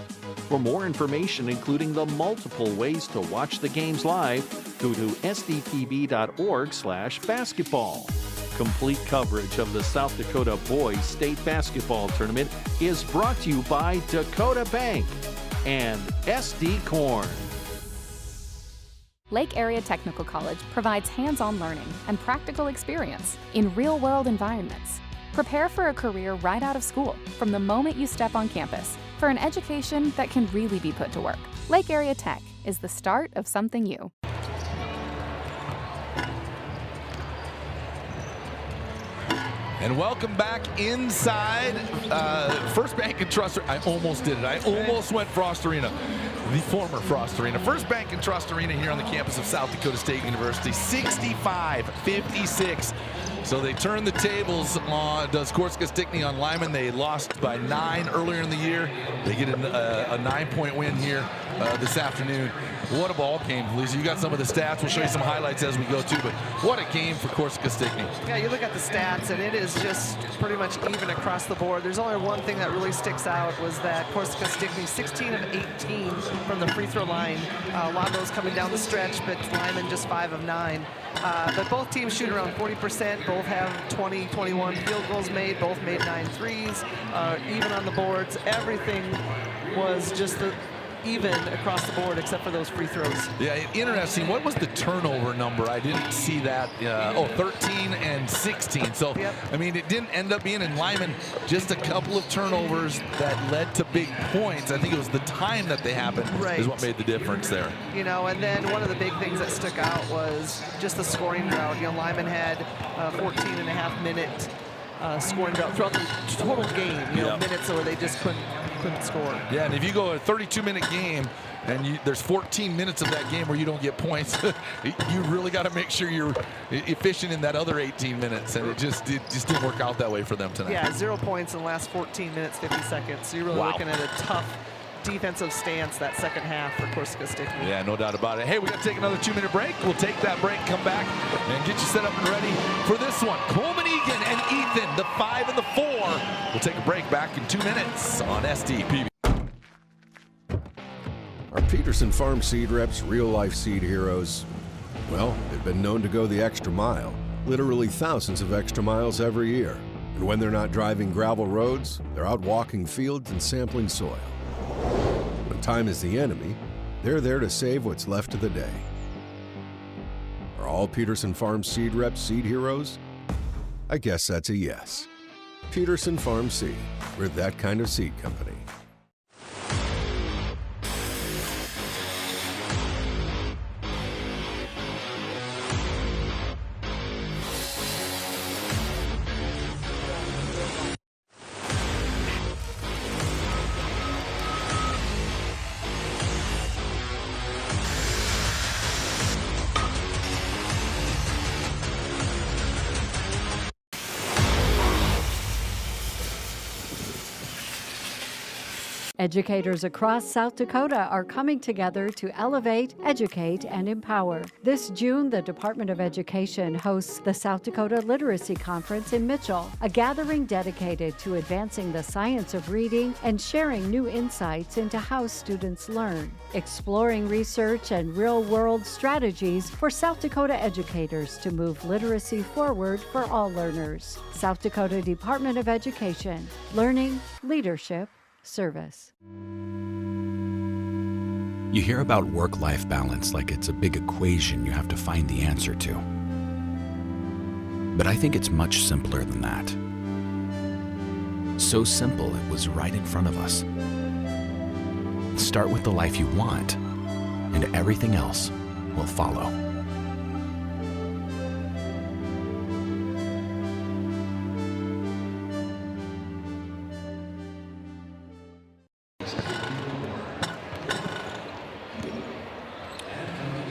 For more information, including the multiple ways to watch the games live, go to sdpb.org/basketball. Complete coverage of the South Dakota Boys State Basketball Tournament is brought to you by Dakota Bank and SD Corn. Lake Area Technical College provides hands-on learning and practical experience in real-world environments. Prepare for a career right out of school from the moment you step on campus for an education that can really be put to work. Lake Area Tech is the start of something new. And welcome back inside First Bank and Trust. I almost did it. I almost went Frost Arena, the former Frost Arena. First Bank and Trust Arena here on the campus of South Dakota State University, 65-56. So they turned the tables on Corsica Stickney on Lyman. They lost by 9 earlier in the year. They get a 9-point win here this afternoon. What a ball game, Lisa. You got some of the stats. We'll show you some highlights as we go too, but what a game for Corsica Stickney. Yeah, you look at the stats, and it is just pretty much even across the board. There's only one thing that really sticks out was that Corsica Stickney 16 of 18 from the free throw line. A lot of those coming down the stretch, but Lyman just 5 of 9. But both teams shoot around 40%. Both have 20, 21 field goals made. Both made 9 threes. Even on the boards, everything was just even across the board except for those free throws. Yeah, interesting. What was the turnover number? I didn't see that. 13 and 16. So, I mean, it didn't end up being in Lyman. Just a couple of turnovers that led to big points. I think it was the time that they happened is what made the difference there. You know, and then one of the big things that stuck out was just the scoring drought. You know, Lyman had 14.5-minute scoring drought throughout the total game. You know, minutes where they just couldn't score. Yeah, and if you go a 32-minute game and there's 14 minutes of that game where you don't get points, you really got to make sure you're efficient in that other 18 minutes, and it just didn't work out that way for them tonight. Yeah, 0 points in the last 14 minutes, 50 seconds. So you're really looking at a tough defensive stance that second half for Corsica Stickney. Yeah, no doubt about it. Hey, we got to take another 2-minute break. We'll take that break, come back, and get you set up and ready for this one. Coleman Egan and Ethan, the 5 and the 4. We'll take a break back in 2 minutes on SDPB. Our Peterson Farm seed reps, real-life seed heroes, well, they've been known to go the extra mile, literally thousands of extra miles every year. And when they're not driving gravel roads, they're out walking fields and sampling soil. When time is the enemy, they're there to save what's left of the day. Are all Peterson Farm seed reps seed heroes? I guess that's a yes. Peterson Farm Seed, we're that kind of seed company. Educators across South Dakota are coming together to elevate, educate, and empower. This June, the Department of Education hosts the South Dakota Literacy Conference in Mitchell, a gathering dedicated to advancing the science of reading and sharing new insights into how students learn, exploring research and real-world strategies for South Dakota educators to move literacy forward for all learners. South Dakota Department of Education, learning, leadership, service. You hear about work-life balance like it's a big equation you have to find the answer to. But I think it's much simpler than that. So simple it was right in front of us. Start with the life you want, and everything else will follow.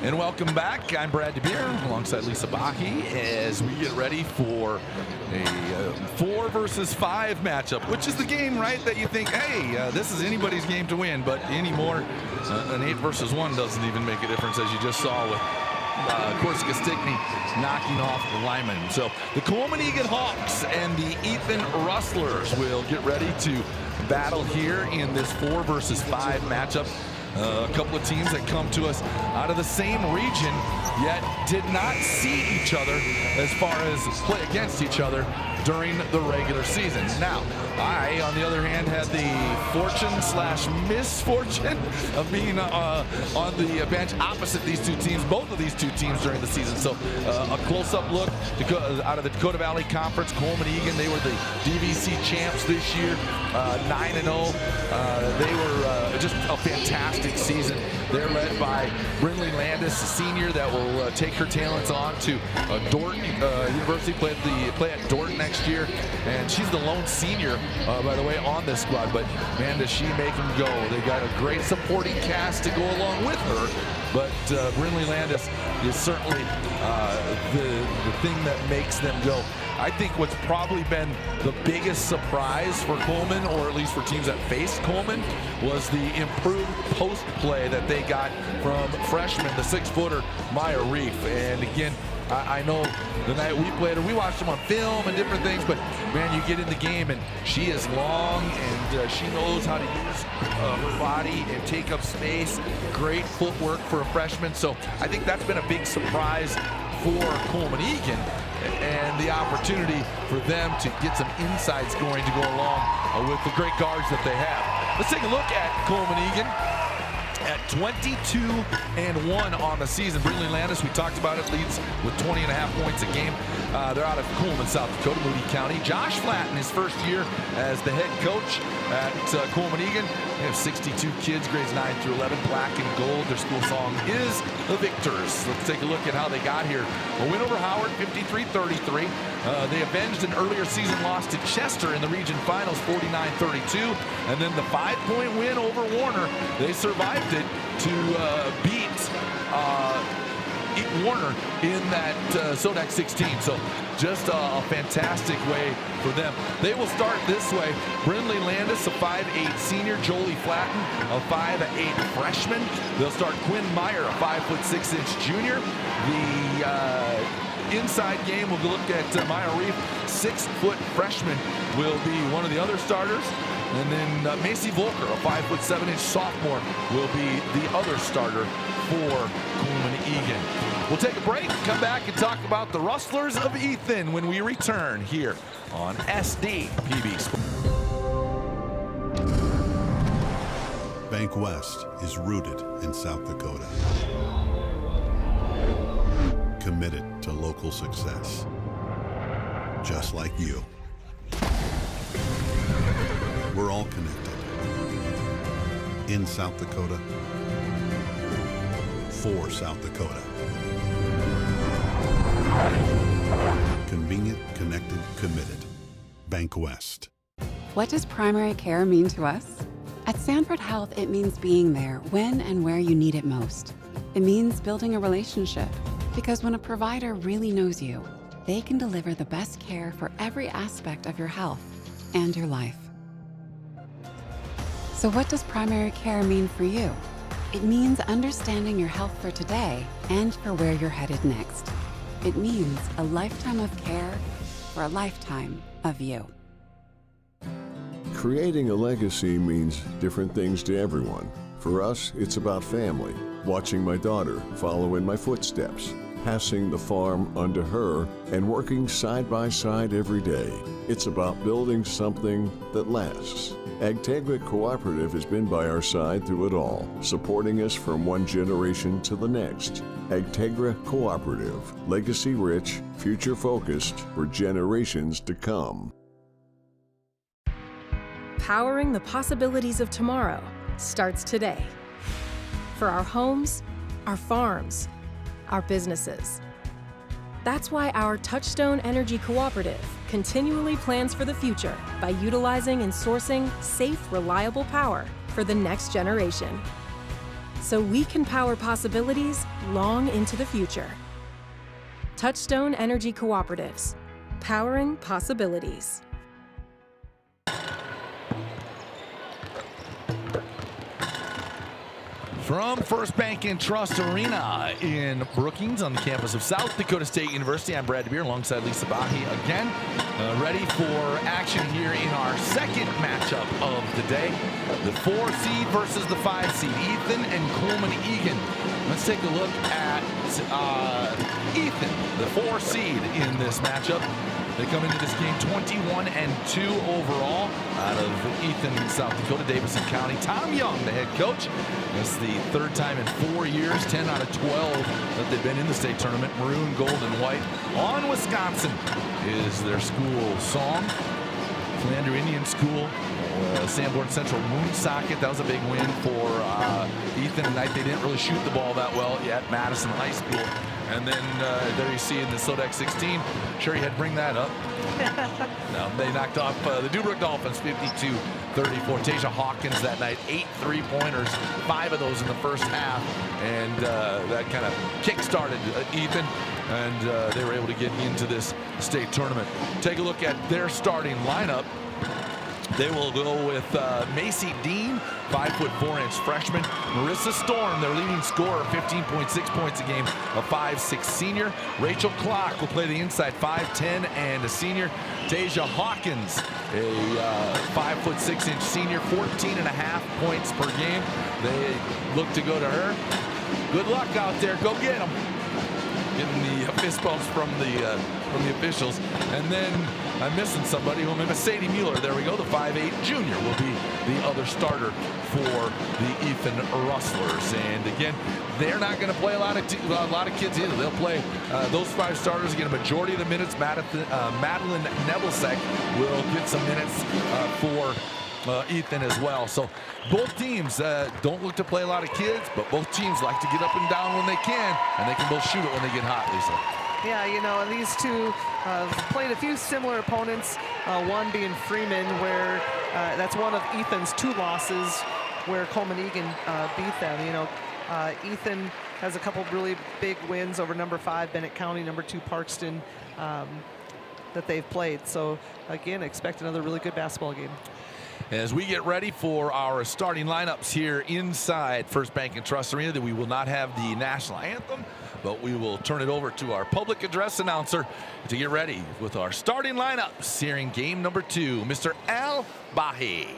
And welcome back. I'm Brad DeBeer alongside Lisa Bahi as we get ready for a 4 versus 5 matchup, which is the game, right, that you think, hey, this is anybody's game to win, but anymore, an 8 versus 1 doesn't even make a difference, as you just saw with Corsica Stickney knocking off the Lyman. So the Coleman Egan Hawks and the Ethan Rustlers will get ready to battle here in this 4 versus 5 matchup. A couple of teams that come to us out of the same region, yet did not see each other as far as play against each other during the regular season. Now, I, on the other hand, had the fortune/misfortune of being on the bench opposite these two teams, both of these two teams during the season. So a close-up look out of the Dakota Valley Conference. Coleman Egan, they were the DVC champs this year, 9-0. They were just a fantastic season. They're led by Brinley Landis, a senior that will take her talents on to Dorton University, play at Dorton next year, and she's the lone senior, by the way, on this squad. But man, does she make them go. They got a great supporting cast to go along with her, but Brinley Landis is certainly the thing that makes them go. I think what's probably been the biggest surprise for Coleman, or at least for teams that faced Coleman, was the improved post play that they got from freshman, the 6-footer Maya Reef. And again, I know the night we played her, we watched them on film and different things, but man, you get in the game and she is long and she knows how to use her body and take up space. Great footwork for a freshman. So I think that's been a big surprise for Coleman Egan, and the opportunity for them to get some insides going to go along with the great guards that they have. Let's take a look at Coleman Egan. at 22-1 on the season. Brindley Landis, we talked about it, leads with 20.5 points a game. They're out of Coleman, South Dakota, Moody County. Josh Flatten, his first year as the head coach at Coleman Egan. They have 62 kids, grades 9 through 11, black and gold. Their school song is The Victors. Let's take a look at how they got here. A win over Howard, 53-33. They avenged an earlier season loss to Chester in the region finals, 49-32. And then the 5-point win over Warner. They survived it to beat Warner in that SODAC 16. So just a fantastic way for them. They will start this way. Brindley Landis, a 5'8" senior. Jolie Flatten, a 5'8" freshman. They'll start Quinn Meyer, a 5'6" junior. The inside game, we'll look at Maya Reef, 6-foot freshman, will be one of the other starters. And then Macy Volker, a 5'7" sophomore, will be the other starter for Coleman Egan. We'll take a break, come back and talk about the Rustlers of Ethan when we return here on SDPB Sports. Bank West is rooted in South Dakota. Committed to local success. Just like you. We're all connected. In South Dakota. For South Dakota. Convenient, connected, committed. Bank West. What does primary care mean to us? At Sanford Health, it means being there when and where you need it most. It means building a relationship, because when a provider really knows you, they can deliver the best care for every aspect of your health and your life. So what does primary care mean for you? It means understanding your health for today and for where you're headed next. It means a lifetime of care for a lifetime of you. Creating a legacy means different things to everyone. For us, it's about family, watching my daughter follow in my footsteps, passing the farm under her, and working side by side every day. It's about building something that lasts. Agtegra Cooperative has been by our side through it all, supporting us from one generation to the next. Agtegra Cooperative, legacy rich, future focused for generations to come. Powering the possibilities of tomorrow starts today. For our homes, our farms, our businesses. That's why our Touchstone Energy Cooperative continually plans for the future by utilizing and sourcing safe, reliable power for the next generation. So we can power possibilities long into the future. Touchstone Energy Cooperatives, powering possibilities. From First Bank and Trust Arena in Brookings on the campus of South Dakota State University, I'm Brad DeBeer alongside Lisa Bahi again, ready for action here in our second matchup of the day. The 4 seed versus the 5 seed, Ethan and Coleman Egan. Let's take a look at Ethan, the 4 seed in this matchup. They come into this game 21-2 overall out of Ethan, South Dakota, Davidson County. Tom Young, the head coach. It's the 3rd time in 4 years, 10 out of 12 that they've been in the state tournament. Maroon, gold, and white. On Wisconsin is their school song. Philander Indian School, Sanborn Central Moonsocket. That was a big win for Ethan tonight. They didn't really shoot the ball that well at Madison High School. And then there you see in the SODAC 16, sure you had to bring that up. No, they knocked off the Dubrook Dolphins 52-34. Tasia Hawkins that night, 8 3-pointers, 5 of those in the first half. And that kind of kick-started Ethan. And they were able to get into this state tournament. Take a look at their starting lineup. They will go with Macy Dean, 5'4" freshman. Marissa Storm, their leading scorer, 15.6 points a game, a 5'6" senior. Rachel Clark will play the inside, 5'10" and a senior. Tasia Hawkins, a 5'6" senior, 14.5 points per game. They look to go to her. Good luck out there. Go get them. Getting the fist bumps from the officials. And then I'm missing somebody. Sadie Mueller. There we go. The 5'8 junior will be the other starter for the Ethan Rustlers. And again, they're not going to play a lot of kids either. They'll play those 5 starters get a majority of the minutes. Madeline Nebelsack will get some minutes for Ethan as well. So both teams don't look to play a lot of kids, but both teams like to get up and down when they can, and they can both shoot it when they get hot, Lisa. Yeah, you know, and these two played a few similar opponents, one being Freeman, where that's one of Ethan's 2 losses where Coleman Egan beat them. You know, Ethan has a couple really big wins over number 5 Bennett County, number 2 Parkston that they've played. So again, expect another really good basketball game. As we get ready for our starting lineups here inside First Bank and Trust Arena, that we will not have the national anthem, but we will turn it over to our public address announcer to get ready with our starting lineups here in game number 2, Mr. Al Bahi.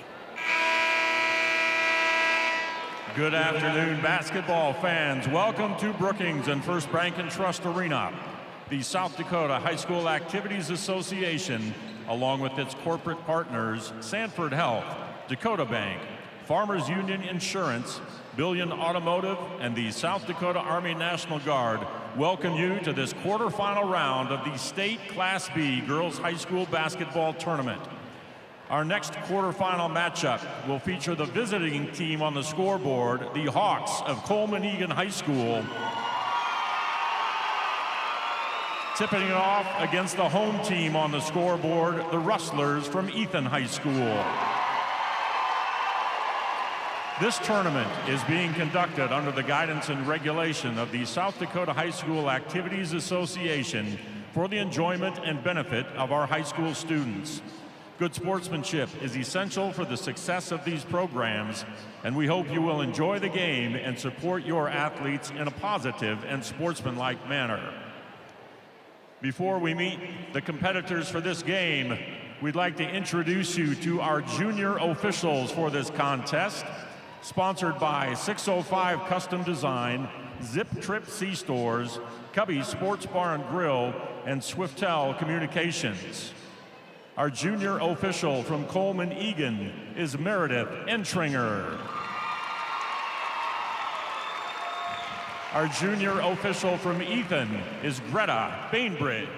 Good afternoon, basketball fans. Welcome to Brookings and First Bank and Trust Arena. The South Dakota High School Activities Association, along with its corporate partners, Sanford Health, Dakota Bank, Farmers Union Insurance, Billion Automotive, and the South Dakota Army National Guard, welcome you to this quarterfinal round of the State Class B Girls High School Basketball Tournament. Our next quarterfinal matchup will feature the visiting team on the scoreboard, the Hawks of Coleman Egan High School, tipping it off against the home team on the scoreboard, the Rustlers from Ethan High School. This tournament is being conducted under the guidance and regulation of the South Dakota High School Activities Association for the enjoyment and benefit of our high school students. Good sportsmanship is essential for the success of these programs, and we hope you will enjoy the game and support your athletes in a positive and sportsmanlike manner. Before we meet the competitors for this game, we'd like to introduce you to our junior officials for this contest, sponsored by 605 Custom Design, Zip Trip C-Stores, Cubby Sports Bar and Grill, and Swiftel Communications. Our junior official from Coleman Egan is Meredith Entringer. Our junior official from Ethan is Greta Bainbridge.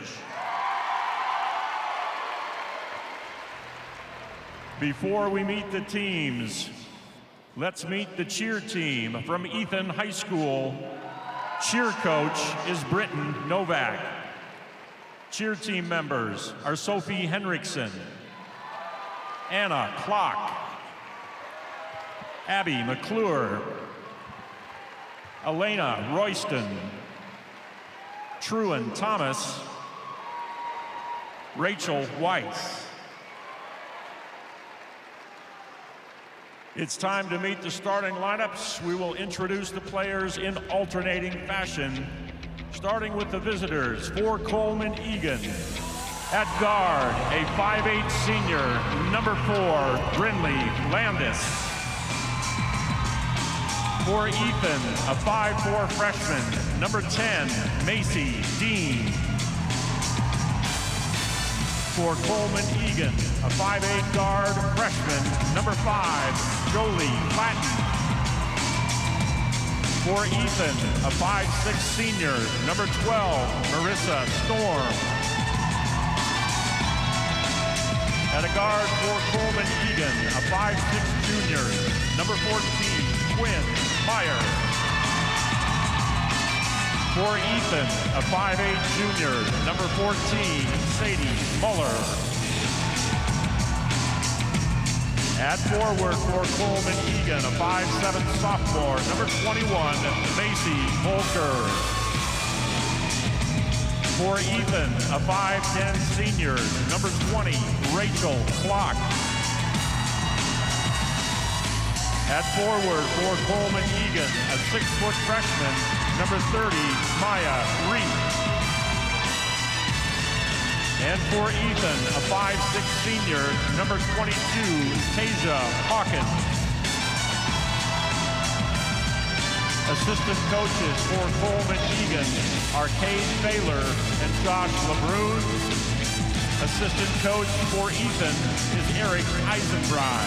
Before we meet the teams, let's meet the cheer team from Ethan High School. Cheer coach is Britton Novak. Cheer team members are Sophie Henriksen, Anna Klock, Abby McClure, Elena Royston, Truan Thomas, Rachel Weiss. It's time to meet the starting lineups. We will introduce the players in alternating fashion, starting with the visitors for Coleman Egan. At guard, a 5'8 senior, number 4, Brinley Landis. For Ethan, a 5'4 freshman, number 10, Macy Dean. For Coleman Egan, a 5'8 guard freshman, number 5, Jolie Platten. For Ethan, a 5'6 senior, number 12, Marissa Storm. At a guard for Coleman Egan, a 5'6 junior, number 14, Quinn Meyer. For Ethan, a 5'8 junior, number 14, Sadie Muller. At forward for Coleman Egan, a 5'7 sophomore, number 21, Macy Volker. For Ethan, a 5'10 senior, number 20, Rachel Klock. At forward for Coleman Egan, a 6-foot freshman, number 30, Maya Reed. And for Ethan, a 5'6 senior, number 22, Tasia Hawkins. Assistant coaches for Coleman Egan are Cade Baylor and Josh LeBrun. Assistant coach for Ethan is Eric Eisenbrei.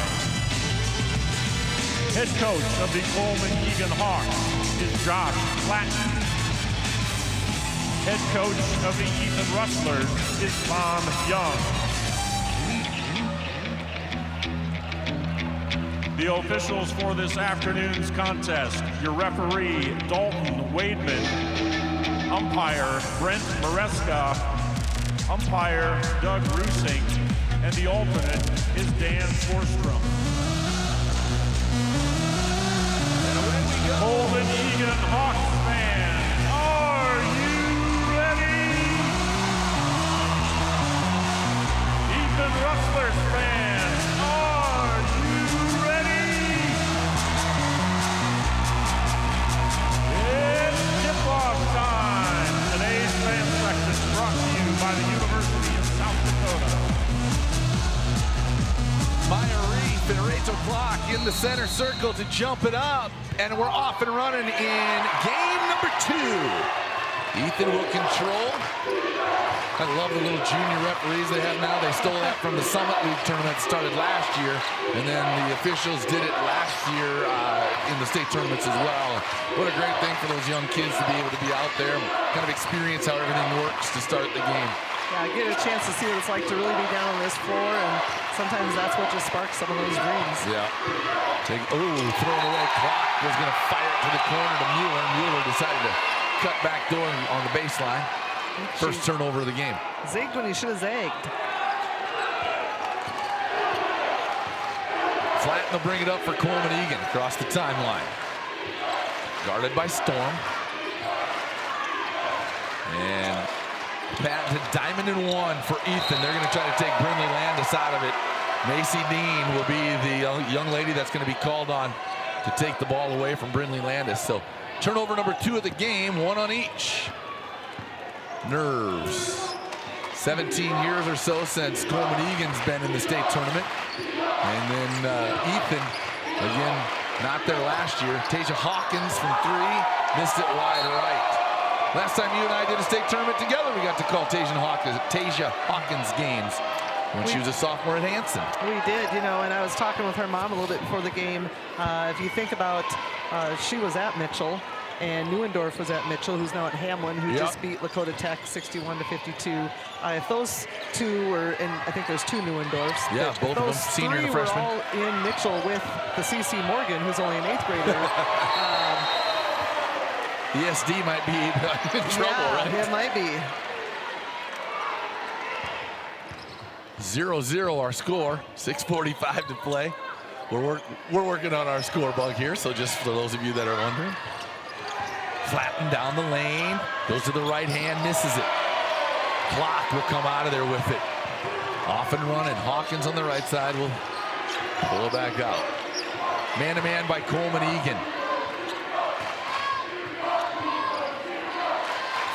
Head coach of the Coleman Egan Hawks is Josh Flatten. Head coach of the Ethan Rustlers is Tom Young. The officials for this afternoon's contest, your referee, Dalton Wademan, umpire, Brent Maresca, umpire, Doug Rusing, and the alternate is Dan Forstrom. And away we go. Coleman Egan Hawks fans, are you ready? Ethan Rustlers fans, are you ready? It's tip-off time. Today's fan section brought to you by the University of South Dakota. Maya Reef and Rachel Clark in the center circle to jump it up. And we're off and running in game number 2. Ethan will control. I love the little junior referees they have now. They stole that from the Summit League tournament that started last year. And then the officials did it last year in the state tournaments as well. What a great thing for those young kids to be able to be out there and kind of experience how everything works to start the game. Yeah, get a chance to see what it's like to really be down on this floor, and sometimes that's what just sparks some of those dreams. Yeah. Thrown away. Clock was going to fire it to the corner to Mueller. Mueller decided to cut back door on the baseline. First turnover of the game. Zigged when he should have zagged. Flatten will bring it up for Coleman Egan across the timeline. Guarded by Storm. And Pat to diamond and one for Ethan. They're going to try to take Brindley Landis out of it. Macy Dean will be the young lady that's going to be called on to take the ball away from Brindley Landis. So turnover number 2 of the game, 1 on each. Nerves. 17 years or so since Coleman Egan's been in the state tournament. And then Ethan, again, not there last year. Tasia Hawkins from 3, missed it wide right. Last time you and I did a state tournament together, we got to call Tasia Hawkins games when she was a sophomore at Hanson. We did, you know, and I was talking with her mom a little bit before the game. If you think about, she was at Mitchell, and Neuendorf was at Mitchell, who's now at Hamlin, who just beat Lakota Tech 61-52. If those two were, and I think there's 2 Neuendorfs. Yeah, both of them, senior and freshman. Were all in Mitchell with the C.C. Morgan, who's only an 8th grader. The SD might be in trouble, right? It might be. 0-0 our score, 6:45 to play. We're working on our score bug here, so just for those of you that are wondering. Flatten down the lane, goes to the right hand, misses it. Clock will come out of there with it. Off and running, Hawkins on the right side will pull it back out. Man-to-man by Coleman Egan.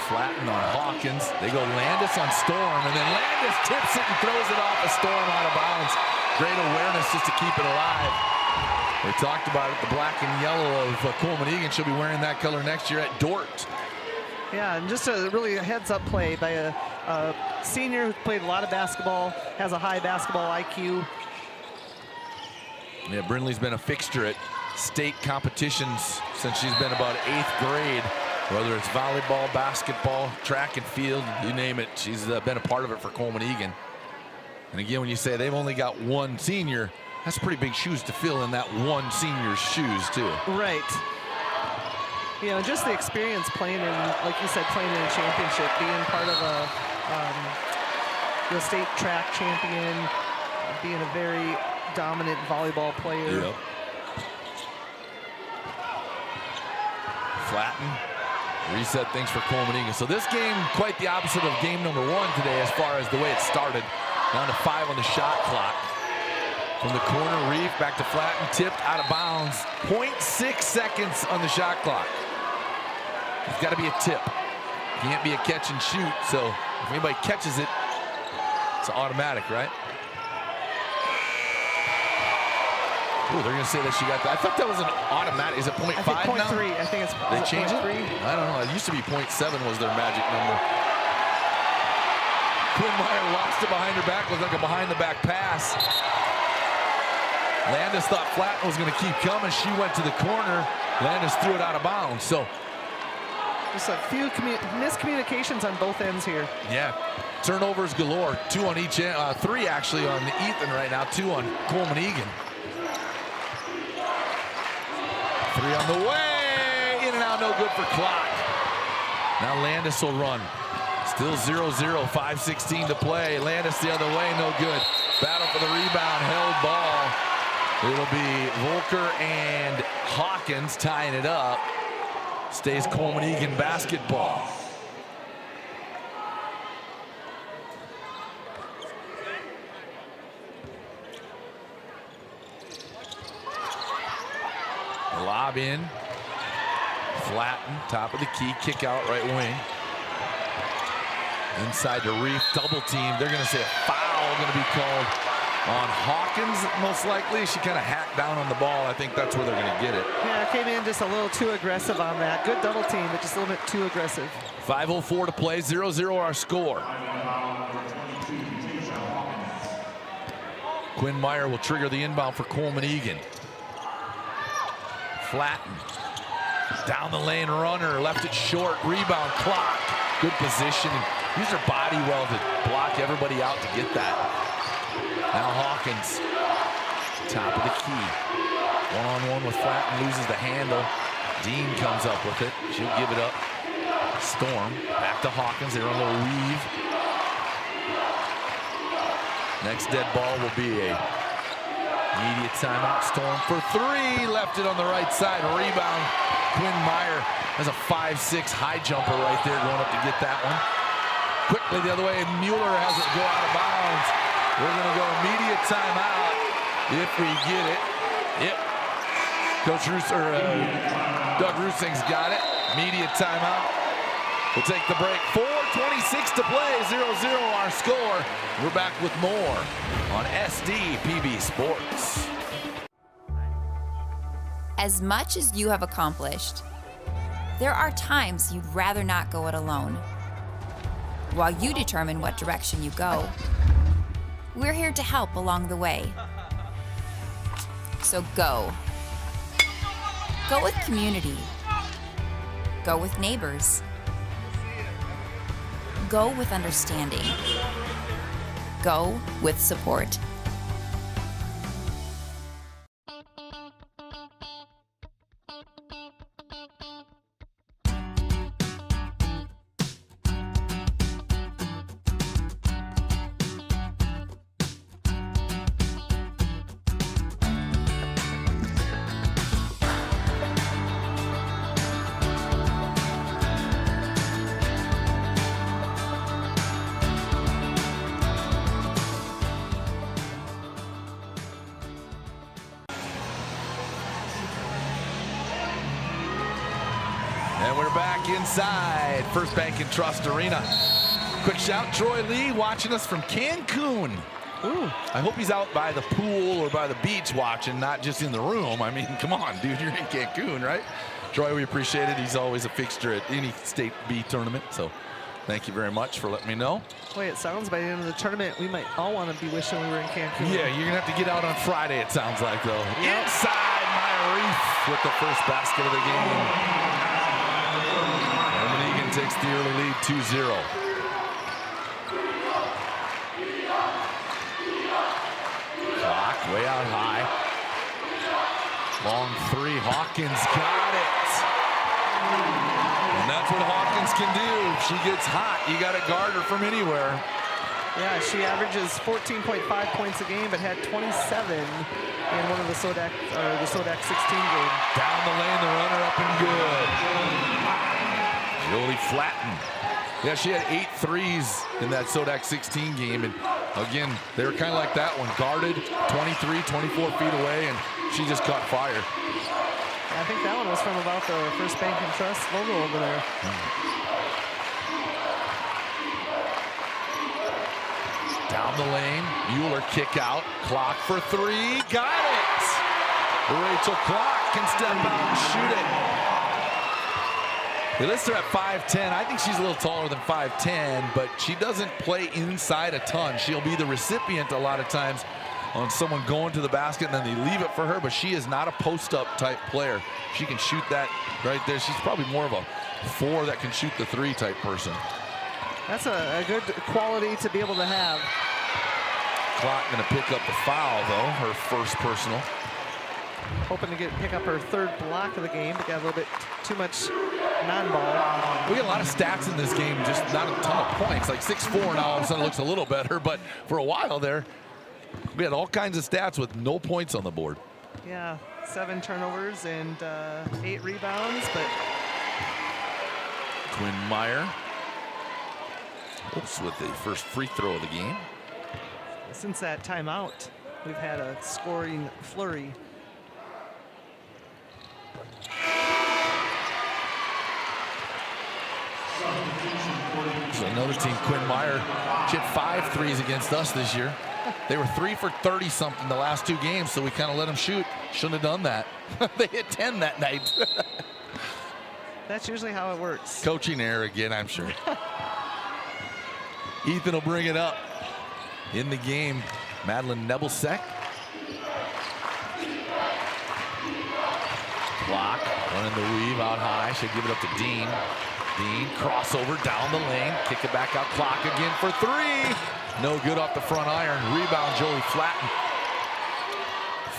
Flatten on Hawkins. They go Landis on Storm, and then Landis tips it and throws it off a Storm out of bounds. Great awareness just to keep it alive. We talked about it, the black and yellow of Coleman Egan. She'll be wearing that color next year at Dort. Yeah, and just a really heads-up play by a senior who played a lot of basketball, has a high basketball IQ. Yeah, Brindley's been a fixture at state competitions since she's been about 8th grade. Whether it's volleyball, basketball, track and field, you name it, she's been a part of it for Coleman Egan. And again, when you say they've only got 1 senior, that's pretty big shoes to fill in that 1 senior's shoes, too. Right. You know, just the experience playing in, like you said, playing in a championship, being part of a state track champion, being a very dominant volleyball player. Yep. Flatten. Reset things for Coleman Egan. So this game, quite the opposite of game number 1 today as far as the way it started. Down to 5 on the shot clock. From the corner, Reef back to Flatten, tipped out of bounds. 0.6 seconds on the shot clock. It's got to be a tip. Can't be a catch and shoot, so if anybody catches it, it's automatic, right? Ooh, they're going to say that she got that. I thought that was an automatic. Is it 0.5 now? I think 0.3. I think it's They changed it? 0.3. I don't know. It used to be 0.7 was their magic number. Quinn Meyer lost it behind her back. Looked like a behind-the-back pass. Landis thought Flatten was going to keep coming. She went to the corner. Landis threw it out of bounds. So just a few miscommunications on both ends here. yeah, turnovers galore. 2 on each end, 3 actually on Ethan right now. 2 on Coleman Egan. 3 on the way. In and out, no good for clock. Now Landis will run. Still 0-0, 5:16 to play. Landis the other way, no good. Battle for the rebound, held ball. It'll be Volker and Hawkins tying it up. Stays Coleman Egan basketball. Lob in. Flatten, top of the key, kick out right wing. Inside to Reef, double team. They're going to say a foul going to be called on Hawkins, most likely. She kind of hacked down on the ball. I think that's where they're going to get it. Yeah, came in just a little too aggressive on that. Good double team, but just a little bit too aggressive. 5:04 to play, 0-0 our score. Quinn Meyer will trigger the inbound for Coleman Egan. Flatten. Down the lane runner, left it short, rebound clock. Good position. Used her body well to block everybody out to get that. Now Hawkins, top of the key. One-on-one with Flatten, loses the handle. Dean comes up with it. She'll give it up. Storm, back to Hawkins. They're on a little weave. Next dead ball will be a immediate timeout. Storm for 3, left it on the right side. Rebound, Quinn Meyer has a 5'6" high jumper right there going up to get that one. Quickly the other way, Mueller has it go out of bounds. We're going to go immediate timeout if we get it. Yep. Coach Doug Rusing's got it. Immediate timeout. We'll take the break. 4:26 to play, 0-0 our score. We're back with more on SDPB Sports. As much as you have accomplished, there are times you'd rather not go it alone. While you determine what direction you go, we're here to help along the way. So go. Go with community. Go with neighbors. Go with understanding. Go with support. And we're back inside First Bank and Trust Arena. Quick shout, Troy Lee watching us from Cancun. Ooh, I hope he's out by the pool or by the beach watching, not just in the room. I mean, come on, dude, you're in Cancun, right? Troy, we appreciate it. He's always a fixture at any State B tournament, so thank you very much for letting me know. Boy, it sounds by the end of the tournament, we might all want to be wishing we were in Cancun. Yeah, you're going to have to get out on Friday, it sounds like, though. Yep. Inside, Maya Reef with the first basket of the game. Coleman Egan takes the early lead, 2-0. Clock way out high. Long 3, Hawkins got it. And that's what Hawkins can do. If she gets hot, you got to guard her from anywhere. Yeah, she averages 14.5 points a game, but had 27 in one of the Sodak 16 game. Down the lane, the runner up and good. Jolie Flatten. Yeah, she had 8 threes in that Sodak 16 game. And again, they were kind of like that one. Guarded 23, 24 feet away, and she just caught fire. I think that one was from about the First Bank and Trust logo over there. Down the lane, Mueller kick out. Clock for 3, got it! Rachel Clock can step out and shoot it. They list her at 5'10". I think she's a little taller than 5'10", but she doesn't play inside a ton. She'll be the recipient a lot of times on someone going to the basket, and then they leave it for her, but she is not a post-up type player. She can shoot that right there. She's probably more of a 4 that can shoot the 3 type person. That's a good quality to be able to have. Clock going to pick up the foul, though, her first personal. Hoping to pick up her 3rd block of the game, but got a little bit too much non-ball. We got a lot of stats in this game, just not a ton of points. Like 6'4" now all of a sudden looks a little better, but for a while there, we had all kinds of stats with no points on the board. Yeah, 7 turnovers and 8 rebounds, but Quinn Meyer, with the first free throw of the game. Since that timeout, we've had a scoring flurry. So another team, Quinn Meyer, she had 5 threes against us this year. They were 3 for 30-something the last 2 games, so we kind of let them shoot. Shouldn't have done that. They hit 10 that night. That's usually how it works. Coaching error again, I'm sure. Ethan will bring it up. In the game, Madeline Nebelsack. Block, running the weave out high. Should give it up to Dean. Dean, crossover down the lane. Kick it back out. Clock again for 3. No good off the front iron. Rebound, Joey Flatten.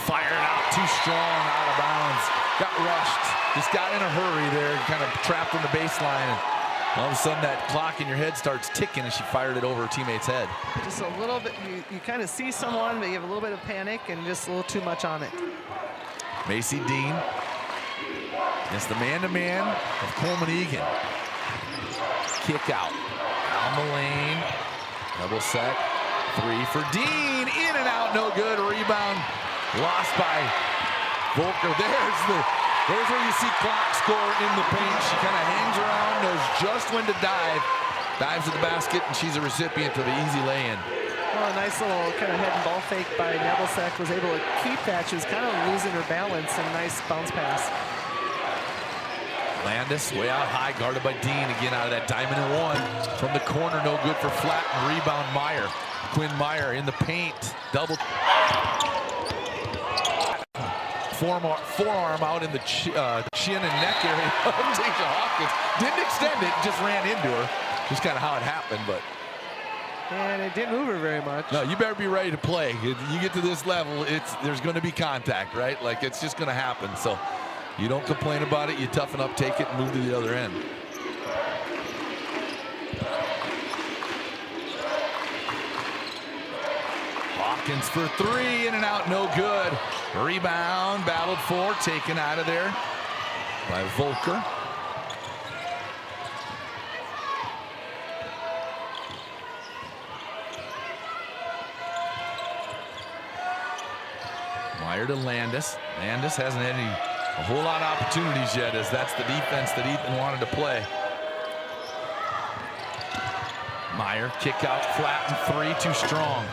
Fired out, too strong, out of bounds. Got rushed. Just got in a hurry there, kind of trapped in the baseline. All of a sudden, that clock in your head starts ticking as she fired it over her teammate's head. Just a little bit, you kind of see someone, but you have a little bit of panic and just a little too much on it. Macy Dean against the man-to-man of Coleman Egan. Kick out, down the lane. Double set, 3 for Dean. In and out, no good. Rebound, lost by Volker. There's where you see Clock score in the paint. She kind of hangs around, knows just when to dive. Dives to the basket, and she's a recipient of the easy lay-in. Well, a nice little kind of head and ball fake by Nebelsack. Was able to keep that. She was kind of losing her balance, and nice bounce pass. Landis way out high, guarded by Dean. Again out of that diamond and 1. From the corner, no good for Flatten. Rebound Meyer. Quinn Meyer in the paint. Double. Forearm out in the chin and neck area of Tasia Hawkins. Didn't extend it, just ran into her. Just kind of how it happened, but. And it didn't move her very much. No, you better be ready to play. You get to this level, there's going to be contact, right? Like, it's just going to happen. So you don't complain about it. You toughen up, take it, and move to the other end. Hawkins for 3, in and out, no good. Rebound, battled for, taken out of there by Volker. Meyer to Landis. Landis hasn't had a whole lot of opportunities yet, as that's the defense that Ethan wanted to play. Meyer, kick out, flat and 3, too strong.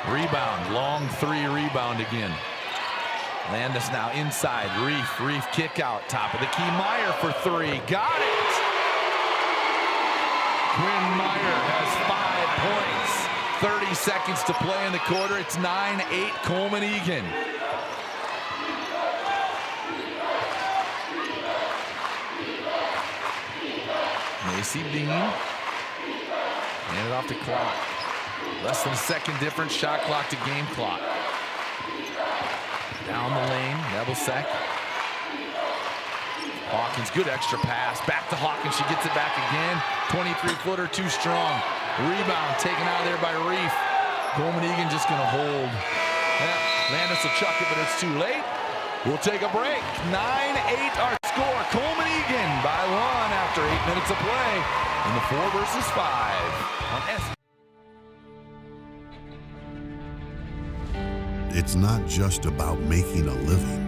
Rebound, long 3 rebound again. Landis now inside, Reef kick out, top of the key, Meyer for 3, got it! Quinn Meyer has 5 points, 30 seconds to play in the quarter, it's 9-8 Coleman Egan. Macy Dean, hand it off to Clock. Less than a second difference, shot clock to game clock. Down the lane, Nebelsack. Hawkins, good extra pass. Back to Hawkins, she gets it back again. 23-footer, too strong. Rebound taken out of there by Reef. Coleman Egan just gonna hold. Landis will chuck it, but it's too late. We'll take a break. 9-8 our score. Coleman Egan by 1 after 8 minutes of play in the 4 versus 5 on S. It's not just about making a living.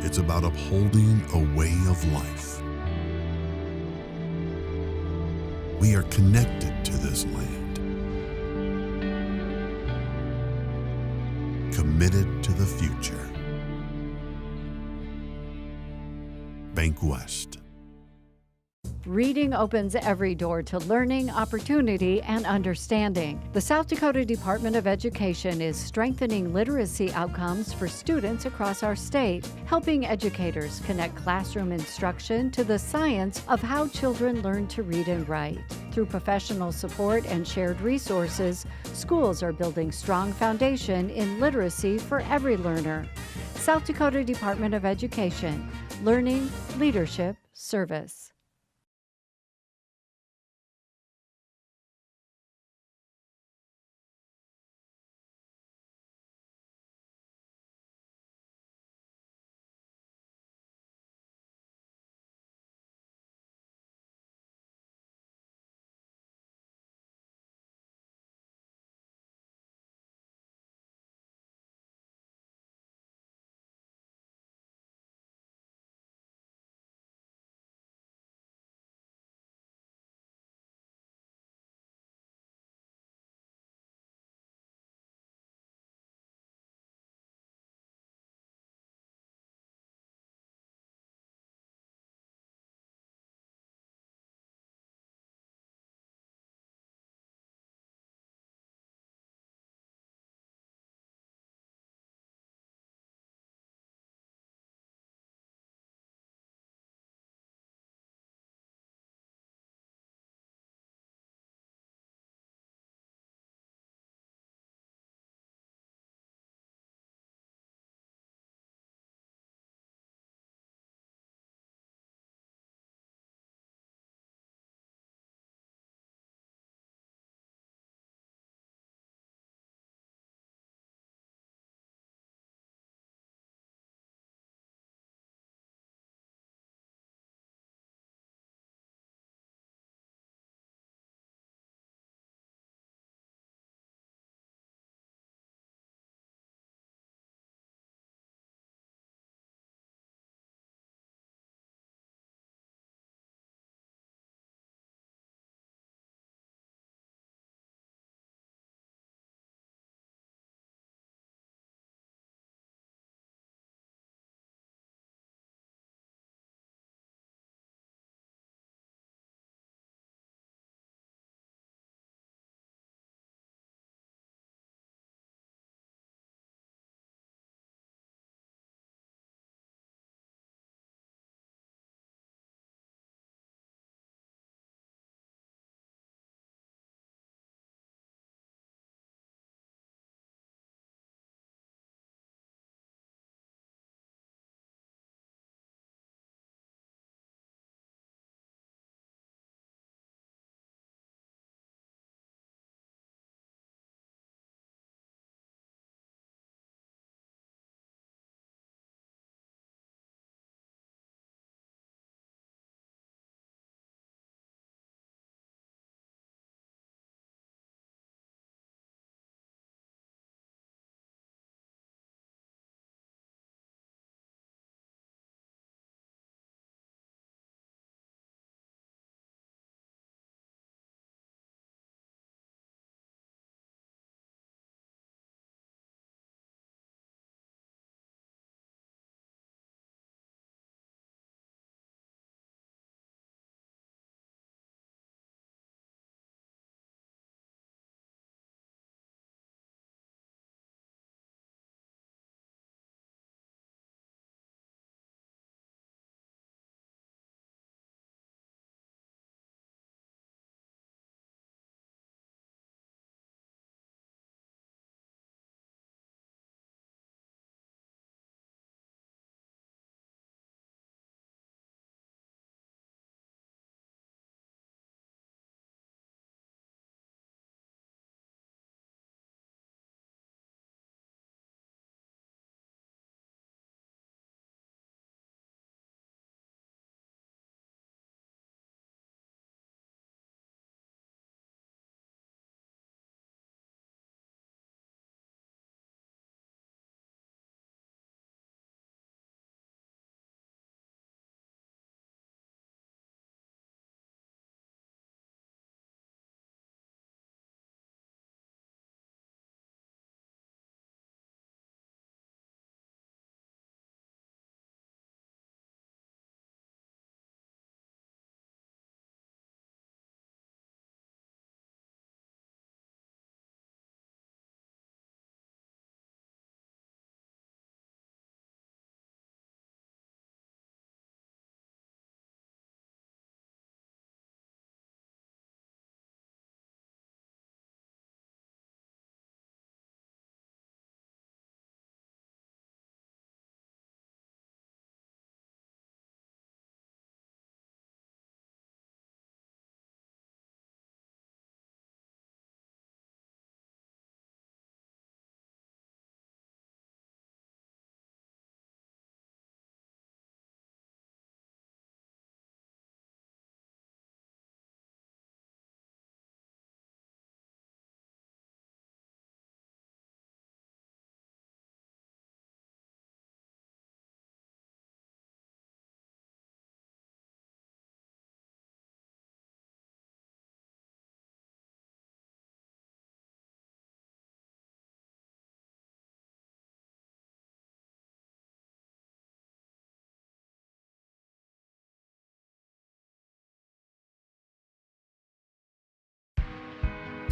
It's about upholding a way of life. We are connected to this land, committed to the future. Bank West. Reading opens every door to learning, opportunity, and understanding. The South Dakota Department of Education is strengthening literacy outcomes for students across our state, helping educators connect classroom instruction to the science of how children learn to read and write. Through professional support and shared resources, schools are building strong foundation in literacy for every learner. South Dakota Department of Education, learning, leadership, service.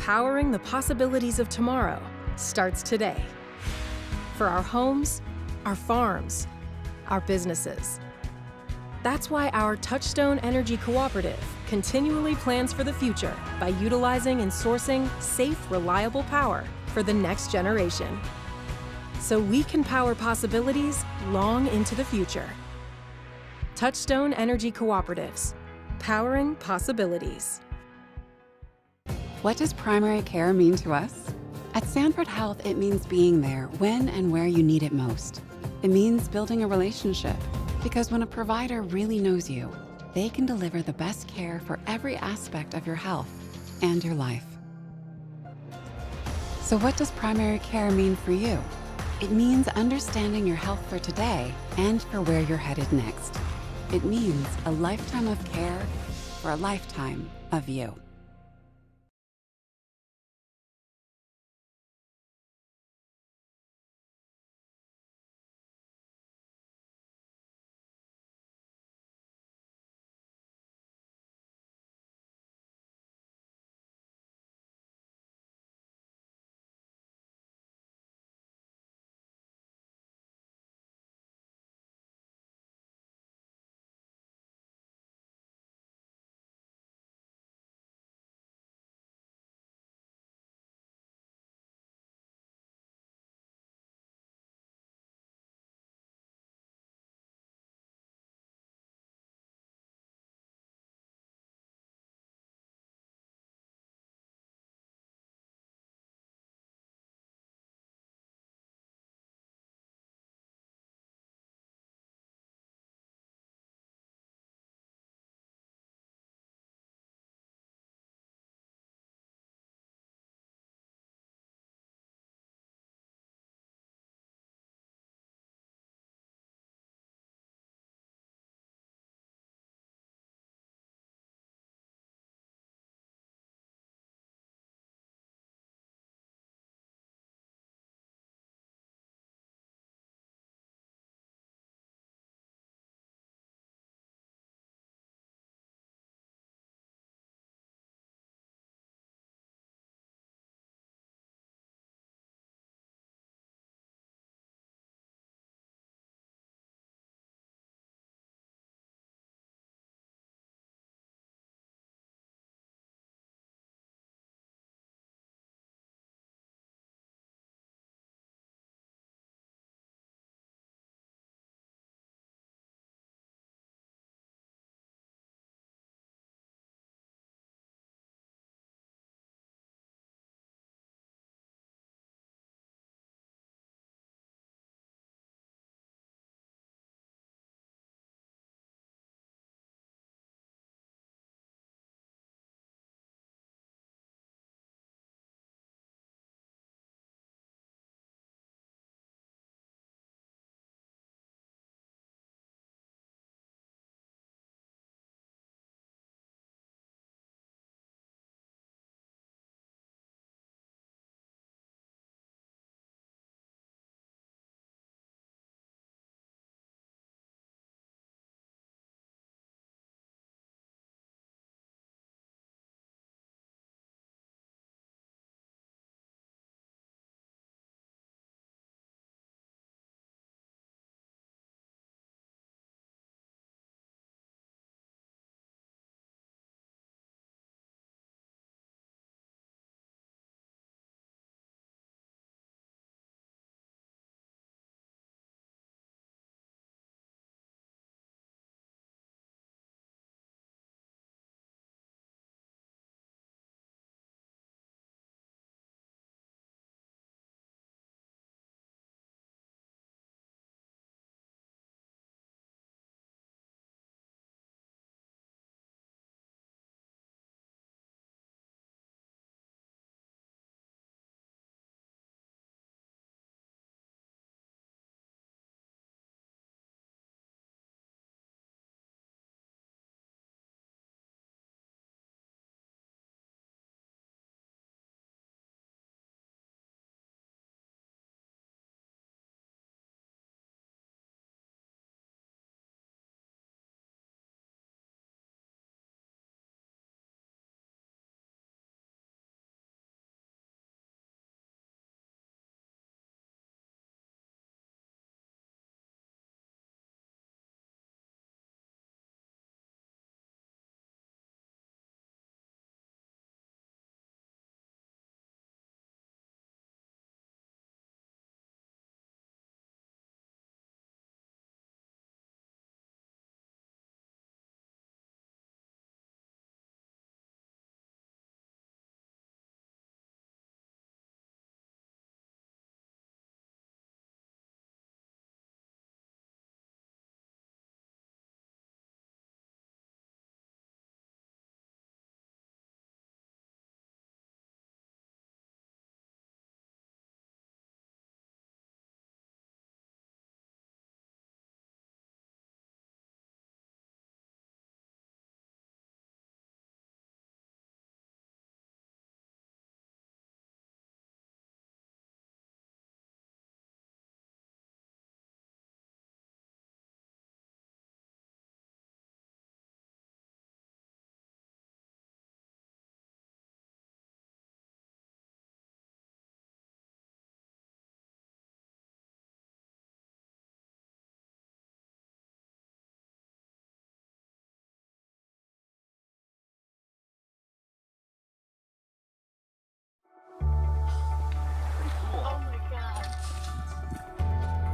Powering the possibilities of tomorrow starts today. For our homes, our farms, our businesses. That's why our Touchstone Energy Cooperative continually plans for the future by utilizing and sourcing safe, reliable power for the next generation. So we can power possibilities long into the future. Touchstone Energy Cooperatives, powering possibilities. What does primary care mean to us? At Sanford Health, it means being there when and where you need it most. It means building a relationship, because when a provider really knows you, they can deliver the best care for every aspect of your health and your life. So what does primary care mean for you? It means understanding your health for today and for where you're headed next. It means a lifetime of care for a lifetime of you.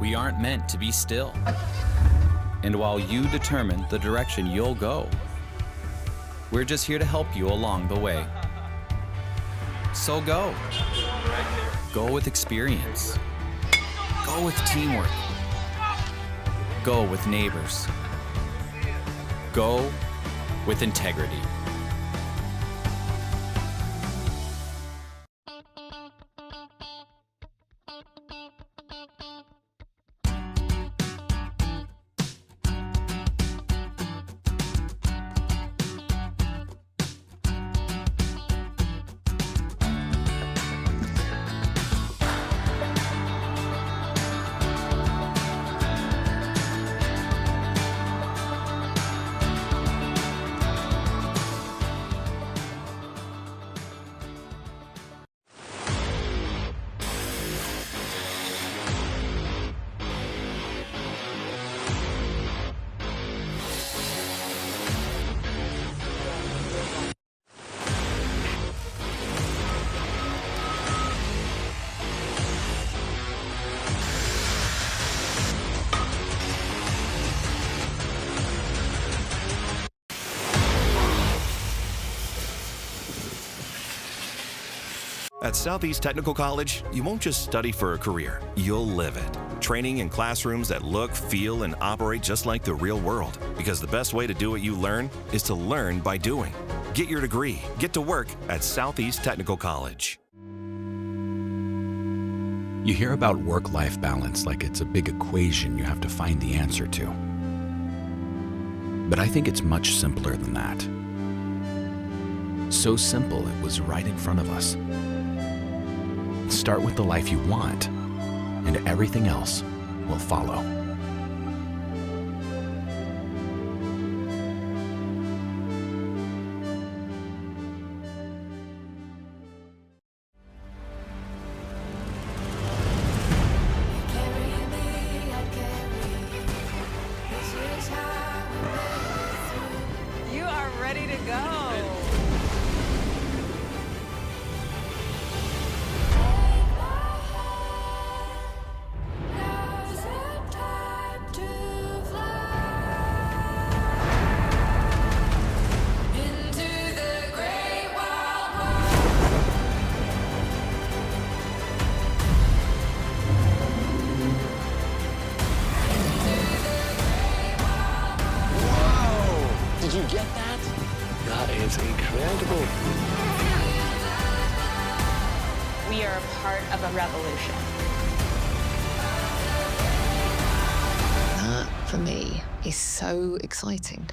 We aren't meant to be still. And while you determine the direction you'll go, we're just here to help you along the way. So go. Go with experience. Go with teamwork. Go with neighbors. Go with integrity. At Southeast Technical College, you won't just study for a career, you'll live it. Training in classrooms that look, feel, and operate just like the real world. Because the best way to do what you learn is to learn by doing. Get your degree, get to work at Southeast Technical College. You hear about work-life balance like it's a big equation you have to find the answer to. But I think it's much simpler than that. So simple it was right in front of us. Start with the life you want, and everything else will follow. You are ready to go. Did you get that? That is incredible. We are a part of a revolution. That, for me, is so exciting.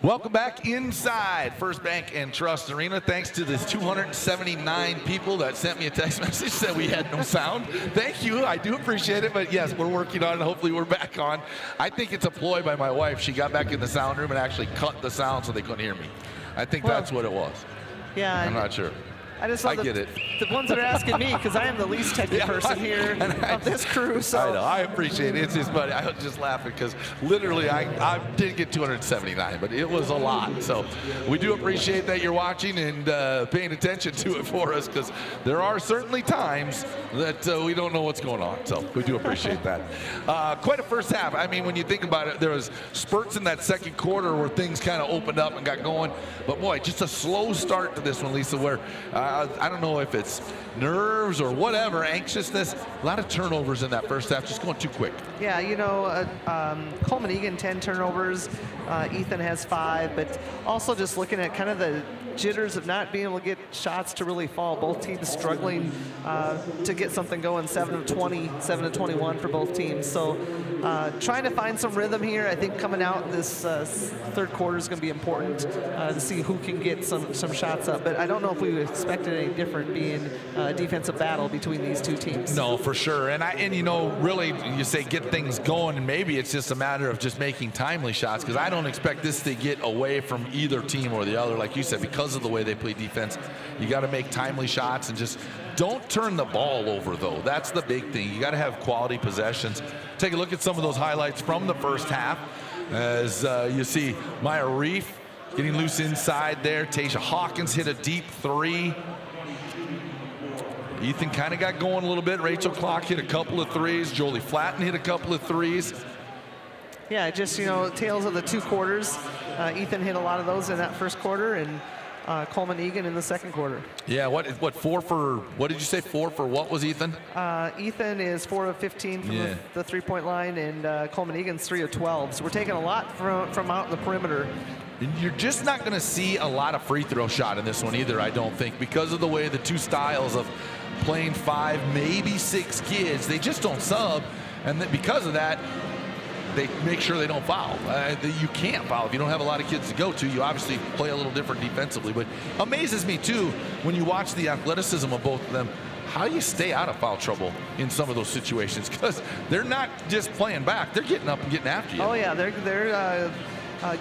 Welcome back inside First Bank and Trust Arena. Thanks to the 279 people that sent me a text message that we had no sound. Thank you, I do appreciate it, but yes, we're working on it. Hopefully we're back on. I think it's a ploy by my wife. She got back in the sound room and actually cut the sound so they couldn't hear me. I think that's what it was. Yeah. I'm not sure. I get it. The ones that are asking me, because I am the least techy person here of this crew. So I know, I appreciate it. It's just funny. I was just laughing because literally I did get 279, but it was a lot. So we do appreciate that you're watching and paying attention to it for us, because there are certainly times that we don't know what's going on. So we do appreciate that. Quite a first half. I mean, when you think about it, there was spurts in that second quarter where things kind of opened up and got going. But boy, just a slow start to this one, Lisa, where I don't know if it's nerves or whatever, anxiousness, a lot of turnovers in that first half, just going too quick. yeah, you know, Coleman Egan 10 turnovers, Ethan has 5, but also just looking at kind of the jitters of not being able to get shots to really fall. Both teams struggling to get something going. 7 of 20, 7 of 21 for both teams. So trying to find some rhythm here. I think coming out this third quarter is going to be important to see who can get some shots up. But I don't know if we expected any different being a defensive battle between these two teams. No, for sure. And you know, really, you say get things going, and maybe it's just a matter of just making timely shots, because I don't expect this to get away from either team or the other, like you said, because of the way they play defense. You got to make timely shots and just don't turn the ball over, though. That's the big thing. You got to have quality possessions. take a look at some of those highlights from the first half. As you see Maya Reef getting loose inside there. Tasia Hawkins hit a deep three. Ethan kind of got going a little bit. Rachel Clark hit a couple of threes. Jolie Flatten hit a couple of threes. Yeah, just, tails of the 2 quarters. Ethan hit a lot of those in that first quarter, and Coleman Egan in the second quarter. Yeah, what 4 for, what did you say, 4 for what was Ethan? Ethan is 4 of 15 from the 3-point line, and Coleman Egan's 3 of 12. So we're taking a lot from out in the perimeter. And you're just not going to see a lot of free throw shot in this one either, I don't think, because of the way the 2 styles of playing 5, maybe 6 kids, they just don't sub, and then because of that, they make sure they don't foul. You can't foul if you don't have a lot of kids to go to. You obviously play a little different defensively, but amazes me too when you watch the athleticism of both of them, how you stay out of foul trouble in some of those situations, because they're not just playing back, they're getting up and getting after you. Oh yeah, they're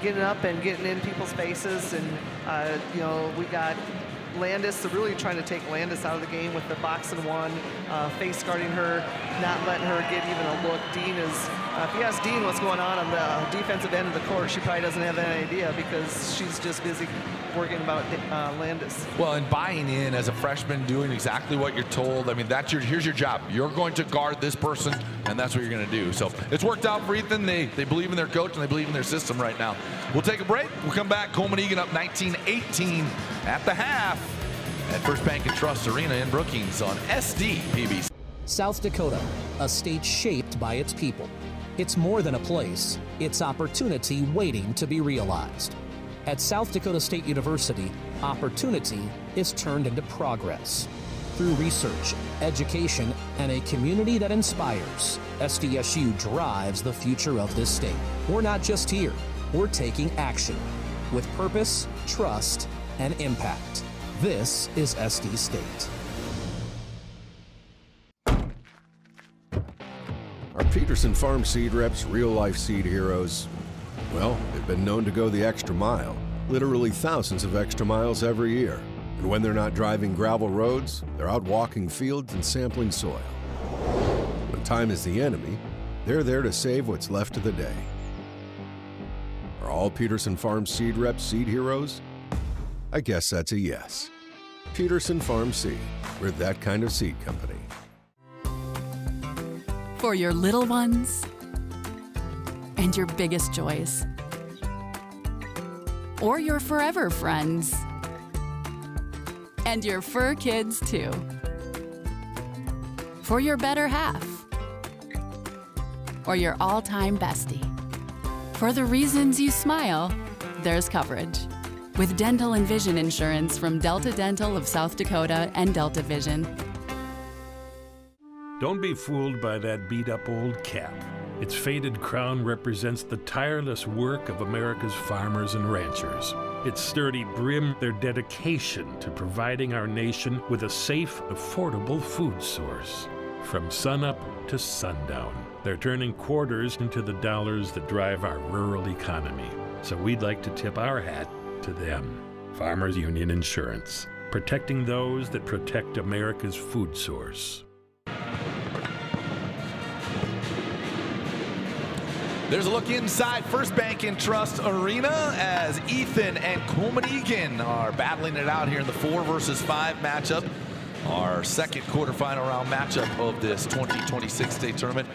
getting up and getting in people's faces, and we got Landis really trying to take Landis out of the game with the box and one, face guarding her, not letting her get even a look. Dean is, if you ask Dean what's going on the defensive end of the court, she probably doesn't have any idea because she's just busy worrying about Landis. Well, and buying in as a freshman, doing exactly what you're told. I mean, here's your job. You're going to guard this person, and that's what you're going to do. So it's worked out for Ethan. They believe in their coach, and they believe in their system right now. We'll take a break. We'll come back. Coleman Egan up 19-18 at the half at First Bank and Trust Arena in Brookings on SD-PBC. South Dakota, a state shaped by its people. It's more than a place, it's opportunity waiting to be realized. At South Dakota State University, opportunity is turned into progress. Through research, education, and a community that inspires, SDSU drives the future of this state. We're not just here, we're taking action with purpose, trust, and impact. This is SD State. Our Peterson Farm Seed Reps, real-life seed heroes, well, they've been known to go the extra mile, literally thousands of extra miles every year. And when they're not driving gravel roads, they're out walking fields and sampling soil. When time is the enemy, they're there to save what's left of the day. Are all Peterson Farm Seed Reps seed heroes? I guess that's a yes. Peterson Farm Seed, we're that kind of seed company. For your little ones and your biggest joys, or your forever friends and your fur kids too. For your better half or your all-time bestie. For the reasons you smile, there's coverage. With dental and vision insurance from Delta Dental of South Dakota and Delta Vision. Don't be fooled by that beat-up old cap. Its faded crown represents the tireless work of America's farmers and ranchers. Its sturdy brim, their dedication to providing our nation with a safe, affordable food source. From sunup to sundown, they're turning quarters into the dollars that drive our rural economy. So we'd like to tip our hat to them. Farmers Union Insurance, protecting those that protect America's food source. There's a look inside First Bank and Trust Arena as Ethan and Coleman Egan are battling it out here in the 4 versus 5 matchup. Our second quarterfinal round matchup of this 2026 state tournament.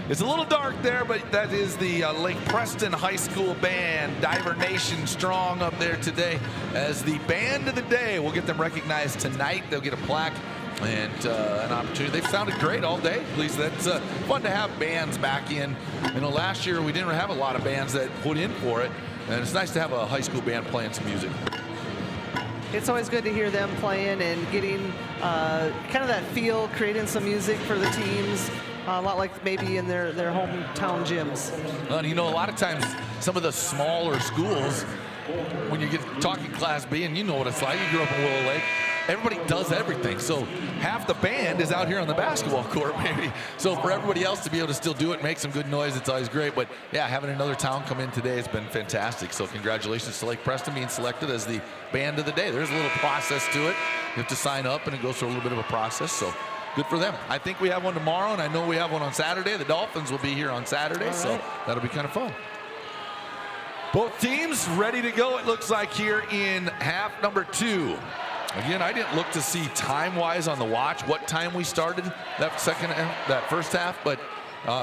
It's a little dark there, but that is the Lake Preston High School band, Diver Nation strong up there today as the band of the day. We'll get them recognized tonight. They'll get a plaque and an opportunity. They've sounded great all day. At least that's fun to have bands back in. You know, last year we didn't have a lot of bands that put in for it, and it's nice to have a high school band playing some music. It's always good to hear them playing and getting kind of that feel, creating some music for the teams, a lot like maybe in their hometown gyms. And you know, a lot of times some of the smaller schools, when you get talking Class B, and you know what it's like, you grew up in Willow Lake, everybody does everything. So half the band is out here on the basketball court, maybe. So for everybody else to be able to still do it, make some good noise, it's always great. But yeah, having another town come in today has been fantastic. So congratulations to Lake Preston being selected as the band of the day. There's a little process to it. You have to sign up, and it goes through a little bit of a process. So good for them. I think we have one tomorrow, and I know we have one on Saturday. The Dolphins will be here on Saturday, so that'll be kind of fun. Both teams ready to go, it looks like, here in half number 2. Again, I didn't look to see time-wise on the watch what time we started that first half, but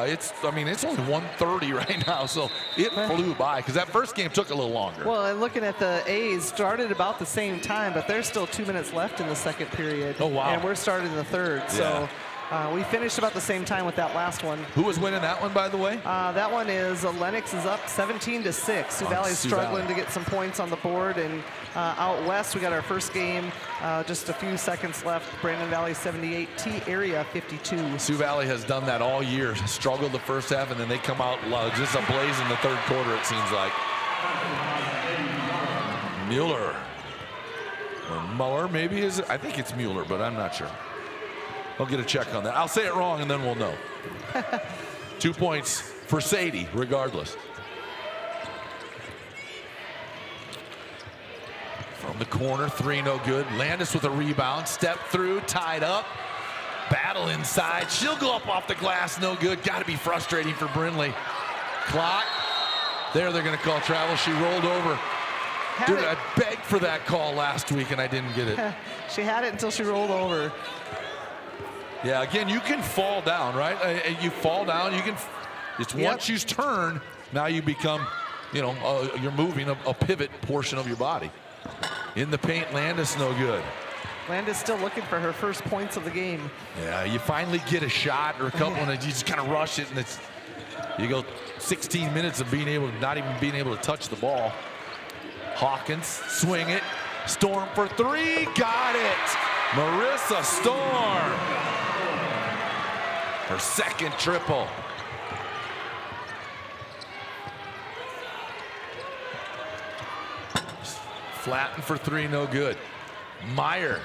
it's only 1:30 right now, so it flew by because that first game took a little longer. Well, and looking at the A's, started about the same time, but there's still 2 minutes left in the second period. Oh, wow. And we're starting the third, so we finished about the same time with that last one. Who was winning that one, by the way? That one is Lennox is up 17-6. Sioux Valley's struggling to get some points on the board, and out west we got our first game, just a few seconds left. Brandon Valley 78, T Area 52. Sioux Valley has done that all year, struggled the first half, and then they come out just ablaze in the third quarter, it seems like. Mueller, or Muller maybe, I think it's Mueller, but I'm not sure. I'll get a check on that. I'll say it wrong and then we'll know. 2 points for Sadie, regardless. From the corner, 3 no good. Landis with a rebound, step through, tied up. Battle inside, she'll go up off the glass, no good. Gotta be frustrating for Brindley. Clock, they're gonna call travel. She rolled over. Dude, I begged for that call last week and I didn't get it. She had it until she rolled over. Yeah, again, you can fall down, right? You fall down, you can, it's once you turn, now you become, you're moving a pivot portion of your body. In the paint, Landis no good. Landis still looking for her first points of the game. Yeah, you finally get a shot or a couple and you just kind of rush it, and you go 16 minutes of not even being able to touch the ball. Hawkins, swing it, Storm for 3, got it! Marissa Storm. Her second triple. Flatten for 3, no good. Meyer.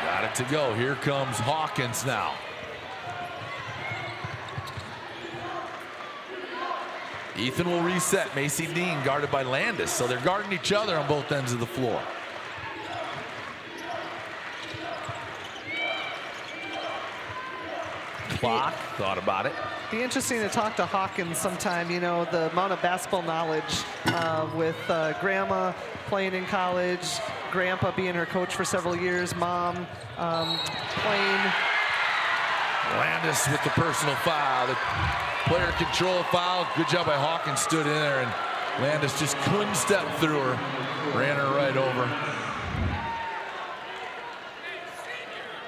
Got it to go. Here comes Hawkins now. Ethan will reset. Macy Dean guarded by Landis. So they're guarding each other on both ends of the floor. Clock, thought about it. Be interesting to talk to Hawkins sometime, the amount of basketball knowledge with grandma playing in college, grandpa being her coach for several years, mom playing. Landis with the personal foul. The player control foul. Good job by Hawkins, stood in there, and Landis just couldn't step through her. Ran her right over.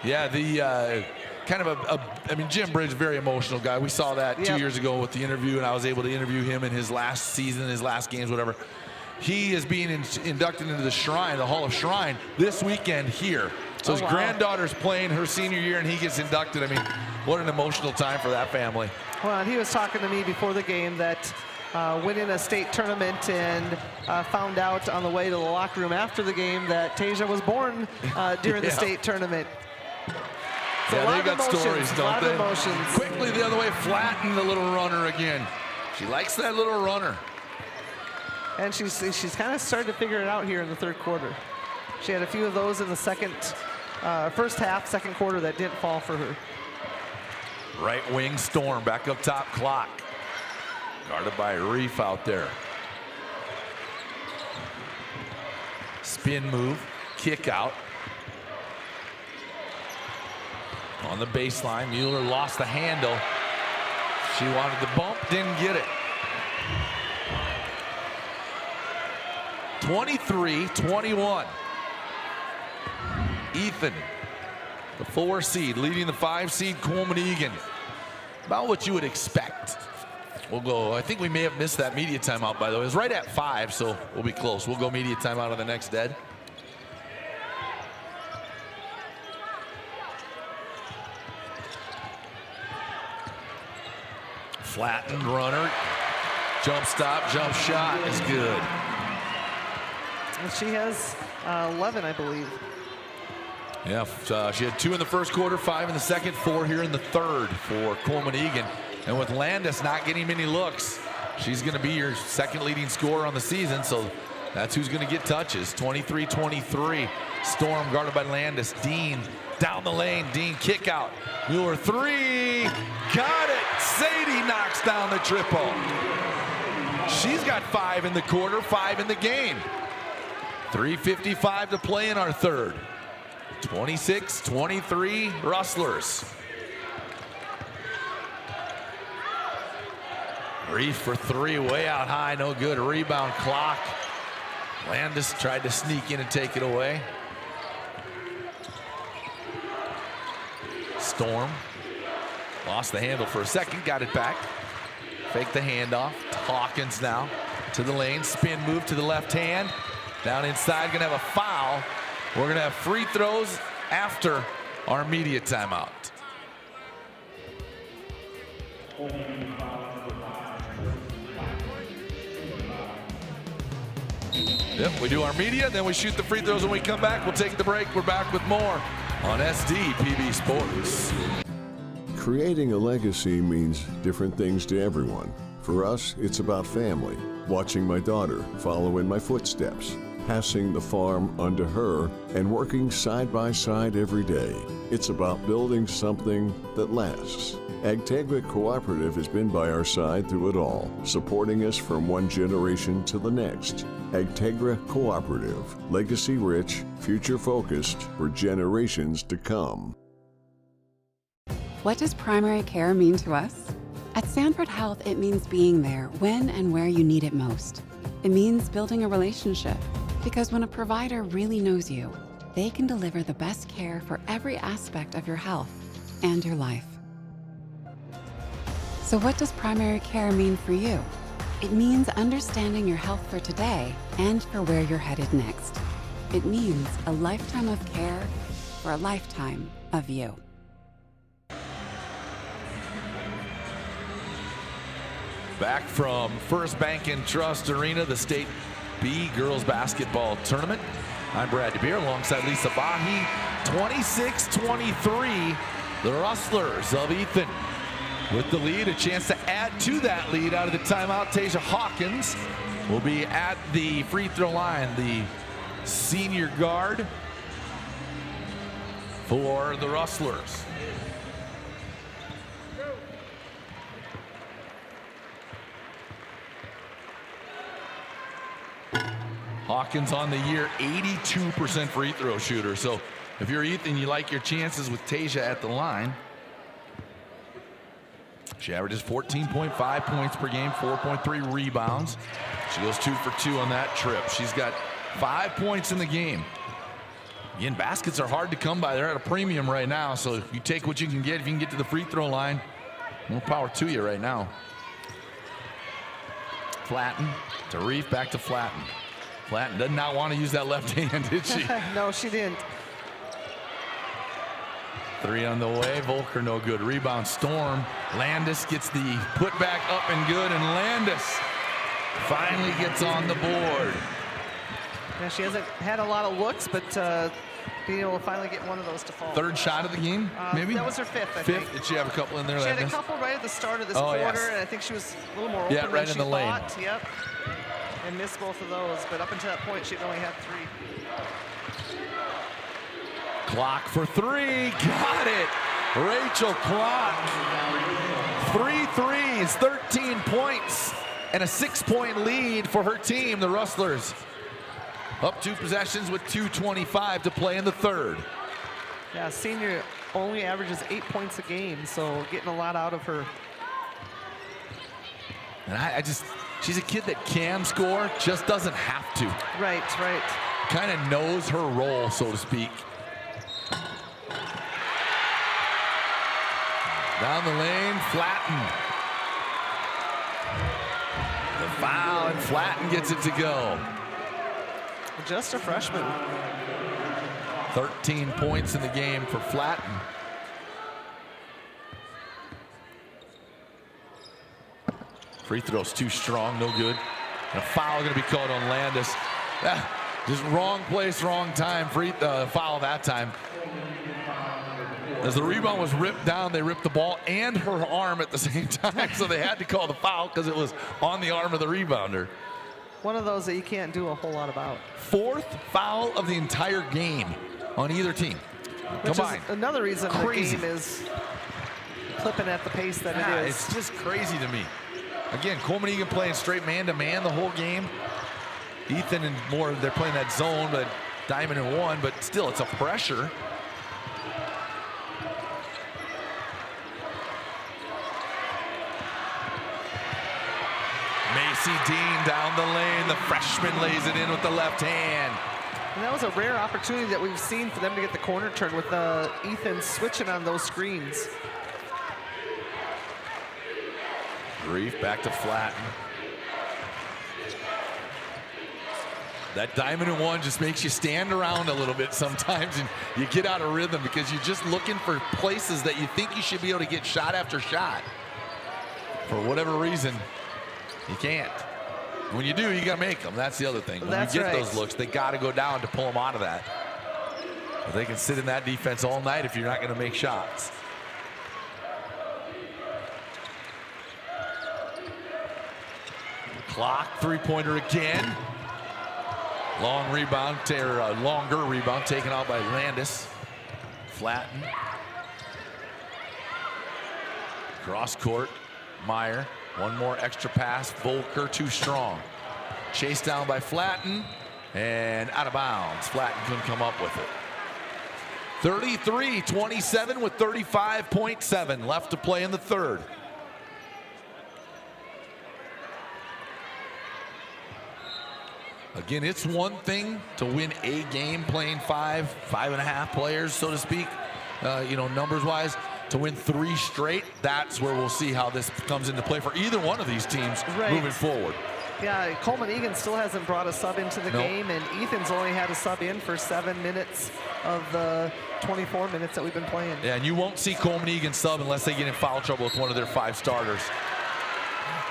Yeah, Jim Bridge, very emotional guy. We saw that 2 years ago with the interview, and I was able to interview him in his last season, his last games, whatever. He is being inducted into the Shrine, the Hall of Shrine, this weekend here. So his granddaughter's playing her senior year, and he gets inducted. What an emotional time for that family. Well, he was talking to me before the game that winning a state tournament, and found out on the way to the locker room after the game that Tasia was born during the state tournament. Yeah, they got stories, don't they? Emotions. Quickly the other way, flatten the little runner again. She likes that little runner. And she's kind of started to figure it out here in the third quarter. She had a few of those in the first half, second quarter that didn't fall for her. Right wing Storm, back up top, Clock. Guarded by Reef out there. Spin move, kick out. On the baseline, Mueller lost the handle. She wanted the bump, didn't get it. 23-21. Ethan, the 4 seed, leading the 5 seed, Coleman-Egan. About what you would expect. We'll go, I think we may have missed that media timeout, by the way. It was right at 5, so we'll be close. We'll go media timeout on the next dead. Flattened runner, jump stop, jump shot is good. And she has 11, I believe. Yeah, she had 2 in the first quarter, 5 in the second, 4 here in the third for Coleman-Egan. And with Landis not getting many looks, she's going to be your second leading scorer on the season, so that's who's going to get touches. 23-23, Storm guarded by Landis. Dean Down the lane, Dean kick out. Mueller three, got it. Sadie knocks down the triple. She's got 5 in the quarter, 5 in the game. 3:55 to play in our third. 26-23 Rustlers. Reef for 3, way out high, no good. Rebound clock. Landis tried to sneak in and take it away. Storm lost the handle for a second, got it back. Fake the handoff. Hawkins now to the lane, spin move to the left hand. Down inside, gonna have a foul. We're gonna have free throws after our media timeout. Yep, we do our media, then we shoot the free throws when we come back. We'll take the break. We're back with more on SDPB Sports. Creating a legacy means different things to everyone. For us, it's about family, watching my daughter follow in my footsteps, passing the farm onto her, and working side by side every day. It's about building something that lasts. Agtegra Cooperative has been by our side through it all, supporting us from one generation to the next. Agtegra Cooperative, legacy rich, future focused for generations to come. What does primary care mean to us? At Sanford Health, it means being there when and where you need it most. It means building a relationship, because when a provider really knows you, they can deliver the best care for every aspect of your health and your life. So what does primary care mean for you? It means understanding your health for today and for where you're headed next. It means a lifetime of care for a lifetime of you. Back from First Bank and Trust Arena, the State B Girls Basketball Tournament. I'm Brad DeBeer alongside Lisa Bahi. 26-23, the Rustlers of Ethan with the lead. A chance to add to that lead out of the timeout. Tasia Hawkins will be at the free throw line, the senior guard for the Rustlers. Hawkins on the year, 82% free throw shooter. So if you're Ethan, you like your chances with Tasia at the line. She averages 14.5 points per game, 4.3 rebounds. She goes 2 for 2 on that trip. She's got 5 points in the game. Again, baskets are hard to come by. They're at a premium right now. So you take what you can get. If you can get to the free throw line, more power to you right now. Flatten to Reef, back to Flatten. Flatten did not want to use that left hand, did she? No, she didn't. 3 on the way. Volker no good. Rebound Storm. Landis gets the putback up and good, and Landis finally gets on the board. Yeah, she hasn't had a lot of looks, but being able to finally get one of those to fall. Third shot of the game, maybe? That was her 5th, I think. Did she have a couple in there? She had a couple right at the start of this quarter, and I think she was a little more open right than in the she lane. thought. Yep. And missed both of those, but up until that point, she'd only had 3. Clock for 3, got it. Rachel Clock. 3 threes, 13 points, and a 6-point lead for her team, the Rustlers. Up 2 possessions with 2:25 to play in the third. Yeah, senior only averages 8 points a game, so getting a lot out of her. And she's a kid that can score, just doesn't have to. Right. Kind of knows her role, so to speak. Down the lane, Flatten. The foul, and Flatten gets it to go. Just a freshman. 13 points in the game for Flatten. Free throw's too strong, no good. And a foul gonna be called on Landis. Just wrong place, wrong time. Foul that time. As the rebound was ripped down, they ripped the ball and her arm at the same time, so they had to call the foul because it was on the arm of the rebounder. One of those that you can't do a whole lot about. 4th foul of the entire game on either team. Which combined. is another reason Crazy. the game is clipping at the pace that Yeah, it is. it's just crazy to me. Again, Coleman Egan playing straight man-to-man the whole game. Ethan and Moore, they're playing that zone, but Diamond in one, but still, it's a pressure. Macy Dean down the lane. The freshman lays it in with the left hand. And that was a rare opportunity that we've seen for them to get the corner turn with Ethan switching on those screens. Reef back to Flatten. That diamond in one just makes you stand around a little bit sometimes, and you get out of rhythm because you're just looking for places that you think you should be able to get shot after shot. For whatever reason, you can't. When you do, you got to make them. That's the other thing. When That's you get right. those looks, they got to go down to pull them out of that. But they can sit in that defense all night if you're not going to make shots. Clock, three-pointer again. Long rebound, longer rebound taken out by Landis. Flatten. Cross court, Meyer. One more extra pass, Volker too strong. Chased down by Flatten and out of bounds. Flatten couldn't come up with it. 33-27 with 35.7 left to play in the third. Again, it's one thing to win a game playing five and a half players, so to speak, numbers wise. To win 3 straight, that's where we'll see how this comes into play for either one of these teams moving forward. Yeah, Coleman Egan still hasn't brought a sub into the game, and Ethan's only had a sub in for 7 minutes of the 24 minutes that we've been playing. Yeah, and you won't see Coleman Egan sub unless they get in foul trouble with one of their 5 starters.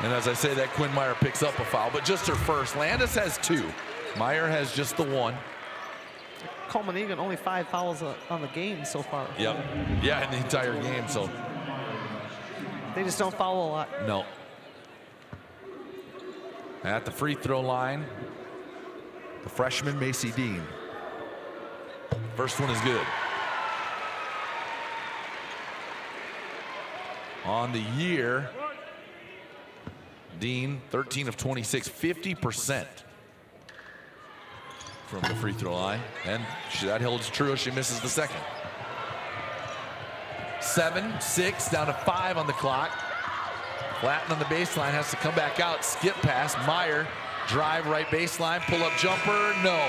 And as I say that, Quinn Meyer picks up a foul, but just her first. Landis has 2. Meyer has just the 1. Coleman Egan only 5 fouls on the game so far. Yep. Yeah, in the entire game, so. They just don't foul a lot. No. At the free throw line, the freshman Macy Dean. First one is good. On the year, Dean, 13 of 26, 50% from the free throw line. And that holds true as she misses the second. 7-6, down to 5 on the clock. Flatten on the baseline, has to come back out. Skip pass, Meyer, drive right baseline, pull up jumper, no.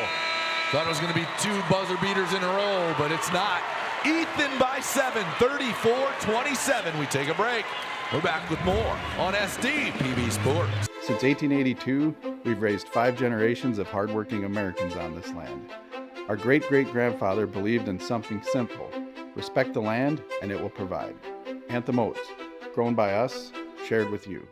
Thought it was gonna be 2 buzzer beaters in a row, but it's not. Ethan by 7, 34-27. We take a break. We're back with more on SD PB Sports. Since 1882, we've raised 5 generations of hardworking Americans on this land. Our great-great-grandfather believed in something simple: respect the land and it will provide. Anthem Oats, grown by us, shared with you.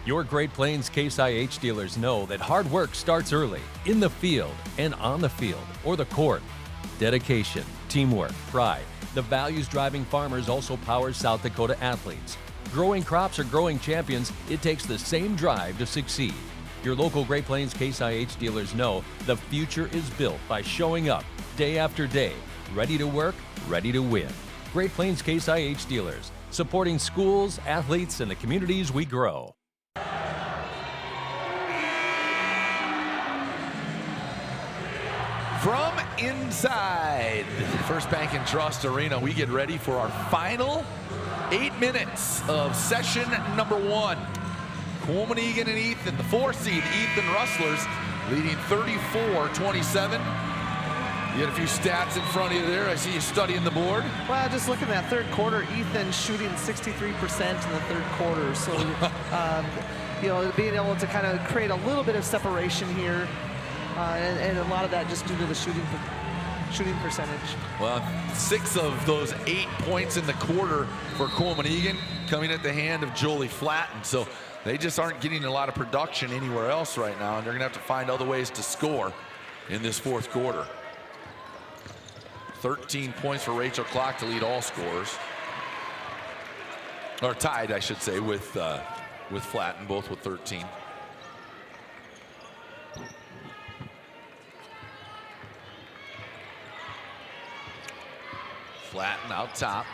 Your Great Plains Case IH dealers know that hard work starts early, in the field and on the field or the court. Dedication, teamwork, pride, the values driving farmers also powers South Dakota athletes. Growing crops or growing champions, it takes the same drive to succeed. Your local Great Plains Case IH dealers know the future is built by showing up day after day, ready to work, ready to win. Great Plains Case IH dealers, supporting schools, athletes, and the communities we grow. From inside First Bank and Trust Arena, we get ready for our final 8 minutes of session number 1. Coleman Egan and Ethan, the 4 seed Ethan Rustlers, leading 34-27. You got a few stats in front of you there. I see you studying the board. Well, just looking at that third quarter, Ethan shooting 63% in the third quarter. So, being able to kind of create a little bit of separation here, and a lot of that just due to the shooting percentage. Well, 6 of those 8 points in the quarter for Coleman Egan coming at the hand of Jolie Flatten. So they just aren't getting a lot of production anywhere else right now, and they're gonna have to find other ways to score in this fourth quarter. 13 points for Rachel Clark to lead all scorers. Or tied, I should say, with Flatten, both with 13. Flatten out top.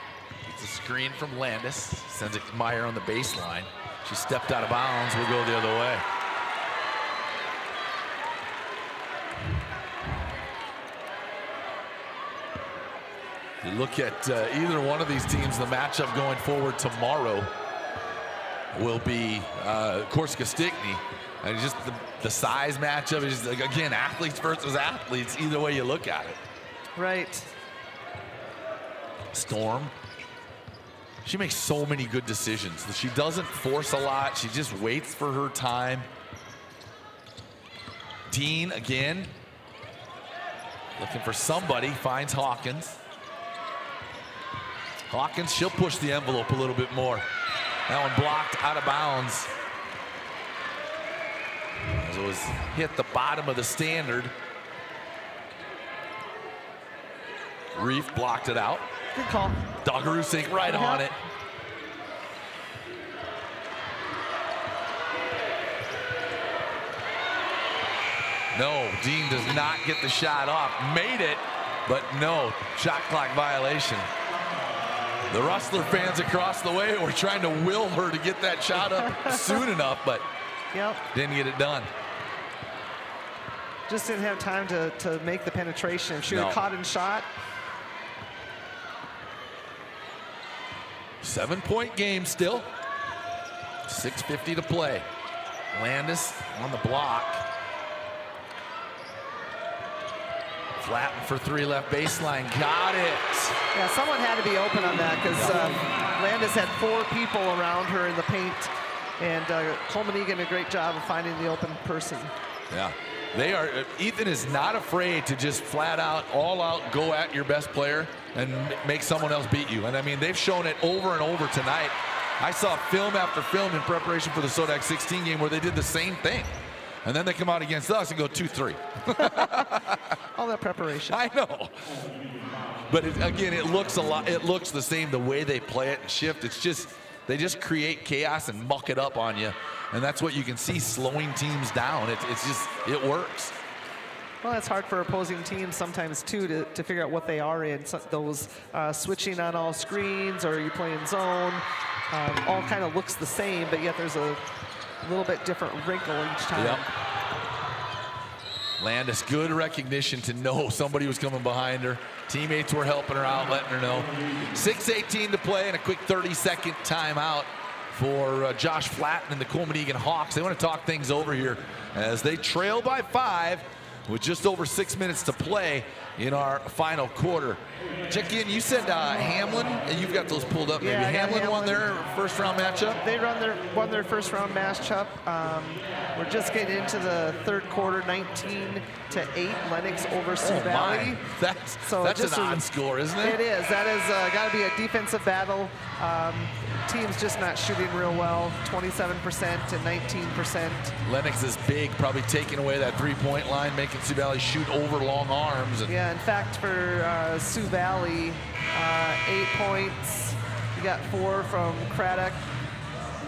Gets a screen from Landis. Sends it to Meyer on the baseline. She stepped out of bounds. We'll go the other way. You look at either one of these teams, the matchup going forward tomorrow will be Corsica Stickney. And just the size matchup is, again, athletes versus athletes, either way you look at it. Right. Storm. She makes so many good decisions. She doesn't force a lot. She just waits for her time. Dean, again, looking for somebody, finds Hawkins. Hawkins, she'll push the envelope a little bit more. That one blocked out of bounds. As it was hit the bottom of the standard. Reef blocked it out. Good call. Doggerusink right on it. No, Dean does not get the shot off. Made it, but no, shot clock violation. The Rustler fans across the way were trying to will her to get that shot up soon enough, but didn't get it done. Just didn't have time to make the penetration. If she would have caught and shot. 7-point game still. 6:50 to play. Landis on the block. Flatten for three left baseline. Got it. Yeah, someone had to be open on that because Landis had 4 people around her in the paint. And Coleman Egan did a great job of finding the open person. Yeah. They are, Ethan is not afraid to just flat out, all out, go at your best player and make someone else beat you. And I mean, they've shown it over and over tonight. I saw film after film in preparation for the Sodak 16 game where they did the same thing. And then they come out against us and go 2-3. All that preparation. I know. But again, it looks a lot, it looks the same the way they play it and shift. It's just, they just create chaos and muck it up on you. And that's what you can see slowing teams down. It's just, it works. Well, it's hard for opposing teams sometimes, too, to figure out what they are in. So those switching on all screens, or you playing zone, all kind of looks the same, but yet there's a little bit different wrinkle each time. Yep. Landis, good recognition to know somebody was coming behind her. Teammates were helping her out, letting her know. 6:18 to play and a quick 30-second timeout for Josh Flatten and the Coleman Egan Hawks. They want to talk things over here as they trail by 5 with just over 6 minutes to play in our final quarter. Check in, you said Hamlin, and you've got those pulled up maybe. Yeah, Hamlin won their first round matchup? They won their first round matchup. We're just getting into the third quarter, 19-8, Lennox over Sioux Valley. That's an odd score, isn't it? It is. That is got to be a defensive battle. Team's just not shooting real well, 27% to 19%. Lennox is big, probably taking away that three-point line, making Sioux Valley shoot over long arms. Yeah, in fact, for Sioux Valley, 8 points. You got 4 from Craddock,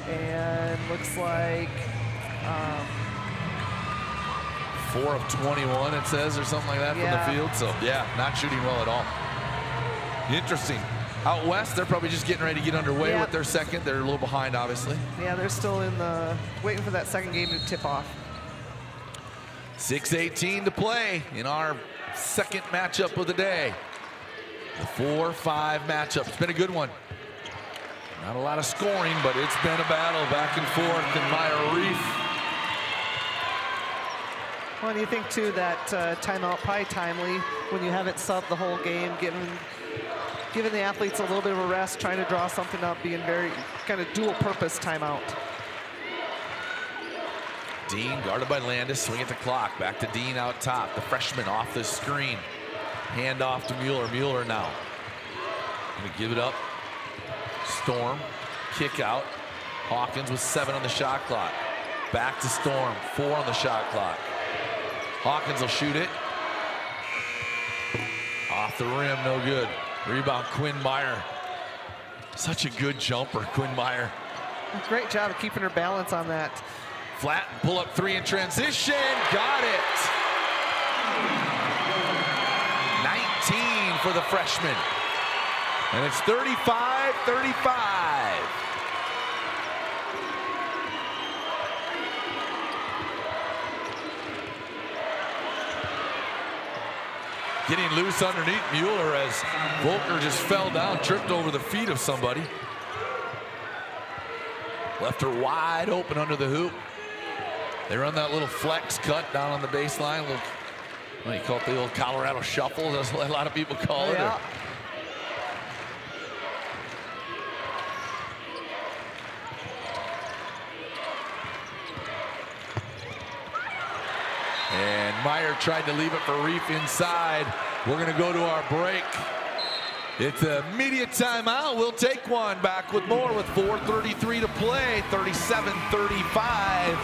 and looks like 4 of 21, it says, or something like that from the field. So, yeah, not shooting well at all. Interesting. Out west, they're probably just getting ready to get underway with their second. They're a little behind, obviously. Yeah, they're still in the waiting for that second game to tip off. 6:18 to play in our second matchup of the day. The 4-5 matchup. It's been a good one. Not a lot of scoring, but it's been a battle back and forth in Meyer Reef. Well, and you think, too, that timeout probably timely when you haven't subbed the whole game, giving the athletes a little bit of a rest, trying to draw something up, being very kind of dual purpose timeout. Dean guarded by Landis, swing at the clock. Back to Dean out top. The freshman off the screen. Hand off to Mueller. Mueller now. Gonna give it up. Storm, kick out. Hawkins with 7 on the shot clock. Back to Storm, 4 on the shot clock. Hawkins will shoot it. Off the rim, no good. Rebound, Quinn Meyer. Such a good jumper, Quinn Meyer. Great job of keeping her balance on that. Flatten, pull up 3 in transition, got it. 19 for the freshman. And it's 35-35. Getting loose underneath Mueller as Volker just fell down, tripped over the feet of somebody. Left her wide open under the hoop. They run that little flex cut down on the baseline. What do you call it? The old Colorado shuffle. That's what a lot of people call it. Yeah. And Meyer tried to leave it for Reef inside. We're going to go to our break. It's a media timeout. We'll take one. Back with more with 4:33 to play. 37-35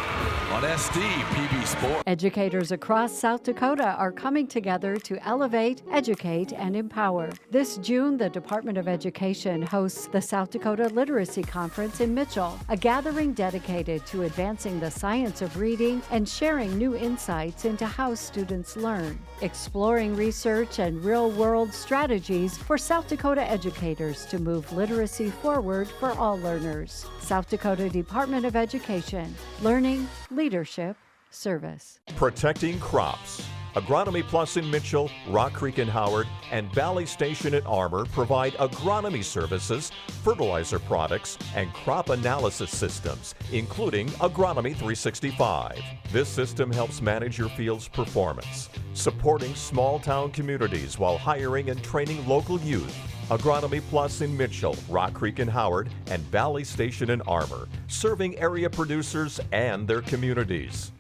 on SD PB Sports. Educators across South Dakota are coming together to elevate, educate, and empower. This June, the Department of Education hosts the South Dakota Literacy Conference in Mitchell, a gathering dedicated to advancing the science of reading and sharing new insights into how students learn, exploring research and real-world strategies for South Dakota educators to move literacy forward for all learners. South Dakota Department of Education, learning, leadership, service. Protecting crops. Agronomy Plus in Mitchell, Rock Creek in Howard, and Valley Station in Armour provide agronomy services, fertilizer products, and crop analysis systems, including Agronomy 365. This system helps manage your field's performance, supporting small-town communities while hiring and training local youth. Agronomy Plus in Mitchell, Rock Creek in Howard, and Valley Station in Armour, serving area producers and their communities.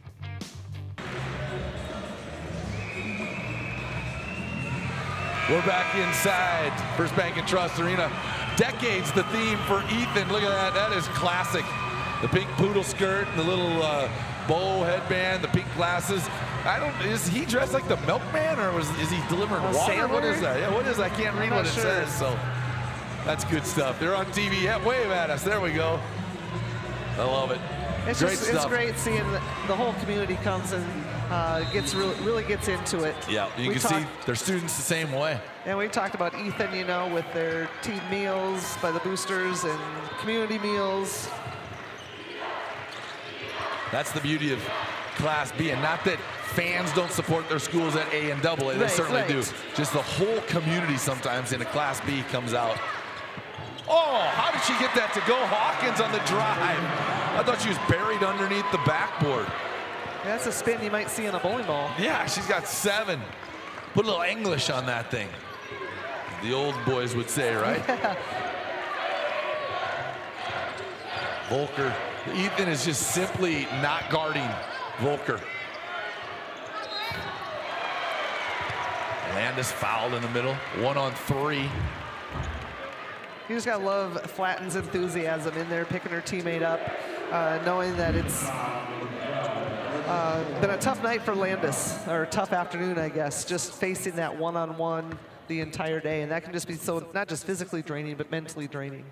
We're back inside First Bank and Trust Arena. Decades the theme for Ethan. Look at that. That is classic. The pink poodle skirt, the little bow headband, the pink glasses. Is he dressed like the milkman, or is he delivering water? Sailor? What is that? Yeah, what is that? I can't read what it says, so that's good stuff. They're on TV. Yeah, wave at us. There we go. I love it. It's great just stuff. It's great seeing the whole community comes and really gets into it. Yeah, you can see their students the same way. And we talked about Ethan, you know, with their team meals by the boosters and community meals. That's the beauty of Class B, and not that fans don't support their schools at A and AA. They certainly do. Just the whole community sometimes in a Class B comes out. Oh, how did she get that to go? Hawkins on the drive. I thought she was buried underneath the backboard. Yeah, that's a spin you might see in a bowling ball. Yeah, she's got 7. Put a little English on that thing. The old boys would say, right? Volker. Ethan is just simply not guarding Volker. Landis fouled in the middle. 1-on-3. You just gotta love Flatten's enthusiasm in there, picking her teammate up, knowing that it's been a tough night for Landis, or a tough afternoon, I guess, just facing that one-on-one the entire day, and that can just be so, not just physically draining, but mentally draining.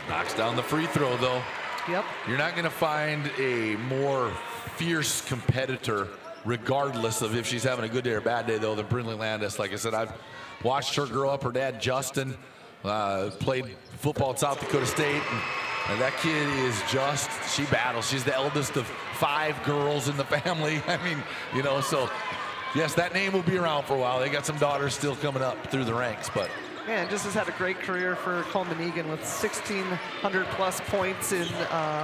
Knocks down the free throw, though. Yep. You're not gonna find a more fierce competitor, regardless of if she's having a good day or bad day, though, than Brinley Landis. Like I said, I've watched her grow up. Her dad, Justin, played football at South Dakota State. And that kid is just, she battles. She's the eldest of 5 girls in the family. I mean, you know, so yes, that name will be around for a while. They got some daughters still coming up through the ranks, but. Yeah, just has had a great career for Coleman Egan with 1,600 plus points in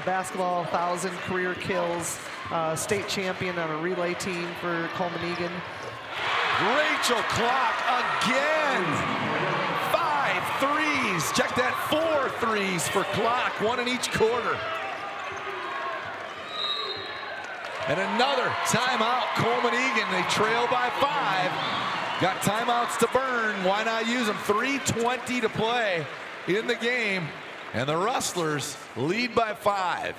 basketball, 1,000 career kills, state champion on a relay team for Coleman Egan. Rachel Clark again. 5 threes. Check that, 4 threes for Clark, 1 in each quarter. And another timeout, Coleman Egan. They trail by 5. Got timeouts to burn. Why not use them? 3:20 to play in the game. And the Rustlers lead by 5.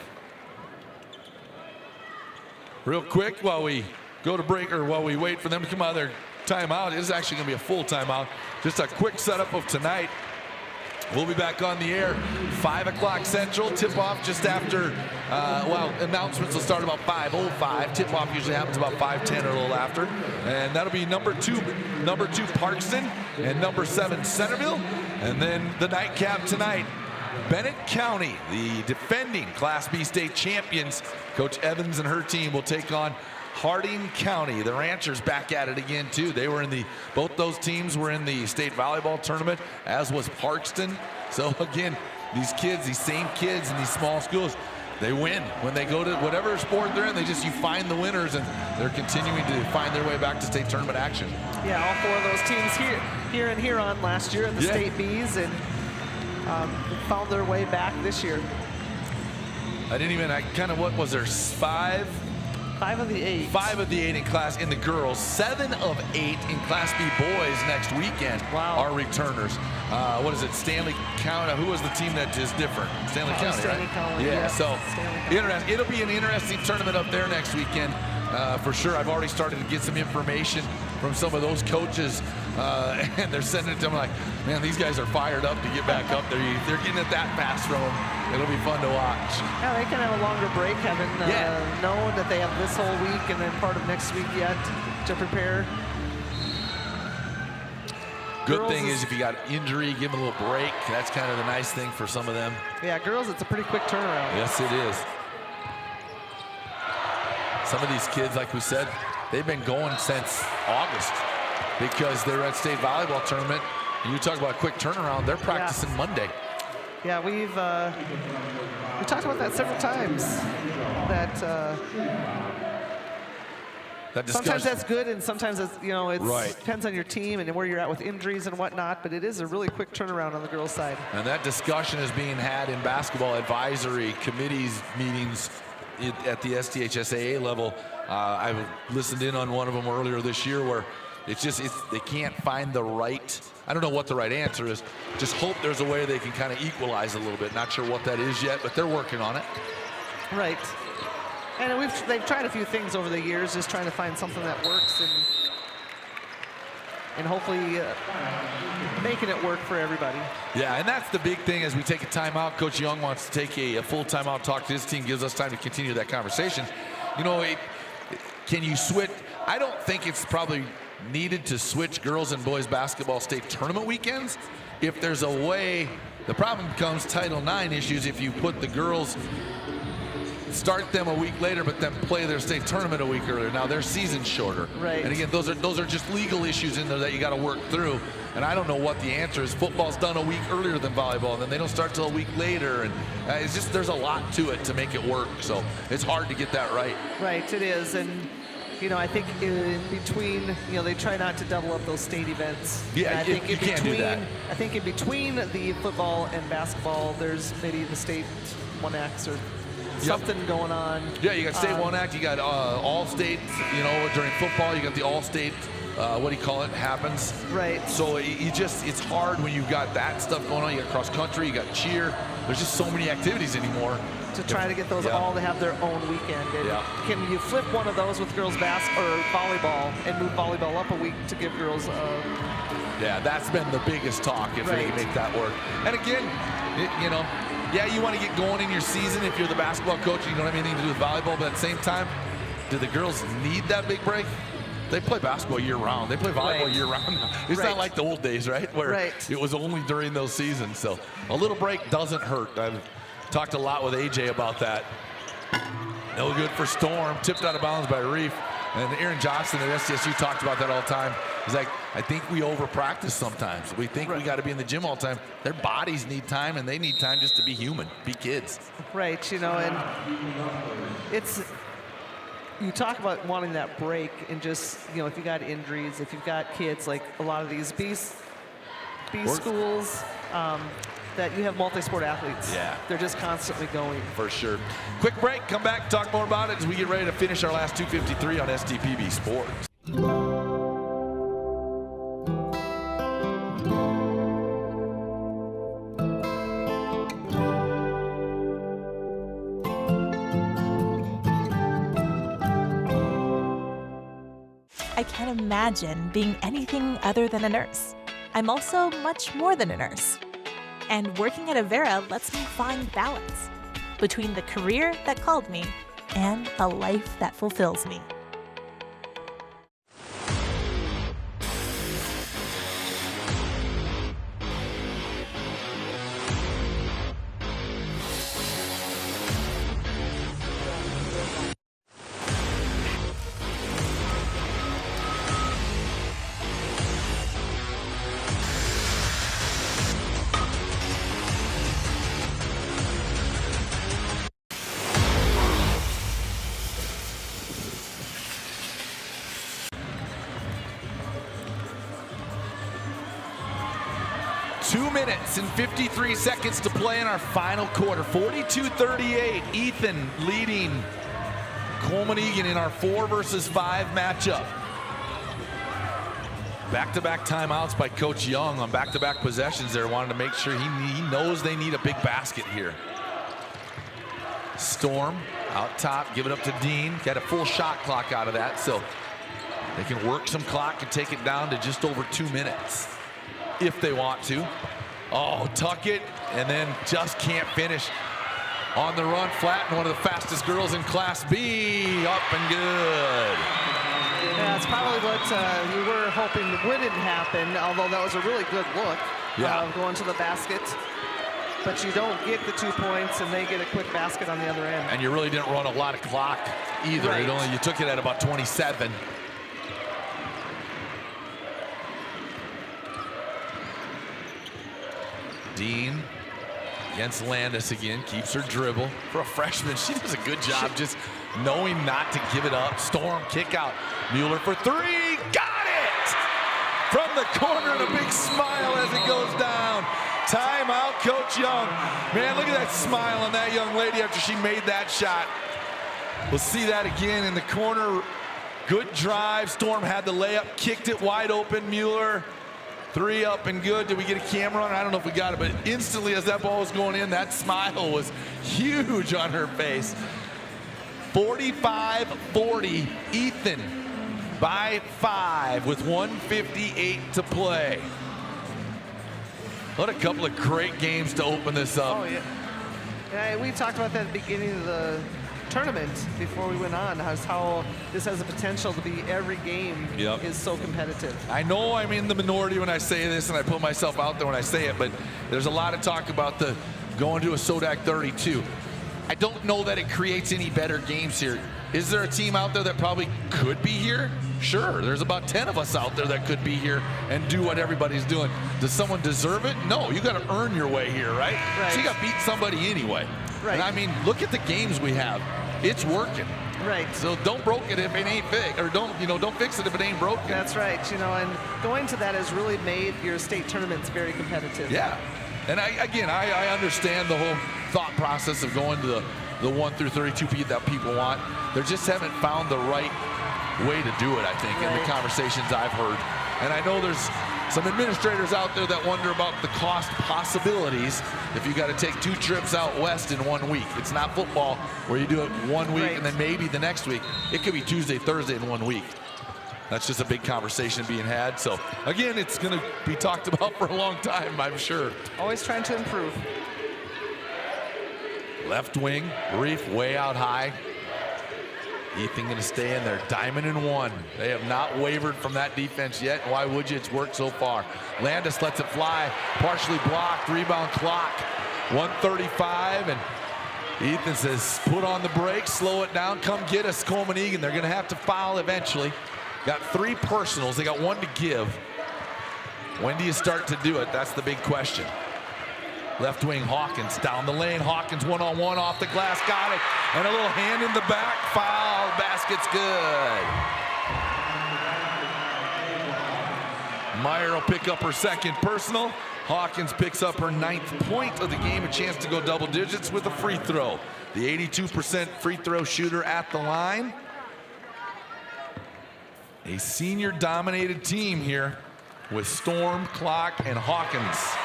Real quick, while we go to break, or while we wait for them to come out of their timeout, it is actually going to be a full timeout. Just a quick setup of tonight. We'll be back on the air 5 o'clock Central. Tip-off just after, announcements will start about 5:05. Tip-off usually happens about 5:10 or a little after. And that'll be number 2 Parkston, and number 7 Centerville. And then the nightcap tonight, Bennett County, the defending Class B state champions. Coach Evans and her team will take on Harding County. The Ranchers back at it again too. They were in both those teams were in the state volleyball tournament, as was Parkston. So again, these same kids in these small schools, they win when they go to whatever sport they're in. You find the winners, and they're continuing to find their way back to state tournament action. Yeah, all 4 of those teams here in Huron last year in the state Bs, and found their way back this year. What was there, 5 of the 8. 5 of the 8 in the girls. 7 of 8 in Class B boys next weekend are returners. What is it, Stanley County? Who was the team that is different? Stanley County, Stanley right? County, yeah, so interesting. It'll be an interesting tournament up there next weekend. For sure. I've already started to get some information from some of those coaches, and they're sending it to them like, man, these guys are fired up to get back up there. They're getting it that fast from them. It'll be fun to watch. Yeah, they can have a longer break, having known that they have this whole week and then part of next week yet to prepare. Good thing is if you got injury, give them a little break. That's kind of the nice thing for some of them. Yeah, girls, it's a pretty quick turnaround. Yes, it is. Some of these kids, like we said, they've been going since August because they're at state volleyball tournament. And you talk about a quick turnaround, they're practicing Monday. Yeah, we talked about that several times. Sometimes that's good, and sometimes it's, it depends on your team and where you're at with injuries and whatnot. But it is a really quick turnaround on the girls' side. And that discussion is being had in basketball advisory committees meetings at the STHSAA level. I listened in on one of them earlier this year where they can't find the right, I don't know what the right answer is. Just hope there's a way they can kind of equalize a little bit. Not sure what that is yet, but they're working on it. Right. And they've tried a few things over the years, just trying to find something that works and hopefully making it work for everybody. Yeah, and that's the big thing as we take a timeout. Coach Young wants to take a full timeout, talk to his team, gives us time to continue that conversation. Can you switch? I don't think it's probably needed to switch girls and boys basketball state tournament weekends. If there's a way, the problem becomes Title IX issues if you put the girls, start them a week later, but then play their state tournament a week earlier. Now their season's shorter. Right. And again, those are just legal issues in there that you got to work through. And I don't know what the answer is. Football's done a week earlier than volleyball, and then they don't start till a week later. And it's just, there's a lot to it to make it work. So it's hard to get that right. Right, it is. And I think in between, they try not to double up those state events. Yeah, you can't do that. I think in between the football and basketball, there's maybe the state 1X or something going on. Yeah, you got state 1Act, you got all state, during football, you got the all state, happens. Right. So it's hard when you've got that stuff going on. You got cross country, you got cheer. There's just so many activities anymore. To try to get those all to have their own weekend. And can you flip one of those with girls or volleyball and move volleyball up a week to give girls Yeah, that's been the biggest talk if they can make that work. And again, you want to get going in your season if you're the basketball coach and you don't have anything to do with volleyball, but at the same time, do the girls need that big break? They play basketball year-round. They play volleyball year-round. It's not like the old days, right? Where it was only during those seasons. So a little break doesn't hurt. I've talked a lot with AJ about that. No good for Storm. Tipped out of bounds by Reef. And Aaron Johnson at SDSU talked about that all the time. He's like, I think we over-practice sometimes. We think we got to be in the gym all the time. Their bodies need time, and they need time just to be human, be kids. Right, and it's... You talk about wanting that break and just, if you got injuries, if you've got kids, like a lot of these B schools, that you have multi-sport athletes. Yeah. They're just constantly going. For sure. Quick break, come back, talk more about it as we get ready to finish our last 253 on STPB Sports. I can't imagine being anything other than a nurse. I'm also much more than a nurse. And working at Avera lets me find balance between the career that called me and a life that fulfills me. 2 minutes and 53 seconds to play in our final quarter. 42-38, Ethan leading Coleman Egan in our 4 versus 5 matchup. Back-to-back timeouts by Coach Young on back-to-back possessions there. Wanted to make sure he knows they need a big basket here. Storm out top, give it up to Dean. Got a full shot clock out of that, so they can work some clock and take it down to just over 2 minutes if they want to. Oh, tuck it, and then just can't finish. On the run, Flatten, one of the fastest girls in Class B, up and good. Yeah, it's probably what you were hoping wouldn't happen, although that was a really good look, going to the basket. But you don't get the 2 points, and they get a quick basket on the other end. And you really didn't run a lot of clock either. Right. You took it at about 27. Dean against Landis again, keeps her dribble. For a freshman, she does a good job just knowing not to give it up. Storm kick out. Mueller for 3, got it! From the corner and a big smile as it goes down. Timeout, Coach Young. Man, look at that smile on that young lady after she made that shot. We'll see that again in the corner. Good drive. Storm had the layup, kicked it wide open. Mueller, 3 up and good. Did we get a camera on it? I don't know if we got it, but instantly as that ball was going in, that smile was huge on her face. 45-40, Ethan by 5 with 1:58 to play. What a couple of great games to open this up. Oh, yeah. We talked about that at the beginning of the tournament before we went on, how this has the potential to be every game is so competitive. I know I'm in the minority when I say this, and I put myself out there when I say it, but there's a lot of talk about the going to a SODAC 32. I don't know that it creates any better games here. Is there a team out there that probably could be here? Sure, there's about 10 of us out there that could be here and do what everybody's doing. Does someone deserve it? No, you got to earn your way here, right? So you got to beat somebody anyway. Right. And I mean, look at the games we have. It's working. Right. So don't broke it if it ain't fixed, or don't fix it if it ain't broken. That's right. And going to that has really made your state tournaments very competitive. Yeah. And I understand the whole thought process of going to the 1 through 32 that people want. They just haven't found the right way to do it, I think, in the conversations I've heard. And I know there's some administrators out there that wonder about the cost possibilities if you got to take 2 trips out west in 1 week. It's not football where you do it 1 week and then maybe the next week. It could be Tuesday, Thursday in 1 week. That's just a big conversation being had. So, again, it's going to be talked about for a long time, I'm sure. Always trying to improve. Left wing, Reef way out high. Ethan going to stay in there. Diamond and 1. They have not wavered from that defense yet. Why would you? It's worked so far. Landis lets it fly. Partially blocked. Rebound clock. 1:35. And Ethan says, put on the brakes. Slow it down. Come get us, Coleman Egan. They're going to have to foul eventually. Got 3 personals. They got 1 to give. When do you start to do it? That's the big question. Left wing, Hawkins down the lane. Hawkins one-on-one off the glass, got it. And a little hand in the back, foul, basket's good. Meyer will pick up her 2nd personal. Hawkins picks up her 9th point of the game, a chance to go double digits with a free throw. The 82% free throw shooter at the line. A senior-dominated team here with Storm, Clock, and Hawkins.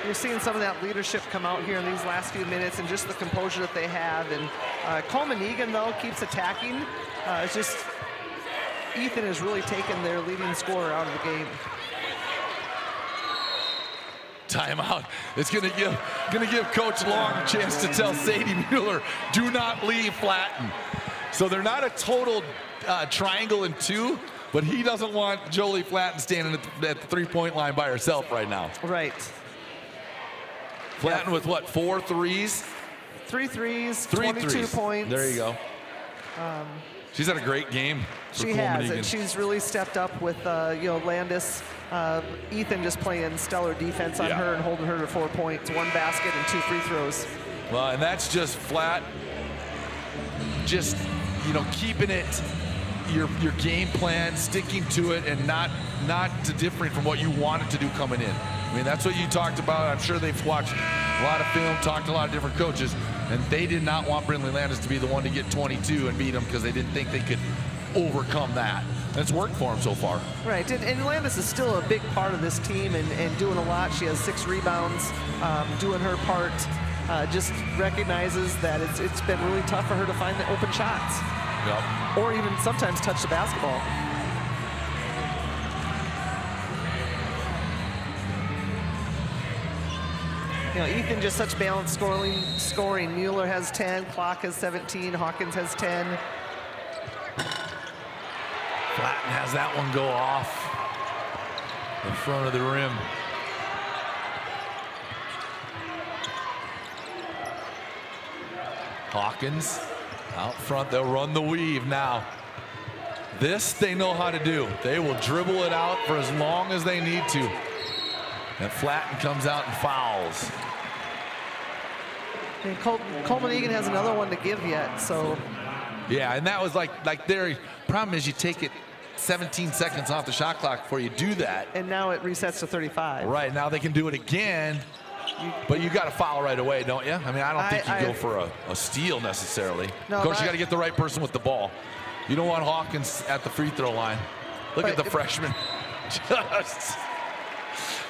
You're seeing some of that leadership come out here in these last few minutes and just the composure that they have. And Coleman Egan, though, keeps attacking. It's just Ethan has really taken their leading scorer out of the game. Timeout. It's going to give Coach Long a chance to tell Sadie Mueller, do not leave Flatten. So they're not a total triangle and 2, but he doesn't want Jolie Flatten standing at the 3-point line by herself right now. Right. Flatten with what, 4 threes? 3 threes, 22 threes. points. There you go. She's had a great game. She has, and she's really stepped up with Landis. Ethan just playing stellar defense on her and holding her to 4 points, 1 basket and 2 free throws. Well, and that's just flat. Just keeping it your game plan, sticking to it, and not to different from what you wanted to do coming in. I mean, that's what you talked about. I'm sure they've watched a lot of film, talked to a lot of different coaches, and they did not want Brindley Landis to be the one to get 22 and beat them because they didn't think they could overcome that. And it's worked for them so far. Right, and Landis is still a big part of this team and doing a lot. She has 6 rebounds, doing her part. Just recognizes that it's been really tough for her to find the open shots. Yep. Or even sometimes touch the basketball. You know, Ethan just such balanced scoring. Mueller has 10, Klock has 17, Hawkins has 10. Flatten has that one go off in front of the rim. Hawkins out front, they'll run the weave now. This they know how to do. They will dribble it out for as long as they need to. And Flatten comes out and fouls. And Coleman Egan has another one to give yet, so. Yeah, and that was like their problem is you take it 17 seconds off the shot clock before you do that. And now it resets to 35. Right, now they can do it again, but you got to foul right away, don't you? I mean, I don't think you go for a steal necessarily. No, of course, you got to get the right person with the ball. You don't want Hawkins at the free throw line. Look at the freshman.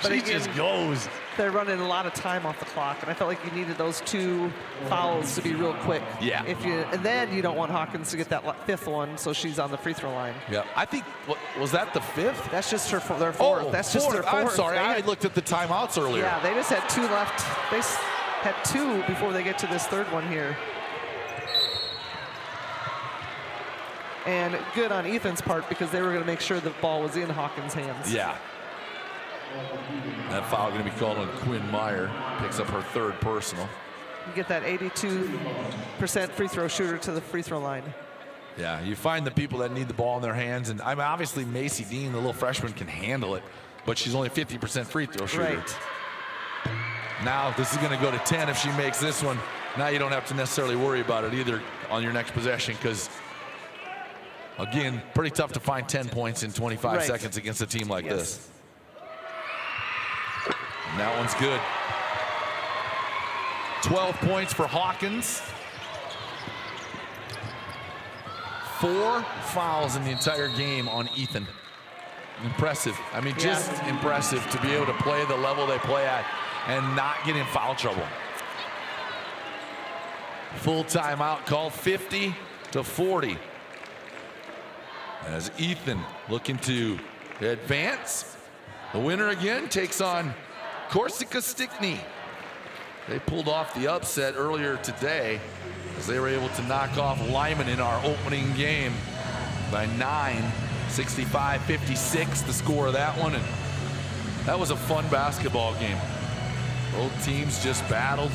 She just goes. They're running a lot of time off the clock, and I felt like you needed those 2 fouls to be real quick. Yeah. And then you don't want Hawkins to get that 5th one, so she's on the free throw line. Yeah. I think was that the 5th? That's just their 4th. Oh, that's just their 4th. I'm sorry. I looked at the timeouts earlier. Yeah, they just had 2 left. They had 2 before they get to this 3rd one here. And good on Ethan's part because they were going to make sure the ball was in Hawkins' hands. Yeah. That foul going to be called on Quinn Meyer. Picks up her 3rd personal. You get that 82% free throw shooter to the free throw line. Yeah, you find the people that need the ball in their hands. And I mean, obviously, Macy Dean, the little freshman, can handle it, but she's only 50% free throw shooter. Right. Now, this is going to go to 10 if she makes this one. Now you don't have to necessarily worry about it either on your next possession because, again, pretty tough to find 10 points in 25 seconds against a team like this. And that one's good. 12 points for Hawkins. 4 fouls in the entire game on Ethan. Impressive. I mean, just impressive to be able to play the level they play at and not get in foul trouble. Full timeout called, 50-40. As Ethan looking to advance. The winner again takes on Corsica Stickney. They pulled off the upset earlier today as they were able to knock off Lyman in our opening game by 9, 65-56, the score of that one. And that was a fun basketball game. Both teams just battled.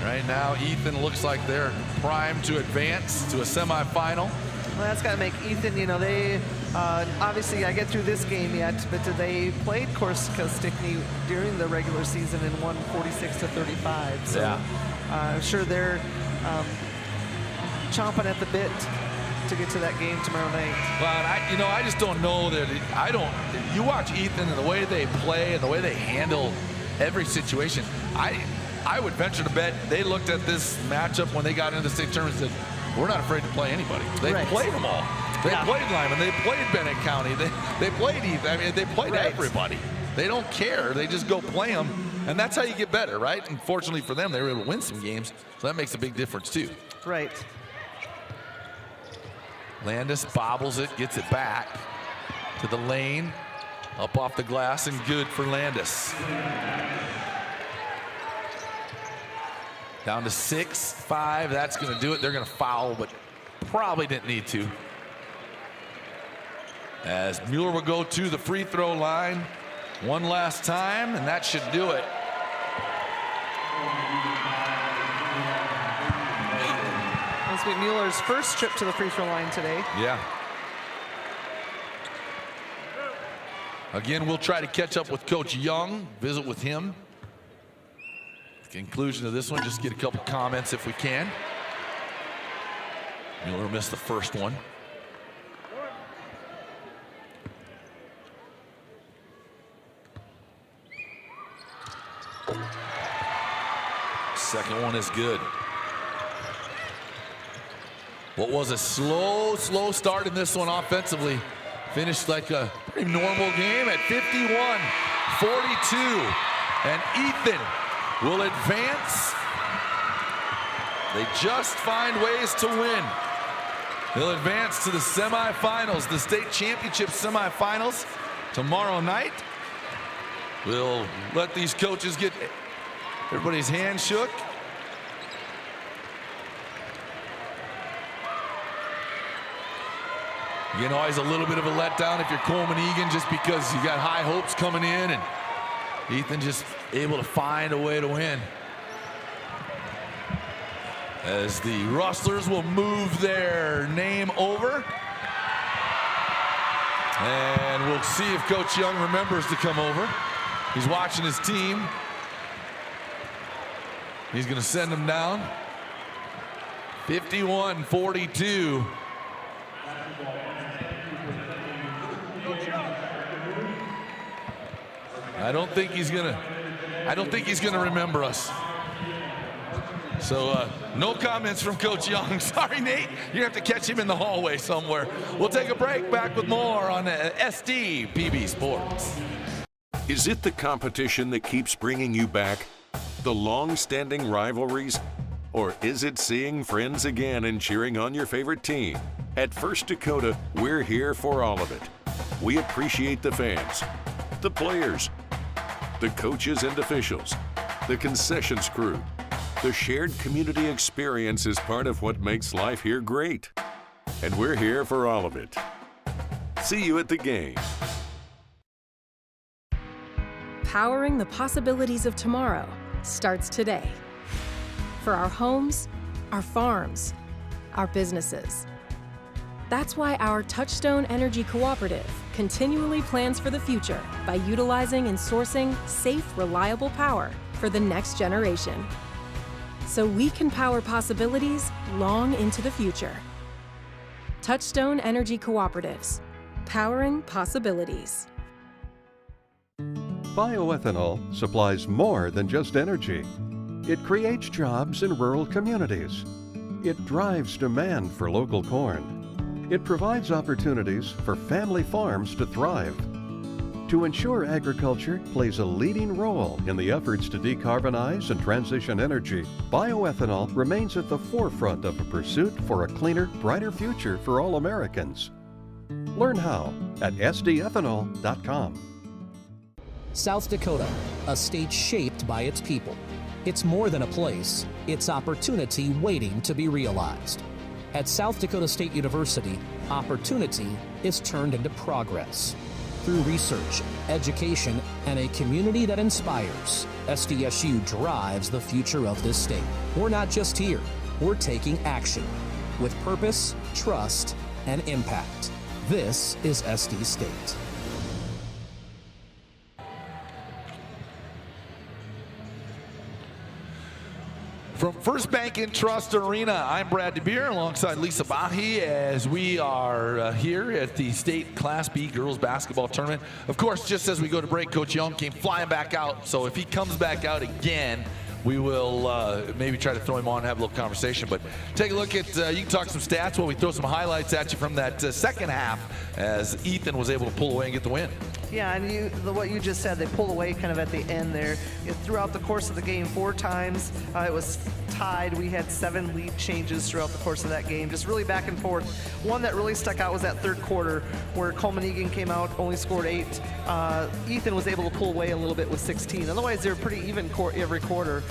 Right now, Ethan looks like they're primed to advance to a semifinal. Well, that's got to make Ethan, you know, they obviously I get through this game yet, but they played Corsica Stickney during the regular season and won 46-35. So I'm sure they're chomping at the bit to get to that game tomorrow night. But I just don't know that you watch Ethan and the way they play and the way they handle every situation. I would venture to bet they looked at this matchup when they got into the state tournament and said, we're not afraid to play anybody. They played them all. They played Lyman. They played Bennett County. They played Ethan. I mean, they played everybody. They don't care. They just go play them. And that's how you get better, right? And fortunately for them, they were able to win some games. So that makes a big difference, too. Right. Landis bobbles it, gets it back to the lane. Up off the glass and good for Landis. Down to 6-5, that's gonna do it. They're gonna foul, but probably didn't need to. As Mueller will go to the free throw line one last time, and that should do it. This will be Mueller's first trip to the free throw line today. Yeah. Again, we'll try to catch up with Coach Young, visit with him. Conclusion of this one, just get a couple comments if we can. Mueller missed the first one. Second one is good. What was a slow start in this one offensively. Finished like a pretty normal game at 51-42. And Ethan will advance. They just find ways to win. They'll advance to the semifinals, the state championship semifinals tomorrow night. We'll let these coaches get everybody's hand shook. You know, always a little bit of a letdown if you're Coleman Egan, just because you got high hopes coming in, and Ethan just able to find a way to win. As the Rustlers will move their name over. And we'll see if Coach Young remembers to come over. He's watching his team. He's going to send them down. 51-42. I don't think he's gonna remember us. So no comments from Coach Young. Sorry, Nate. You have to catch him in the hallway somewhere. We'll take a break. Back with more on SD PB Sports. Is it the competition that keeps bringing you back? The long-standing rivalries? Or is it seeing friends again and cheering on your favorite team? At First Dakota, we're here for all of it. We appreciate the fans, the players, the coaches and officials, the concessions crew. The shared community experience is part of what makes life here great. And we're here for all of it. See you at the game. Powering the possibilities of tomorrow starts today. For our homes, our farms, our businesses. That's why our Touchstone Energy Cooperative continually plans for the future by utilizing and sourcing safe, reliable power for the next generation. So we can power possibilities long into the future. Touchstone Energy Cooperatives, powering possibilities. Bioethanol supplies more than just energy. It creates jobs in rural communities. It drives demand for local corn. It provides opportunities for family farms to thrive. To ensure agriculture plays a leading role in the efforts to decarbonize and transition energy, bioethanol remains at the forefront of a pursuit for a cleaner, brighter future for all Americans. Learn how at sdethanol.com. South Dakota, a state shaped by its people. It's more than a place, it's opportunity waiting to be realized. At South Dakota State University, opportunity is turned into progress. Through research, education, and a community that inspires, SDSU drives the future of this state. We're not just here, we're taking action with purpose, trust, and impact. This is SD State. From First Bank and Trust Arena, I'm Brad DeBeer alongside Lisa Bahi as we are here at the state Class B girls basketball tournament. Of course, just as we go to break, Coach Young came flying back out. So if he comes back out again, we will maybe try to throw him on and have a little conversation. But take a look at, you can talk some stats while we throw some highlights at you from that second half as Ethan was able to pull away and get the win. Yeah, and what you just said, they pulled away kind of at the end there. Throughout the course of the game, 4 times it was tied. We had 7 lead changes throughout the course of that game, just really back and forth. One that really stuck out was that third quarter where Coleman Egan came out, only scored 8. Ethan was able to pull away a little bit with 16. Otherwise, they were pretty even every quarter.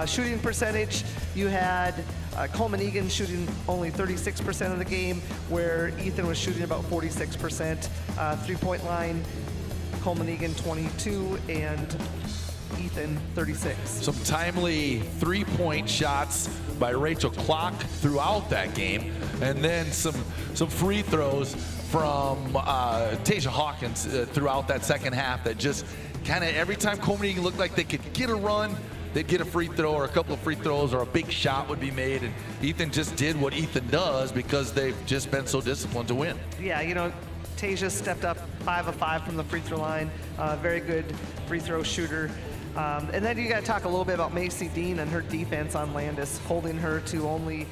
Shooting percentage, you had Coleman Egan shooting only 36% of the game, where Ethan was shooting about 46%. 3-point line, Coleman Egan 22 and Ethan 36. Some timely 3-point shots by Rachel Clock throughout that game, and then some free throws from Tasia Hawkins throughout that second half that just kind of every time Coleman Egan looked like they could get a run, they'd get a free throw or a couple of free throws or a big shot would be made, and Ethan just did what Ethan does because they've just been so disciplined to win. Yeah, you know, Tasia stepped up 5 of 5 from the free throw line. Very good free throw shooter. And then you got to talk a little bit about Macy Dean and her defense on Landis, holding her to only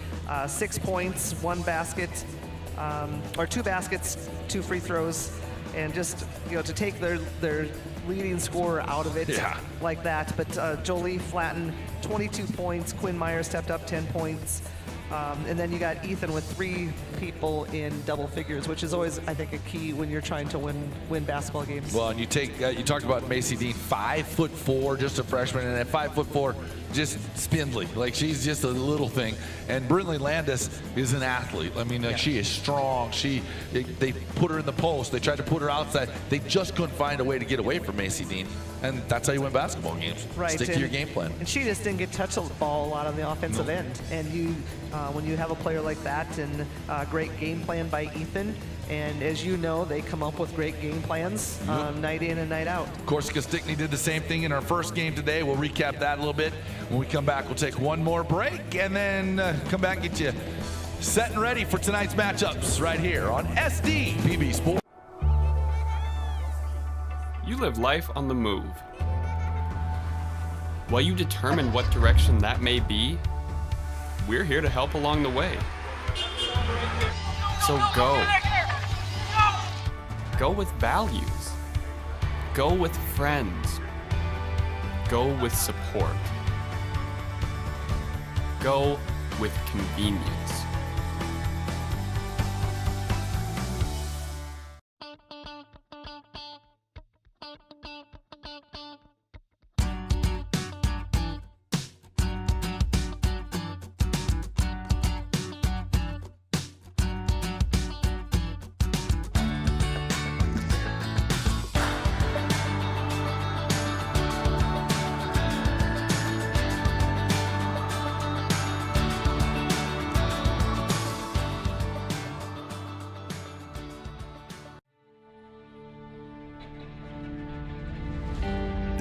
6 points, 1 basket, or 2 baskets, 2 free throws, and just, you know, to take their leading scorer out of it like that. But Jolie Flatten, 22 points. Quinn Meyer stepped up 10 points. And then you got Ethan with 3 people in double figures, which is always, I think, a key when you're trying to win basketball games. Well, and you take you talked about Macy Dean, 5'4", just a freshman, and at 5'4", just spindly. Like, she's just a little thing. And Brinley Landis is an athlete. I mean, she is strong. They put her in the post. They tried to put her outside. They just couldn't find a way to get away from Macy Dean. And that's how you win basketball games. Right. Stick to your game plan. And she just didn't get touch the ball a lot on the offensive end. And you, when you have a player like that, and great game plan by Ethan, and as you know, they come up with great game plans night in and night out. Corsica Stickney did the same thing in our first game today. We'll recap that a little bit. When we come back, we'll take one more break and then come back and get you set and ready for tonight's matchups right here on SD PB Sports. You live life on the move. While you determine what direction that may be, we're here to help along the way. So go. Go with values. Go with friends. Go with support. Go with convenience.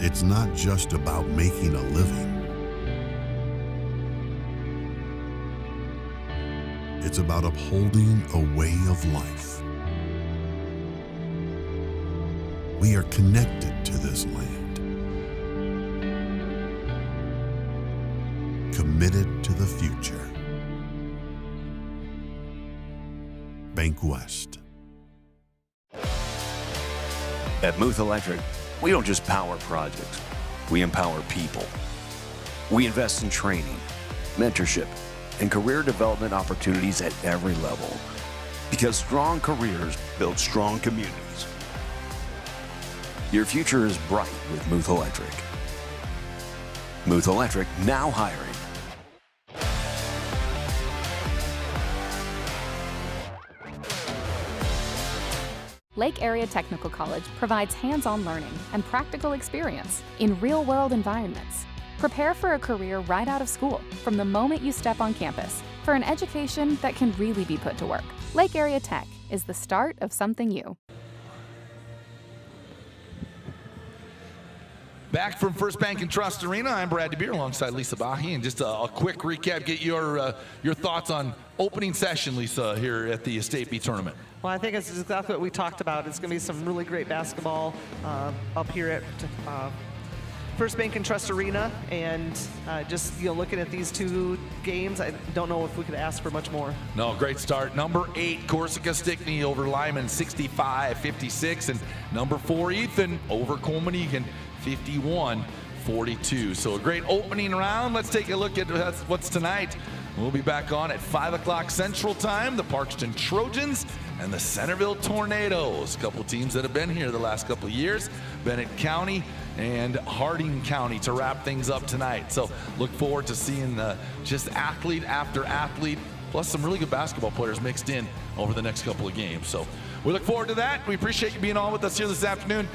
It's not just about making a living. It's about upholding a way of life. We are connected to this land, committed to the future. Bank West. At Muth Electric, we don't just power projects, we empower people. We invest in training, mentorship, and career development opportunities at every level. Because strong careers build strong communities. Your future is bright with Muth Electric. Muth Electric now hiring. Lake Area Technical College provides hands-on learning and practical experience in real-world environments. Prepare for a career right out of school from the moment you step on campus for an education that can really be put to work. Lake Area Tech is the start of something new. Back from First Bank and Trust Arena, I'm Brad DeBeer alongside Lisa Bahi, and just a quick recap, get your thoughts on opening session, Lisa, here at the State B tournament. Well, I think it's exactly what we talked about. It's going to be some really great basketball up here at First Bank and Trust Arena, and just looking at these 2 games, I don't know if we could ask for much more. No, great start. Number 8, Corsica Stickney over Lyman, 65-56, and number 4, Ethan over Coleman-Egan, 51-42. So a great opening round. Let's take a look at what's tonight. We'll be back on at 5 o'clock Central Time. The Parkston Trojans and the Centerville Tornadoes. A couple teams that have been here the last couple of years. Bennett County and Harding County to wrap things up tonight. So look forward to seeing just athlete after athlete, plus some really good basketball players mixed in over the next couple of games. So we look forward to that. We appreciate you being on with us here this afternoon.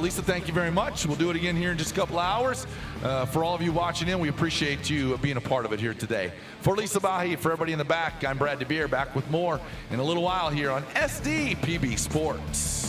Lisa, thank you very much. We'll do it again here in just a couple hours. For all of you watching in, we appreciate you being a part of it here today. For Lisa Bahi, for everybody in the back, I'm Brad DeBeer, back with more in a little while here on SD PB Sports.